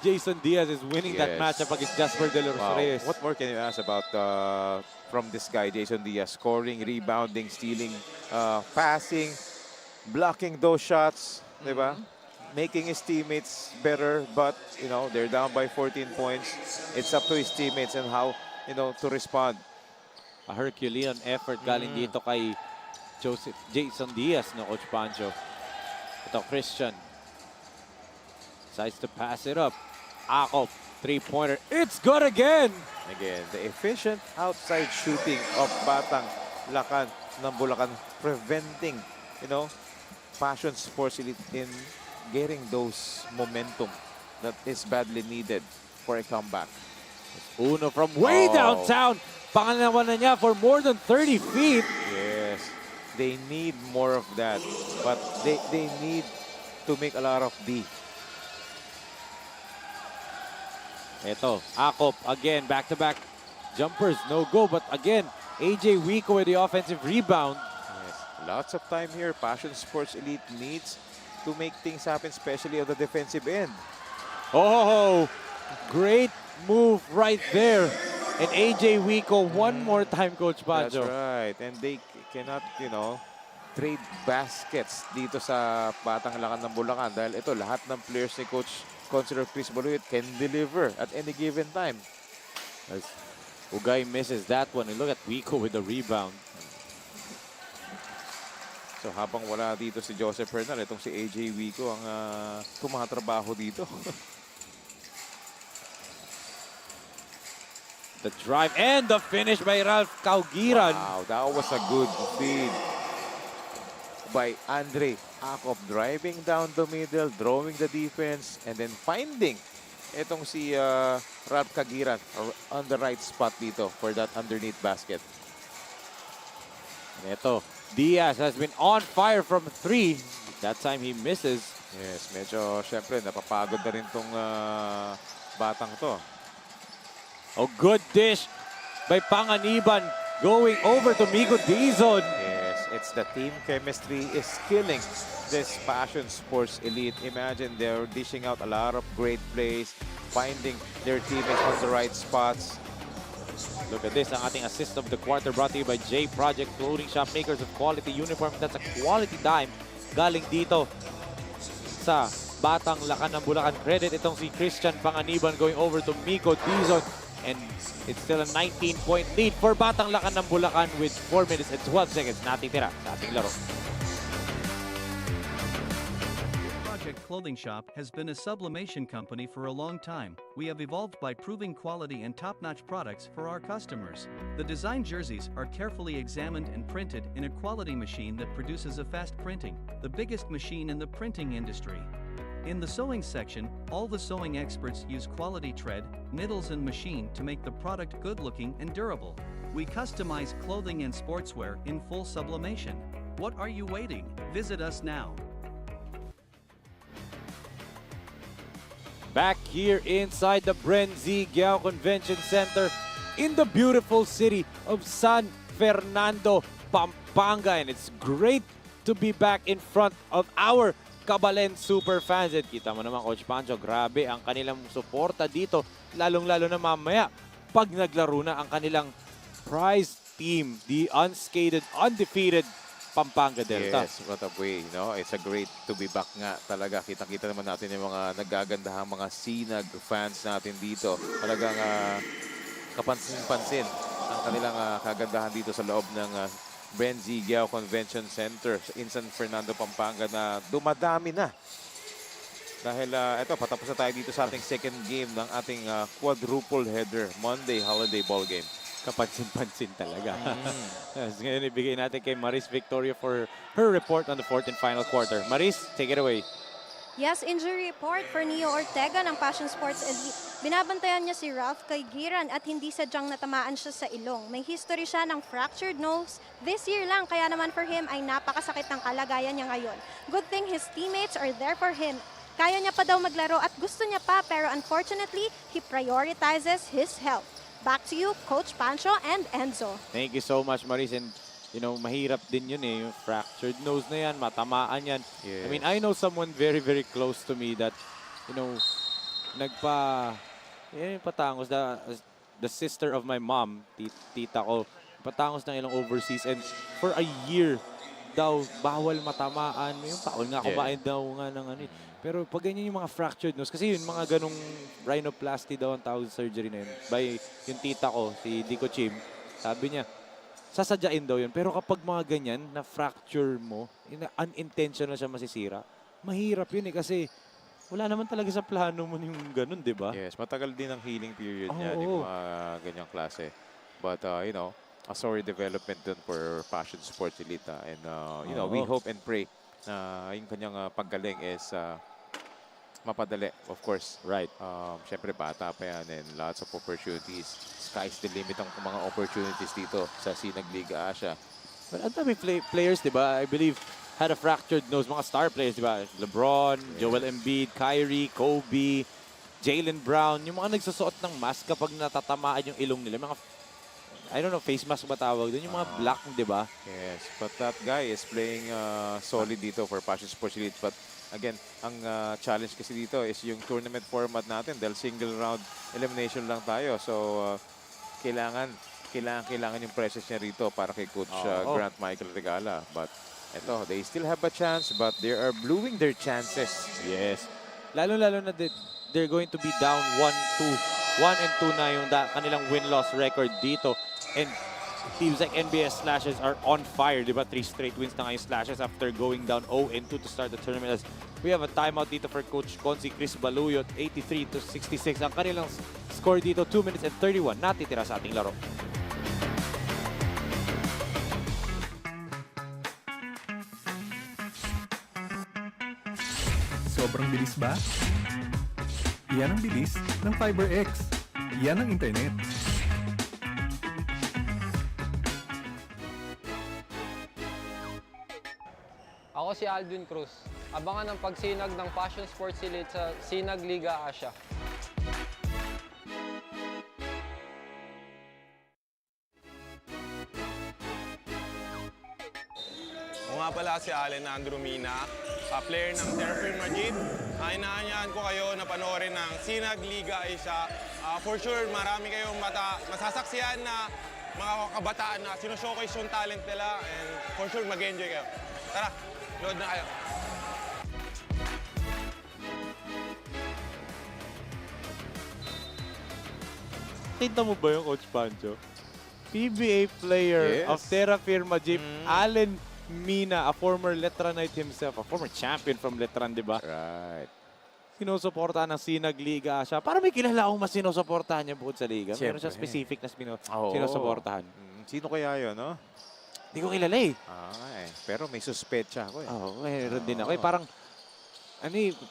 Jason Diaz is winning that Yes. matchup against Jasper De Los Wow. Reyes. What more can you ask about from this guy, Jason Diaz? Scoring, rebounding, stealing, passing, blocking those shots, diba? Making his teammates better, but you know they're down by 14 points. It's up to his teammates and how to respond. A Herculean effort galing dito kay Jason Diaz, no, Coach Pancho. Ito, Christian. Decides to pass it up. Akop, three-pointer. It's good again! Again, the efficient outside shooting of Batang Lakan ng Bulacan, preventing, Passion Sports Elite in getting those momentum that is badly needed for a comeback. Uno from way downtown. Pangalawa na niya for more than 30 feet. Yes, they need more of that, but they need to make a lot of D. Ito, Akop again, back-to-back jumpers, no go. But again, AJ Wico with the offensive rebound. Yes, lots of time here. Passion Sports Elite needs to make things happen, especially on the defensive end. Oh, great move right there. And AJ Wico one more time, Coach Pancho. That's right. And they cannot, trade baskets dito sa Batang Lakan ng Bulacan dahil ito, lahat ng players ni Coach Consular Chris Baluit can deliver at any given time. As Ugay misses that one. And look at Wico with the rebound. So habang wala dito si Joseph Fernal, itong si AJ Wico ang tumatrabaho dito. The drive and the finish by Ralph Caugiran. Wow, that was a good feed by Andre Akop, driving down the middle, drawing the defense, and then finding itong si Ralph Cagiran on the right spot dito for that underneath basket. And ito, Diaz has been on fire from three. That time he misses. Yes, medyo syempre napapagod na rin tong batang to. A good dish by Panganiban going over to Migo Dizon. Yes, it's the team chemistry is killing this Passion Sports Elite. Imagine they're dishing out a lot of great plays, finding their teammates on the right spots. Look at this, ang ating assist of the quarter brought to you by J Project Clothing Shop, makers of quality uniform. That's a quality dime galing dito sa Batang Lakan ng Bulacan. Credit itong si Christian Panganiban going over to Migo Dizon. And it's still a 19-point lead for Batang Lakan ng Bulacan with 4 minutes and 12 seconds natitira sa ating laro. Project Clothing Shop has been a sublimation company for a long time. We have evolved by proving quality and top-notch products for our customers. The design jerseys are carefully examined and printed in a quality machine that produces a fast printing, the biggest machine in the printing industry. In the sewing section, all the sewing experts use quality thread, needles and machine to make the product good-looking and durable. We customize clothing and sportswear in full sublimation. What are you waiting? Visit us now. Back here inside the BREN GUIAO Convention Center in the beautiful city of San Fernando, Pampanga. And it's great to be back in front of our Kabalen super fans. At kita mo naman, Coach Pancho, grabe ang kanilang suporta dito, lalong-lalo na mamaya pag naglaro na ang kanilang prize team, the unscathed, undefeated Pampanga Delta. Yes, what a way, no? It's a great to be back nga talaga. Kita-kita naman natin yung mga nagagandahang mga Sinag fans natin dito. Talagang kapansin-pansin ang kanilang kagandahan dito sa loob ng BREN GUIAO Convention Center in San Fernando, Pampanga na dumadami na. Dahil eto, patapos na tayo dito sa ating second game ng ating quadruple header Monday holiday ball game. Kapansin-pansin talaga. Ngayon, ibigay natin kay Maris Victoria for her report on the fourth and final quarter. Maris, take it away. Yes, injury report for Neo Ortega ng Passion Sports Elite. Binabantayan niya si Ralph kay Giran at hindi sadyang natamaan siya sa ilong. May history siya ng fractured nose this year lang, kaya naman for him ay napakasakit ng kalagayan niya ngayon. Good thing his teammates are there for him. Kaya niya pa daw maglaro at gusto niya pa, pero unfortunately, he prioritizes his health. Back to you, Coach Pancho and Enzo. Thank you so much, Maris. And, you know, mahirap din yun eh. Yung fractured nose na yan, matamaan yan. Yes. I mean, I know someone very, very close to me that, you know, patangos, the sister of my mom, tita ko, patangos ng ilang overseas. And for a year daw, bawal matamaan. Yung bawal nga kumain daw nga ng ano. Pero pag ganyan yung mga fractured nose, kasi yun, mga ganong rhinoplasty daw ang tawag sa surgery na yun. By yung tita ko, si Dico Chim, sabi niya, sasadyain daw yun. Pero kapag mga ganyan, na fracture mo, unintentional siya masisira, mahirap yun eh. Kasi wala naman talaga sa plano mo yung ganun, di ba? Yes, matagal din ang healing period niya, yung mga ganyang klase. But, you know, a sorry development dun for Passion Sports Elite. And, you know, we hope and pray na yung kanyang paggaling is mapadali, of course. Right. Siyempre, bata pa yan and lots of opportunities. Sky's the limit ang mga opportunities dito sa SINAG Liga Asya. But ang dami players, di ba? I believe had a fractured nose. Mga star players, di ba? LeBron, Joel Embiid, Kyrie, Kobe, Jaylen Brown. Yung mga nagsusuot ng mask kapag natatamaan yung ilong nila. Mga, I don't know, face mask ba tawag doon? Yung mga black, di ba? Yes, but that guy is playing solid dito for Passion Sports Elite. But again, ang challenge kasi dito is yung tournament format natin dahil single round elimination lang tayo. So, kailangan yung presence niya rito para kay Coach Grant Michael Regala. But eto, they still have a chance but they are blowing their chances. Yes. Lalo-lalo na they're going to be down 1-2 na yung kanilang win-loss record dito. And teams like NBS Slashes are on fire, di ba? 3 straight wins na ngayon Slashes after going down 0-2 to start the tournament. As we have a timeout dito for Coach Consi Chris Baluyot, 83-66. Ang kanilang score dito, 2 minutes and 31 natitira sa ating laro. Sobrang bilis ba? Yan ang bilis ng FiberX. Yan ang internet. Ako si Alvin Cruz. Abangan ang pagsinag ng Passion Sports Elite sa SINAG Liga Asya. Ako nga pala si Allen Andrew Mina, player ng Terrapin Majid. Inaanyahan ko kayo na panoorin ng SINAG Liga Asya. For sure, marami kayong masasaksihan na mga kabataan na sinushowcase yung talent nila and for sure mag-enjoy kayo. Tara, load na kayo. Kita mo ba yung Coach Pancho? PBA player of Terra Firma Jeep, Allen Mina, a former Letranite himself, a former champion from Letran, di ba? Right. Sinusuportahan ng SINAG Liga Asya. Para may kilala akong mas sinusuportahan niya bukod sa Liga. Meron siya specific na sinusuportahan. Sino kaya yun, no? Hindi ko kilala eh. Pero may suspecha ako eh. Meron din ako eh. Parang,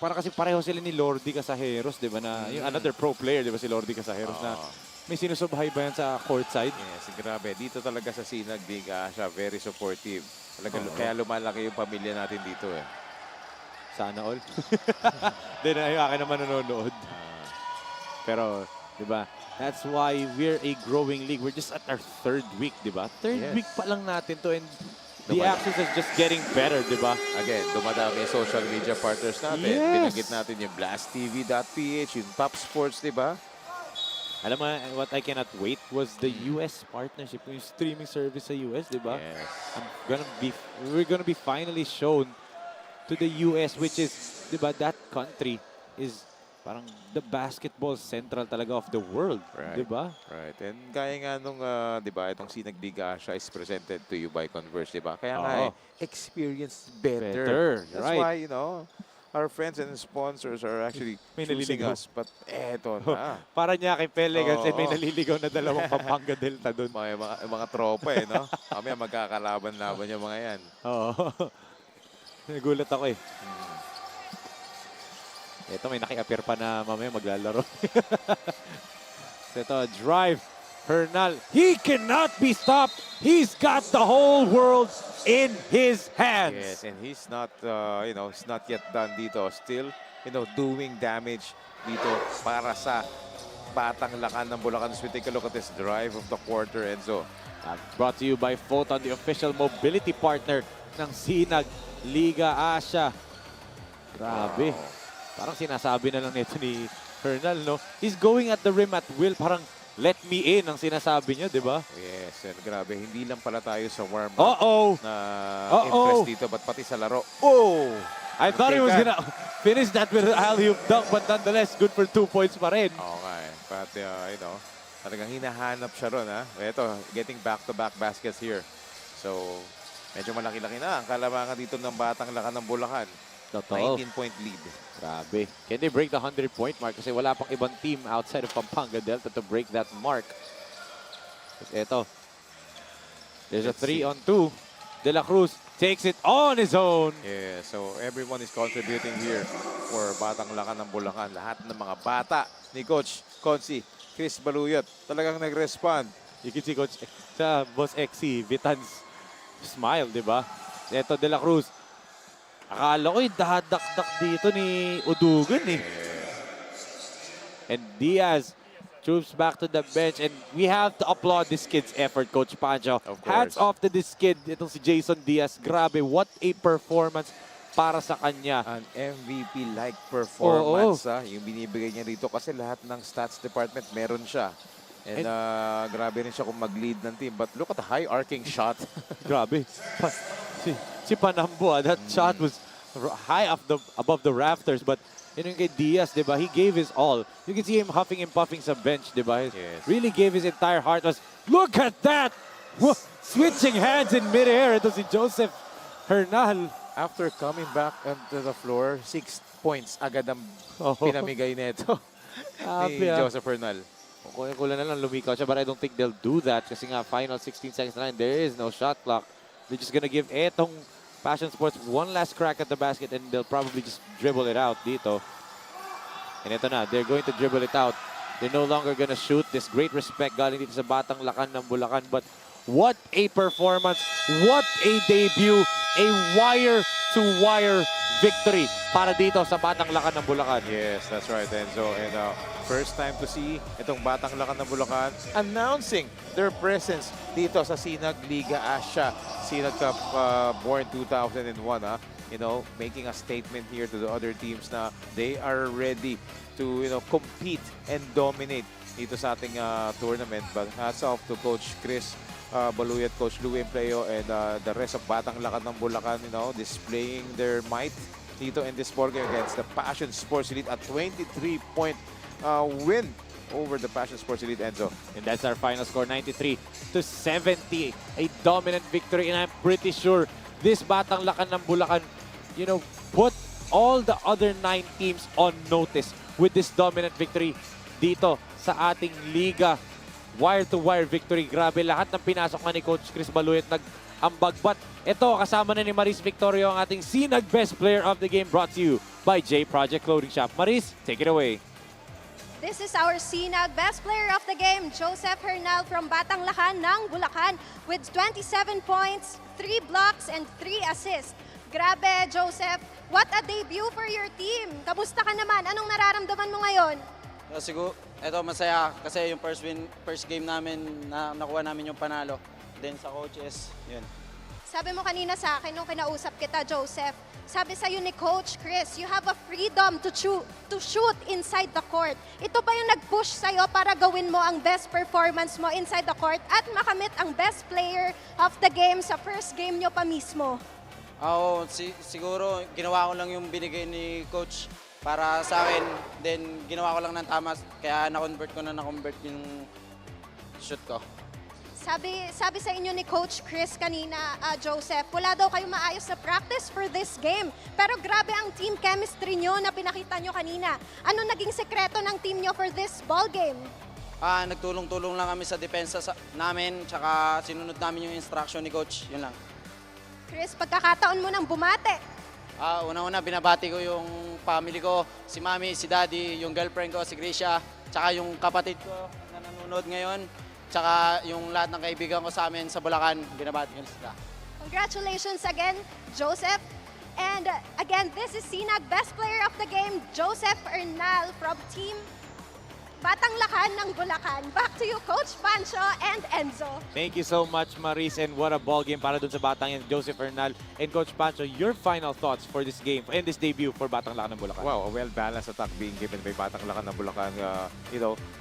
parang kasi pareho sila ni Lordy Casajeros, di ba? Na, yung another pro player, di ba si Lordy Casajeros na may sinusubhay ba yan sa courtside? Yes, grabe. Dito talaga sa SINAG Liga Asya, very supportive. Kaya lumalaki yung pamilya natin dito eh. Sana all. Then yung akin naman nanonood. Pero, di ba? That's why we're a growing league. We're just at our third week, di ba? Third week pa lang natin to and the actions is just getting better, di ba? Again, dumadami yung social media partners natin. Yes. Binanggit natin yung BlastTV.ph, yung Top Sports, di ba? Alam mo, what I cannot wait was the US partnership, yung streaming service sa US, di ba? Yes. We're gonna be finally shown to the US, which is, di ba, that country is parang the basketball central talaga of the world, Right. di ba? Right. And gaya nga nung, di ba, itong SINAG Liga Asya is presented to you by Converse, di ba? Kaya nga experience better. That's right. why, you know, our friends and sponsors are actually May choosing naliligaw. us. But eto na. Para niya kay Pelicans, Oo. may naliligaw na dalawang Pampanga Delta doon. Mga tropa eh, no? Kami magkakalaban-laban yung mga yan. Oo. Nagulat ako eh. Ito, may naki-appear pa na mamaya maglalaro. Ito, drive. Hernal. He cannot be stopped. He's got the whole world in his hands. Yes, and he's not, you know, he's not yet done dito. Still, you know, doing damage dito para sa Batang Lakan ng Bulacan. As we take a look at this drive of the quarter, Enzo. Brought to you by Photon, the official mobility partner ng SINAG Liga Asya. Grabe. Parang sinasabi na lang nito ni Hernal, no? He's going at the rim at will. Parang let me in ang sinasabi niya, di ba? Yes, and grabe, hindi lang pala tayo sa warm-up na interest dito, but pati sa laro. Oh! I thought he was gonna finish that with an alley-oop dunk, but nonetheless, good for 2 points pa rin. Oo nga eh. But, you know, talagang hinahanap siya ron, ha? Ito, getting back-to-back baskets here. So, medyo malaki-laki na ang kalamangan dito ng Batang Lakan ng Bulacan. Totoo. 19-point lead. Grabe. Can they break the 100-point mark? Kasi wala pang ibang team outside of Pampanga Delta to break that mark. Ito. There's a 3-on-2. De La Cruz takes it on his own. Yeah, so everyone is contributing here for Batang Lakan ng Bulacan. Lahat ng mga bata ni Coach Consi, Chris Baluyot, talagang nag-respond. You can see Coach sa Boss XC, Vitan's smile, di ba? Ito, De La Cruz. Akala ko dahadak-dak dito ni Udugan eh. And Diaz troops back to the bench, and we have to applaud this kid's effort, Coach Pancho. Hats off to this kid, itong si Jason Diaz. Grabe, what a performance para sa kanya. An MVP-like performance, ha? Yung binibigay niya dito kasi lahat ng stats department meron siya. And grabe rin siya kung mag-lead ng team. But look at the high arcing shot. Grabe. Si Panambo, that shot was high above the rafters, but yun yung kay Diaz, di ba? He gave his all. You can see him huffing and puffing sa bench, di ba? Yes. Really gave his entire heart. Look at that! Switching hands in midair. Ito si Joseph Hernal. After coming back onto the floor, 6 points agad ang pinamigay nito ni Joseph Hernal. Kulang na lang lumikaw siya, but I don't think they'll do that kasi nga final 16 seconds na line, there is no shot clock. They're just gonna give etong Passion Sports one last crack at the basket and they'll probably just dribble it out dito. And ito na, they're going to dribble it out. They're no longer gonna shoot. This great respect galing dito sa Batang Lakan ng Bulacan. But what a performance! What a debut! A wire-to-wire victory para dito sa Batang Lakan ng Bulacan. Yes, that's right, Enzo. And first time to see itong Batang Lakan ng Bulacan announcing their presence dito sa SINAG Liga Asya. SINAG Cup born 2001, ha? You know, making a statement here to the other teams na they are ready to, you know, compete and dominate dito sa ating tournament. But hats off to Coach Chris Baluyot, Coach Louie Empleo, and the rest of Batang Lakan ng Bulacan, you know, displaying their might dito in this ball game against the Passion Sports Elite. A 23-point win over the Passion Sports Elite, Enzo. And that's our final score, 93-70. A dominant victory, and I'm pretty sure this Batang Lakan ng Bulacan, you know, put all the other 9 teams on notice with this dominant victory dito sa ating liga. Wire-to-wire victory. Grabe, lahat ng pinasok na ni Coach Chris Baluyot nag-ambag. But ito, kasama na ni Maris Victorio ang ating SINAG Best Player of the Game, brought to you by J Project Clothing Shop. Maris, take it away. This is our SINAG Best Player of the Game, Joseph Hernal from Batang Lakan ng Bulacan with 27 points, 3 blocks, and 3 assists. Grabe, Joseph. What a debut for your team. Kamusta ka naman? Anong nararamdaman mo ngayon? Siguro, eto masaya kasi yung first game namin, nakuha namin yung panalo. Then sa coaches, yun. Sabi mo kanina sa akin nung kinausap kita, Joseph, sabi sa'yo ni Coach Chris, you have a freedom to shoot inside the court. Ito ba yung nag-push sa'yo para gawin mo ang best performance mo inside the court at makamit ang best player of the game sa first game nyo pa mismo? Oo, siguro ginawa ko lang yung binigay ni Coach para sa akin. Then ginawa ko lang ng tama, kaya na-convert yung shoot ko. Sabi sa inyo ni Coach Chris kanina, Joseph, wala daw kayong maayos na practice for this game. Pero grabe ang team chemistry nyo na pinakita nyo kanina. Ano naging sekreto ng team nyo for this ball game? Nagtulong-tulong lang kami sa depensa namin, tsaka sinunod namin yung instruction ni Coach. Yun lang. Chris, pagkakataon mo nang bumate. Una-una, binabati ko yung family ko, si Mami, si Daddy, yung girlfriend ko, si Gracia, tsaka yung kapatid ko na nanonood ngayon. Tsaka yung lahat ng kaibigan ko sa amin sa Bulacan, binabati ko sila. Congratulations again, Joseph. And again, this is SINAG Best Player of the Game, Joseph Ernal from Team Batang Lakan ng Bulacan. Back to you, Coach Pancho and Enzo. Thank you so much, Maris, and what a ball game para dun sa Batang and Joseph Ernal. And Coach Pancho, your final thoughts for this game and this debut for Batang Lakan ng Bulacan? Wow, a well-balanced attack being given by Batang Lakan ng Bulacan.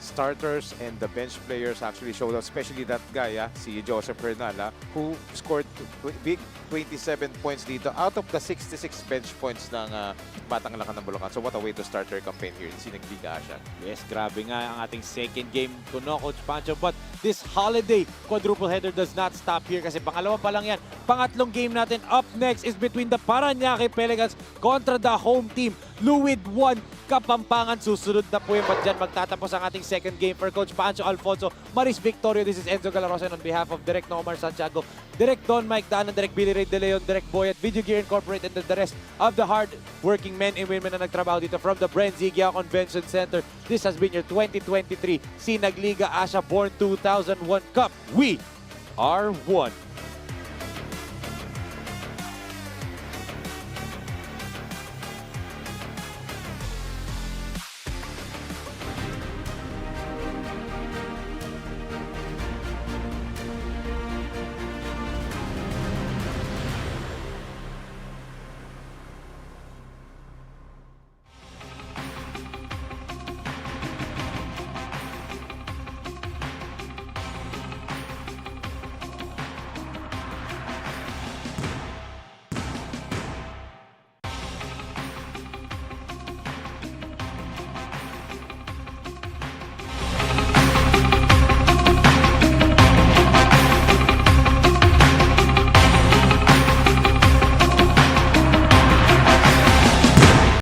Starters and the bench players actually showed up, especially that guy, si Joseph Ernal, who scored big 27 points dito out of the 66 bench points ng Batang Lakan ng Bulacan. So what a way to start their campaign here in SINAG Liga Asya. Yes, grabe nga ang ating second game ko, no, Coach Pancho. But this holiday quadruple header does not stop here kasi pangalawa pa lang yan. Pangatlong game natin up next is between the Parañaque Pelicans kontra the home team, Luwid 1 Kapampangan. Susunod na po yung dyan magtatapos ang ating second game for Coach Pancho Alfonso, Maris Victorio. This is Enzo Galarosa on behalf of Direk Nomar Santiago, Direk Don Mike Danan, Direk Billy Ray De Leon, Direk Boyat, Video Gear Incorporated, and the rest of the hard-working men and women na nagtrabaho dito from the BREN GUIAO Convention Center. This has been your 2023 SINAG Liga Asya Born 2001 Cup. We are one.